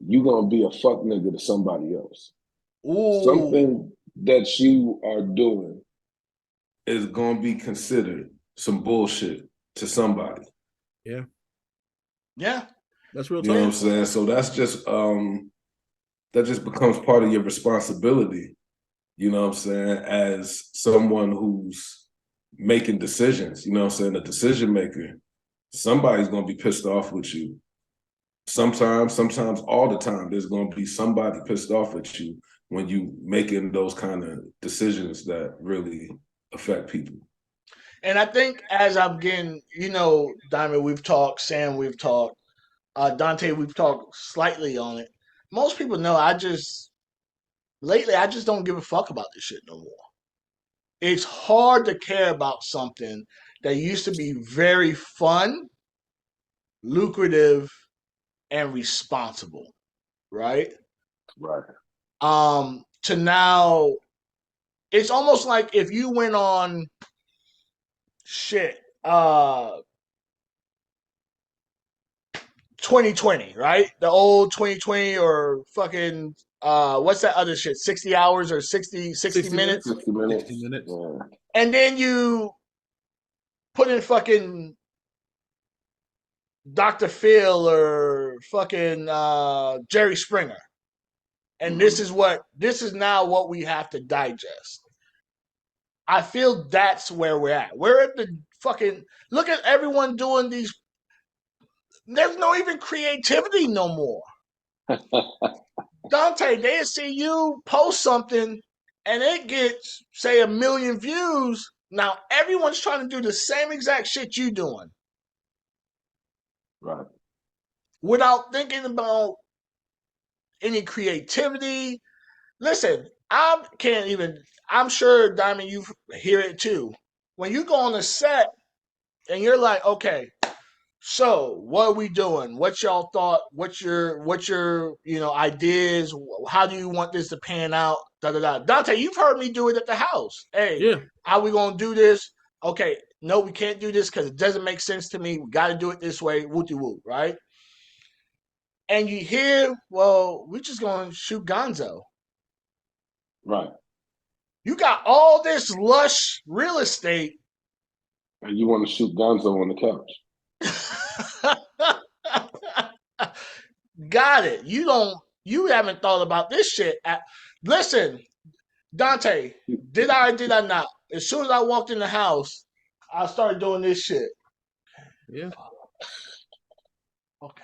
you gonna be a fuck nigga to somebody else. Ooh, Something that you are doing is gonna be considered some bullshit to somebody. Yeah. yeah. That's real You know what talk. I'm saying? So that's just that just becomes part of your responsibility, you know what I'm saying, as someone who's making decisions, you know what I'm saying, a decision maker. Somebody's gonna be pissed off with you. Sometimes all the time, there's gonna be somebody pissed off at you when you making those kind of decisions that really affect people. And I think as I'm getting, Diamond, we've talked, Sam, we've talked, Dante, we've talked slightly on it. Most people know lately, I just don't give a fuck about this shit no more. It's hard to care about something that used to be very fun, lucrative, and responsible, right? Right. To now, it's almost like if you went on shit, 2020, right? The old 2020 or fucking what's that other shit? 60 hours or 60 minutes? 60 minutes. 60 minutes. Yeah. And then you put in fucking Dr. Phil or fucking Jerry Springer. And this is now what we have to digest. I feel that's where we're at. We're at the fucking look at everyone doing these. There's no even creativity no more. Dante, they see you post something and it gets, say, 1 million views. Now everyone's trying to do the same exact shit you doing. Right. Without thinking about any creativity. Listen, I'm sure, Diamond, you hear it too. When you go on a set and you're like, okay, so what are we doing? What's y'all thought? What's your ideas? How do you want this to pan out? Da da da. Dante, you've heard me do it at the house. Hey, Yeah. how we gonna do this? Okay, no, we can't do this because it doesn't make sense to me. We got to do it this way. Wooty woo, right? And you hear, well, we're just gonna shoot Gonzo. Right. You got all this lush real estate. And you want to shoot Gonzo on the couch. Got it. You haven't thought about this shit. Listen, Dante, did I or did I not? As soon as I walked in the house, I started doing this shit. Yeah. Okay.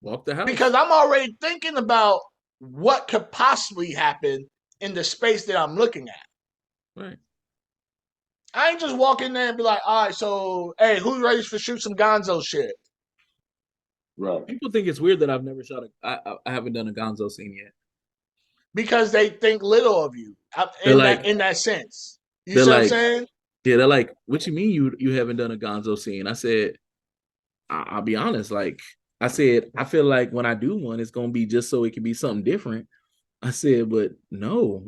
Walk the house. Because I'm already thinking about what could possibly happen in the space that I'm looking at. Right. I ain't just walk in there and be like, all right, so, hey, who's ready to shoot some Gonzo shit? Right. People think it's weird that I've never shot I haven't done a Gonzo scene yet. Because they think little of you in that sense. You see what I'm saying? Yeah, they're like, what you mean you haven't done a Gonzo scene? I said, I'll be honest, I said, I feel like when I do one, it's gonna be just so it can be something different. I said, but no,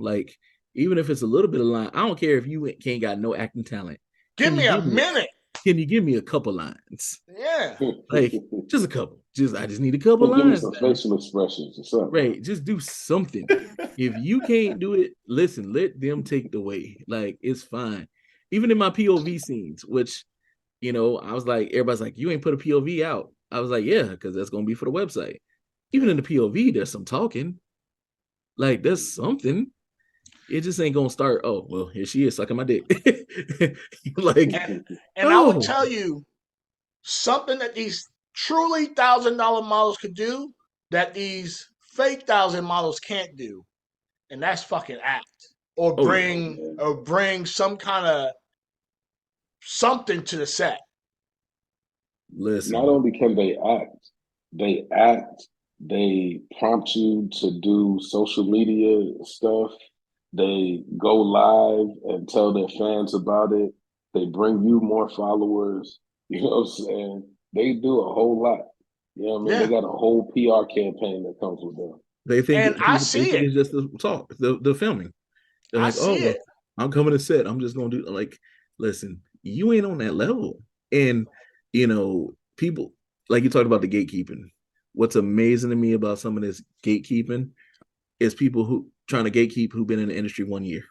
even if it's a little bit of line, I don't care if you can't got no acting talent. Give me a minute. Can you give me a couple lines? Yeah. Just a couple. I just need a couple Give lines. me some facial expressions or something. Right. Just do something. If you can't do it, listen, let them take the way. It's fine. Even in my POV scenes, which, I was like, everybody's like, you ain't put a POV out. I was like, yeah, because that's going to be for the website. Even in the POV, there's some talking. There's something. It just ain't gonna start. Oh, well, here she is sucking my dick. And I would tell you something that these truly $1,000 models could do that these fake 1,000 models can't do, and that's fucking act or bring some kind of something to the set. Listen, not only can they act, they prompt you to do social media stuff. They go live and tell their fans about it. They bring you more followers. You know what I'm saying? They do a whole lot. You know what I mean? Yeah. They got a whole PR campaign that comes with them. they think I see it. It's just the talk, the filming. They're I like, see it. I'm coming to set. I'm just gonna do listen, you ain't on that level. And people like you talked about the gatekeeping. What's amazing to me about some of this gatekeeping is people who trying to gatekeep who've been in the industry 1 year.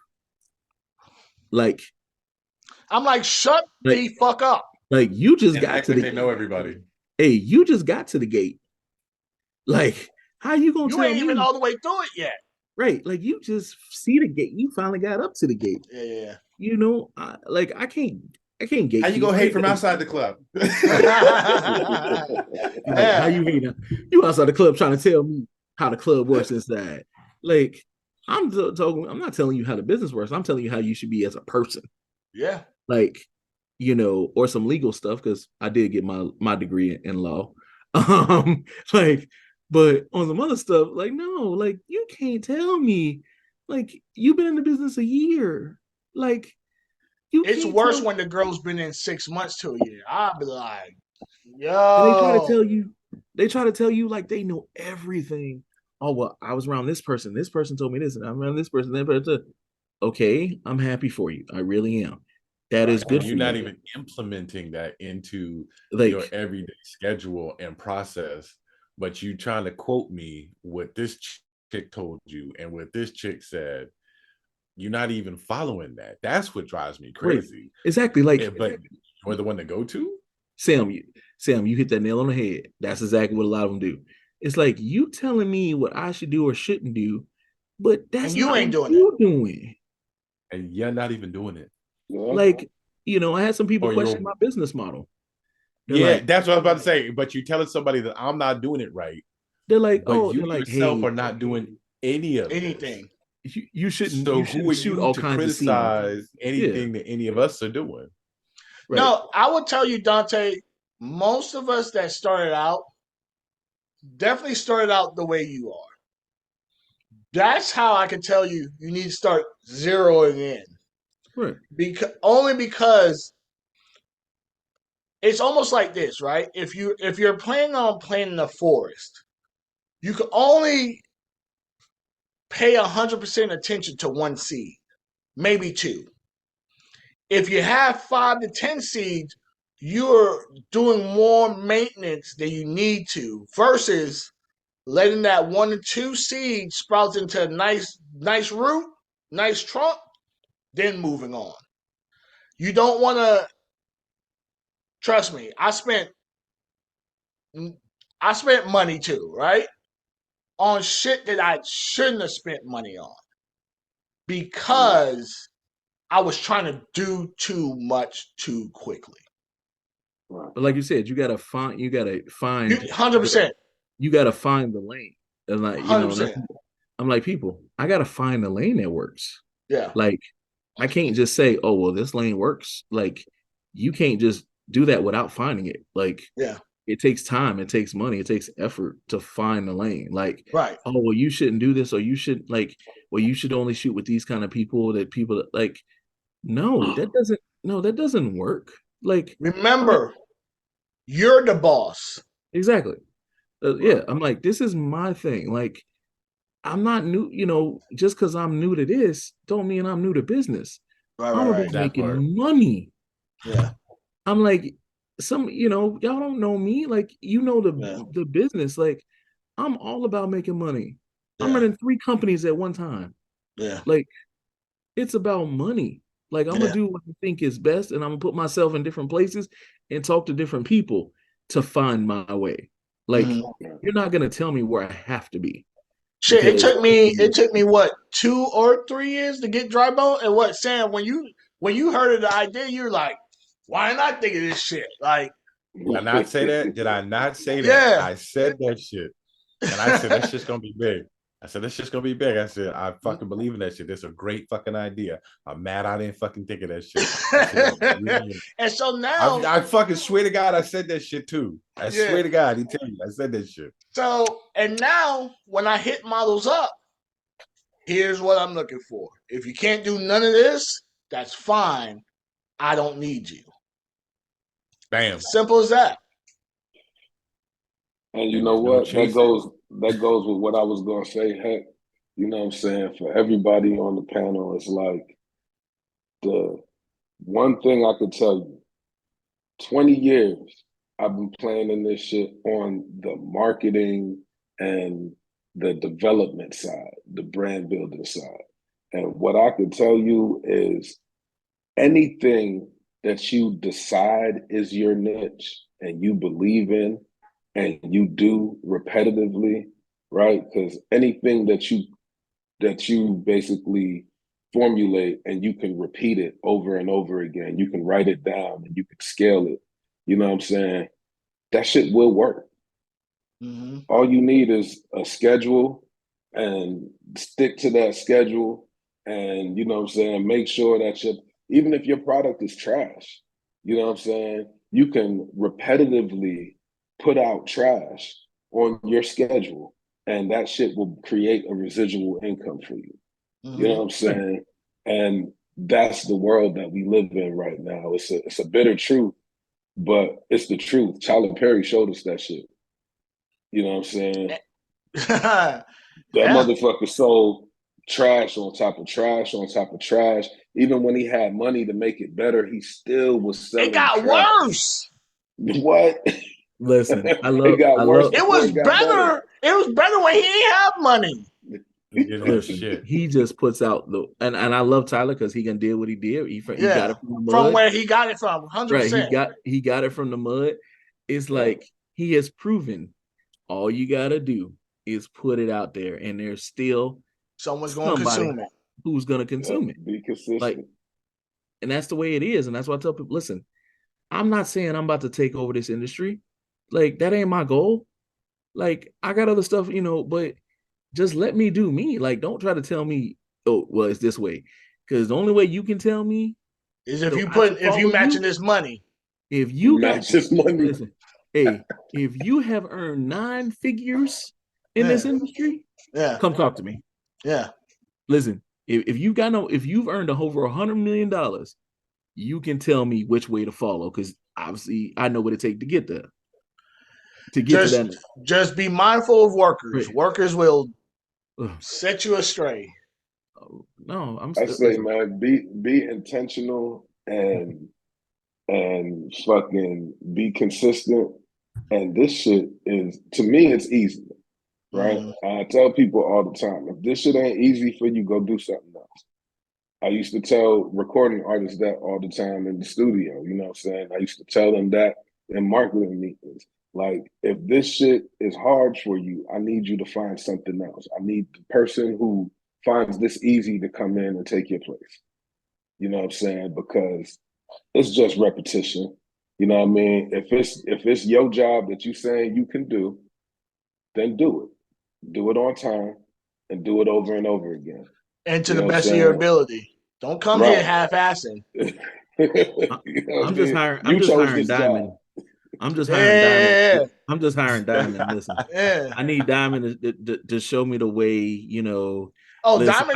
I'm like, shut the fuck up. You just got to the they know everybody. Hey, you just got to the gate. How you gonna tell me? You ain't even all the way through it yet. Right. You just see the gate. You finally got up to the gate. Yeah. I can't gate. How you gonna hate from outside the club? How you mean? You outside the club trying to tell me how the club works inside. I'm not telling you how the business works. I'm telling you how you should be as a person. Yeah. Or some legal stuff, because I did get my degree in law. But on some other stuff, no, you can't tell me, you've been in the business a year. It's worse when the girl's been in 6 months to a year. I'll be like, yo. And they try to tell you they know everything. Oh, well, I was around this person. This person told me this, and I'm around this person. That person. Okay, I'm happy for you. I really am. that is good And for you're not you. even implementing that into your Like, everyday schedule and process, but you trying to quote me what this chick told you and what this chick said. You're not even following that. That's what drives me right. crazy. Exactly. Like, But you're the one to go to. Sam, you hit that nail on the head. That's exactly what a lot of them do. It's like you telling me what I should do or shouldn't do, but that's And you not ain't what doing it. you're doing. And you're not even doing it. Yeah. Like, I had some people Or question you're my business model. They're yeah, like, that's what I was about to say. But you're telling somebody that I'm not doing it right, but you they're like, yourself hey, are not doing any of this. Anything. you shouldn't So who are shoot you all to kinds of scenes. criticize anything that any of us are doing? Right. No, I would tell you, Dante, most of us that started out definitely started out the way you are. That's how I can tell you need to start zeroing in. Right. Because it's almost like this, right? If you're planning on planting a forest, you can only pay 100% attention to one seed, maybe two. If you have 5 to 10 seeds, you're doing more maintenance than you need to versus letting that 1 to 2 seeds sprout into a nice root, nice trunk, then moving on. You don't want to, trust me, I spent money too, right? On shit that I shouldn't have spent money on because I was trying to do too much too quickly. Right. But like you said, you gotta find 100%. you gotta find the lane. And like, 100%. I'm like, people, I gotta find the lane that works. Yeah. Like, I can't just say, oh, well, this lane works. Like, you can't just do that without finding it. Like, Yeah. it takes time, it takes money, it takes effort to find the lane. Like, Right. oh, well, you shouldn't do this, or you should you should only shoot with these kind of people like, that doesn't work. Like, Remember, you're the boss. exactly. Yeah, I'm like, this is my thing. Like, I'm not new, just because I'm new to this, don't mean I'm new to business. I'm about That making part. money. Yeah. I'm like, y'all don't know me. Like, the business. Like, I'm all about making money. I'm Yeah. running 3 companies at one time. Yeah. Like, it's about money. Like, I'm gonna do what I think is best, and I'm gonna put myself in different places and talk to different people to find my way. Like, you're not gonna tell me where I have to be. Shit, it Because took me what, 2 or 3 years to get dry bone? And what, Sam, when you heard of the idea, you're like, why didn't I think of this shit? Like, Did I not say that? Did I not say that? yeah. I said that shit. And I said, that shit's going to be big. I said, this shit's going to be big. I said, I fucking believe in that shit. That's a great fucking idea. I'm mad I didn't fucking think of that shit. And so now, I fucking swear to God, I said that shit too. I Yeah. swear to God, he tell you, I said that shit. and now when I hit models up, here's what I'm looking for. If you can't do none of this, that's fine. I don't need you. Bam. Simple as that. And you And know there's no what? chasing. That goes with what I was gonna say. Heck, you know what I'm saying? For everybody on the panel, it's like the one thing I could tell you, 20 years I've been planning this shit on the marketing and the development side, the brand building side. And what I could tell you is anything that you decide is your niche and you believe in and you do repetitively, right? Because anything that you basically formulate and you can repeat it over and over again, you can write it down and you can scale it. You know what I'm saying? That shit will work. Mm-hmm. All you need is a schedule and stick to that schedule. And you know what I'm saying? Make sure that even if your product is trash, you know what I'm saying? You can repetitively put out trash on your schedule, and that shit will create a residual income for you. You know what I'm saying? And that's the world that we live in right now. It's a bitter truth, but it's the truth. Tyler Perry showed us that shit. You know what I'm saying? That Yeah. motherfucker sold trash on top of trash on top of trash. Even when he had money to make it better, he still was selling It got trash. worse. What? Listen, It got worse It before was it got better. better. It was better when he didn't have money. listen. Shit. He just puts out the and I love Tyler because he can deal what he did. He got Yeah, it from the mud. from where he got it from, Right, 100%. he got it from the mud. It's like he has proven all you gotta do is put it out there, and there's still Someone's going to somebody consume it. who's gonna consume it. Be consistent. Like, and that's the way it is. And that's why I tell people, listen, I'm not saying I'm about to take over this industry. Like, that ain't my goal. Like, I got other stuff, but just let me do me. Like, don't try to tell me, oh, well, it's this way. Because the only way you can tell me Is if so you I should if you follow matching you, this money. if you got Match his money. listen, hey, if you have earned 9 figures in this industry, Yeah. come talk to me. Yeah. Listen, if you've earned over $100 million, you can tell me which way to follow, because obviously I know what it takes to get there. Just be mindful of workers. Right. Workers will Ugh. set you astray. No, I say, man, be intentional and fucking be consistent. And this shit is, to me, it's easy, right? I tell people all the time, if this shit ain't easy for you, go do something else. I used to tell recording artists that all the time in the studio, you know what I'm saying? I used to tell them that in marketing meetings. Like, if this shit is hard for you, I need you to find something else. I need the person who finds this easy to come in and take your place. You know what I'm saying? Because it's just repetition. You know what I mean? If it's your job that you saying you can do, then do it. Do it on time and do it over and over again. And to the best of your ability. Don't come here half-assing. I'm just hiring Diamond. I'm just hiring Diamond. I'm just hiring Diamond. Listen, I need Diamond to show me the way. Oh, listen,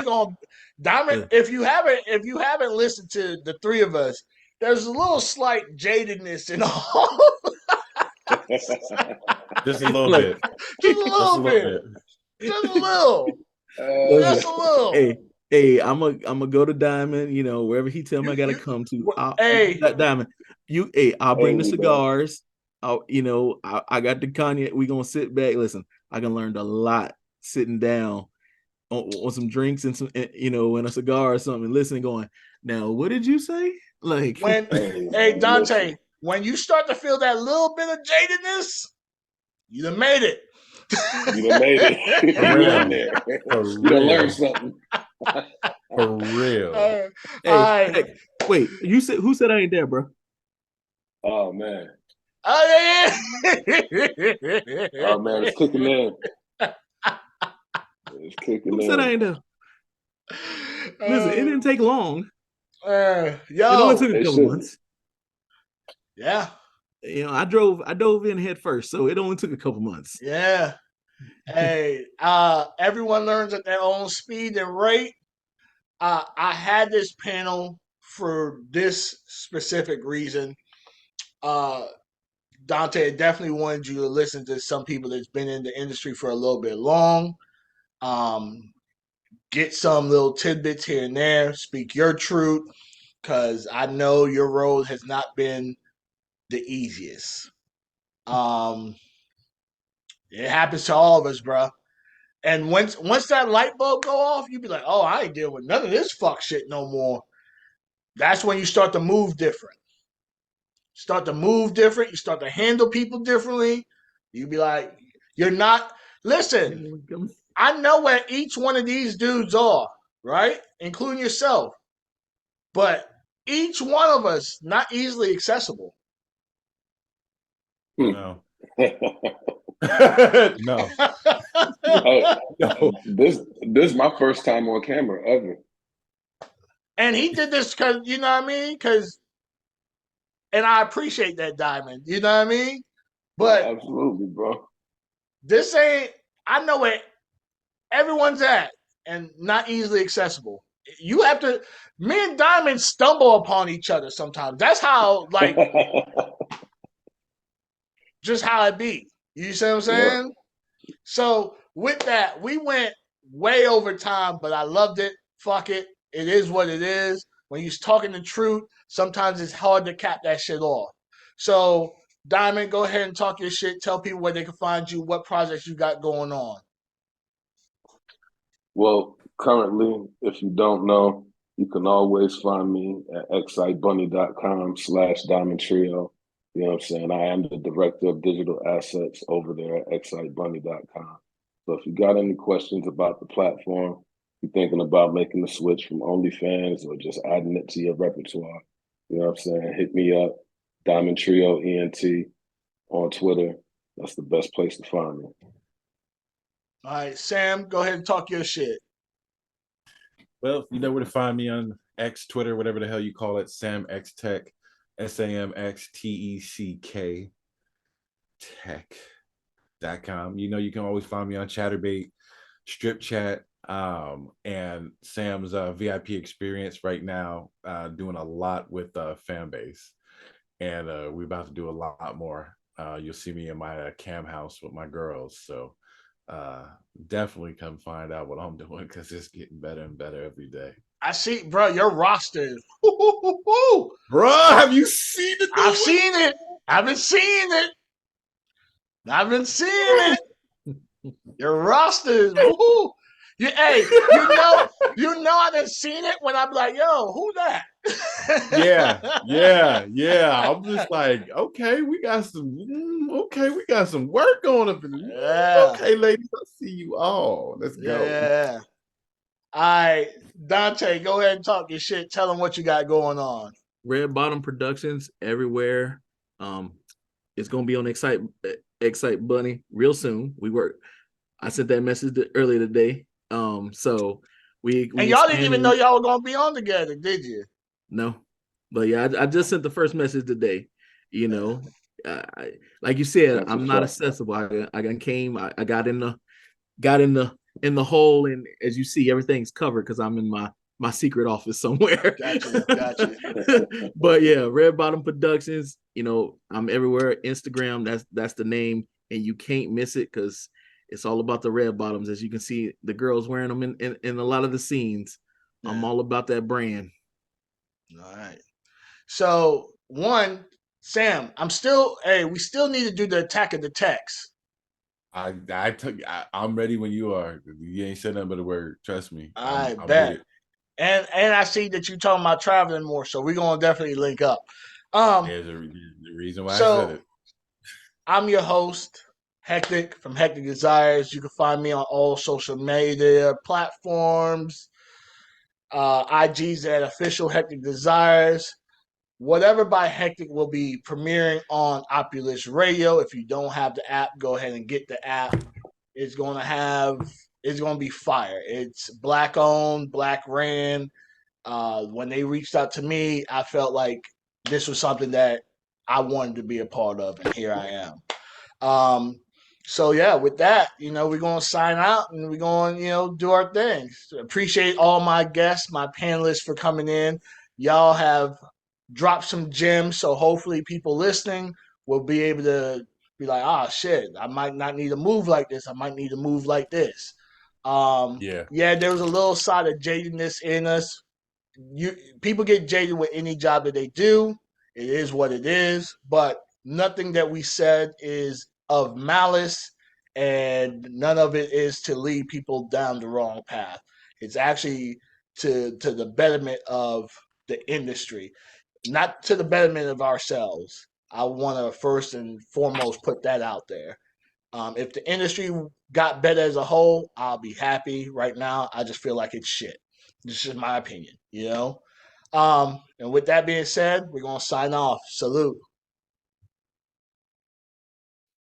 Diamond. If you haven't listened to the three of us, there's a little slight jadedness in all. Just a little bit. Just a little bit. Just a little. Just a little. Hey, I'm gonna go to Diamond. Wherever he tell me I gotta come to. Diamond. I'll bring the cigars. I got the cognac. We gonna sit back. Listen, I can learn a lot sitting down on some drinks and some, and a cigar or something. Listening, going, now what did you say? Like, hey Dante, when you start to feel that little bit of jadedness, you done made it. You done made it. You're in there. You done learned something. For real. Hey, wait, who said I ain't there, bro? Oh man. Oh yeah. Oh man, it's kicking in. It's kicking in. Who said I ain't there? Listen, it didn't take long. It only took a couple months. Yeah. I dove in head first, so it only took a couple months. Yeah. Hey, everyone learns at their own speed and rate. I had this panel for this specific reason. Dante, definitely wanted you to listen to some people that's been in the industry for a little bit long. Get some little tidbits here and there. Speak your truth, because I know your road has not been the easiest. It happens to all of us, bro. And once that light bulb go off, you be like, oh, I ain't dealing with none of this fuck shit no more. That's when you start to move different. You start to handle people differently. You be like, you're not, listen, I know where each one of these dudes are, right? Including yourself. But each one of us, not easily accessible. No. No. No. This is my first time on camera ever. And he did this because, you know what I mean? And I appreciate that, Diamond. You know what I mean? But absolutely, bro. This ain't, I know where everyone's at and not easily accessible. You have to, me and Diamond stumble upon each other sometimes. That's how, like, just how it be. You see what I'm saying? Yeah. So with that, we went way over time, but I loved it. Fuck it. It is what it is. When you're talking the truth, sometimes it's hard to cap that shit off. So, Diamond, go ahead and talk your shit. Tell people where they can find you, what projects you got going on. Well, currently, if you don't know, you can always find me at excitebunny.com/Diamond Trio. You know what I'm saying? I am the director of digital assets over there at excitebunny.com. So if you got any questions about the platform, you're thinking about making the switch from OnlyFans or just adding it to your repertoire, you know what I'm saying? Hit me up, Diamond Trio ENT on Twitter. That's the best place to find me. All right, Sam, go ahead and talk your shit. Well, you know where to find me on X, Twitter, whatever the hell you call it. Sam X Tech, SAMXTECK Tech.com. You know, you can always find me on Chatterbait, Strip Chat, and Sam's VIP experience right now, doing a lot with fan base. And we're about to do a lot more. You'll see me in my cam house with my girls. So definitely come find out what I'm doing because it's getting better and better every day. I see, bro, your roster is Bro, have you seen it? I've seen it. I've been seeing it. I've been seeing it. Your roster is woo. Hey, you know I done seen it when I'm like, yo, who that? yeah. I'm just like, okay, we got some work going up in the Okay, ladies, I see you all. Let's go. Yeah. All right, Dante, go ahead and talk your shit. Tell them what you got going on. Red Bottom Productions everywhere. It's gonna be on Excite Bunny real soon. I sent that message earlier today. So we and y'all didn't even know y'all were gonna be on together, did you? No, but yeah, I just sent the first message today. You know, like you said, I'm not accessible. I came, I got in the hole, and as you see, everything's covered because I'm in my secret office somewhere. Gotcha. But yeah, Red Bottom Productions. You know, I'm everywhere. Instagram, that's the name, and you can't miss it because it's all about the red bottoms. As you can see, the girls wearing them in a lot of the scenes. Yeah. I'm all about that brand. All right. So Sam, we still need to do the Attack of the Techs. I'm ready when you are. You ain't said nothing but a word. Trust me. I bet. And I see that you talking about traveling more, so we're gonna definitely link up. There's a reason why I said it. I'm your host, Hectic from Hectic Desires. You can find me on all social media platforms. IG's at official Hectic Desires. Whatever by Hectic will be premiering on Opulus Radio. If you don't have the app, go ahead and get the app. It's going to be fire. It's black owned, black ran. When they reached out to me, I felt like this was something that I wanted to be a part of, and here I am. So yeah, with that, we're going to sign out and we're going to, do our things. Appreciate all my guests, my panelists for coming in. Y'all have dropped some gems, so hopefully people listening will be able to be like, ah, shit, I might not need to move like this. I might need to move like this. There was a little side of jadedness in us. People get jaded with any job that they do. It is what it is, but nothing that we said is of malice, and none of it is to lead people down the wrong path. It's actually to the betterment of the industry, not to the betterment of ourselves. I want to first and foremost put that out there. If the industry got better as a whole, I'll be happy. Right now, I just feel like it's shit. This is my opinion, And with that being said, we're going to sign off. Salute.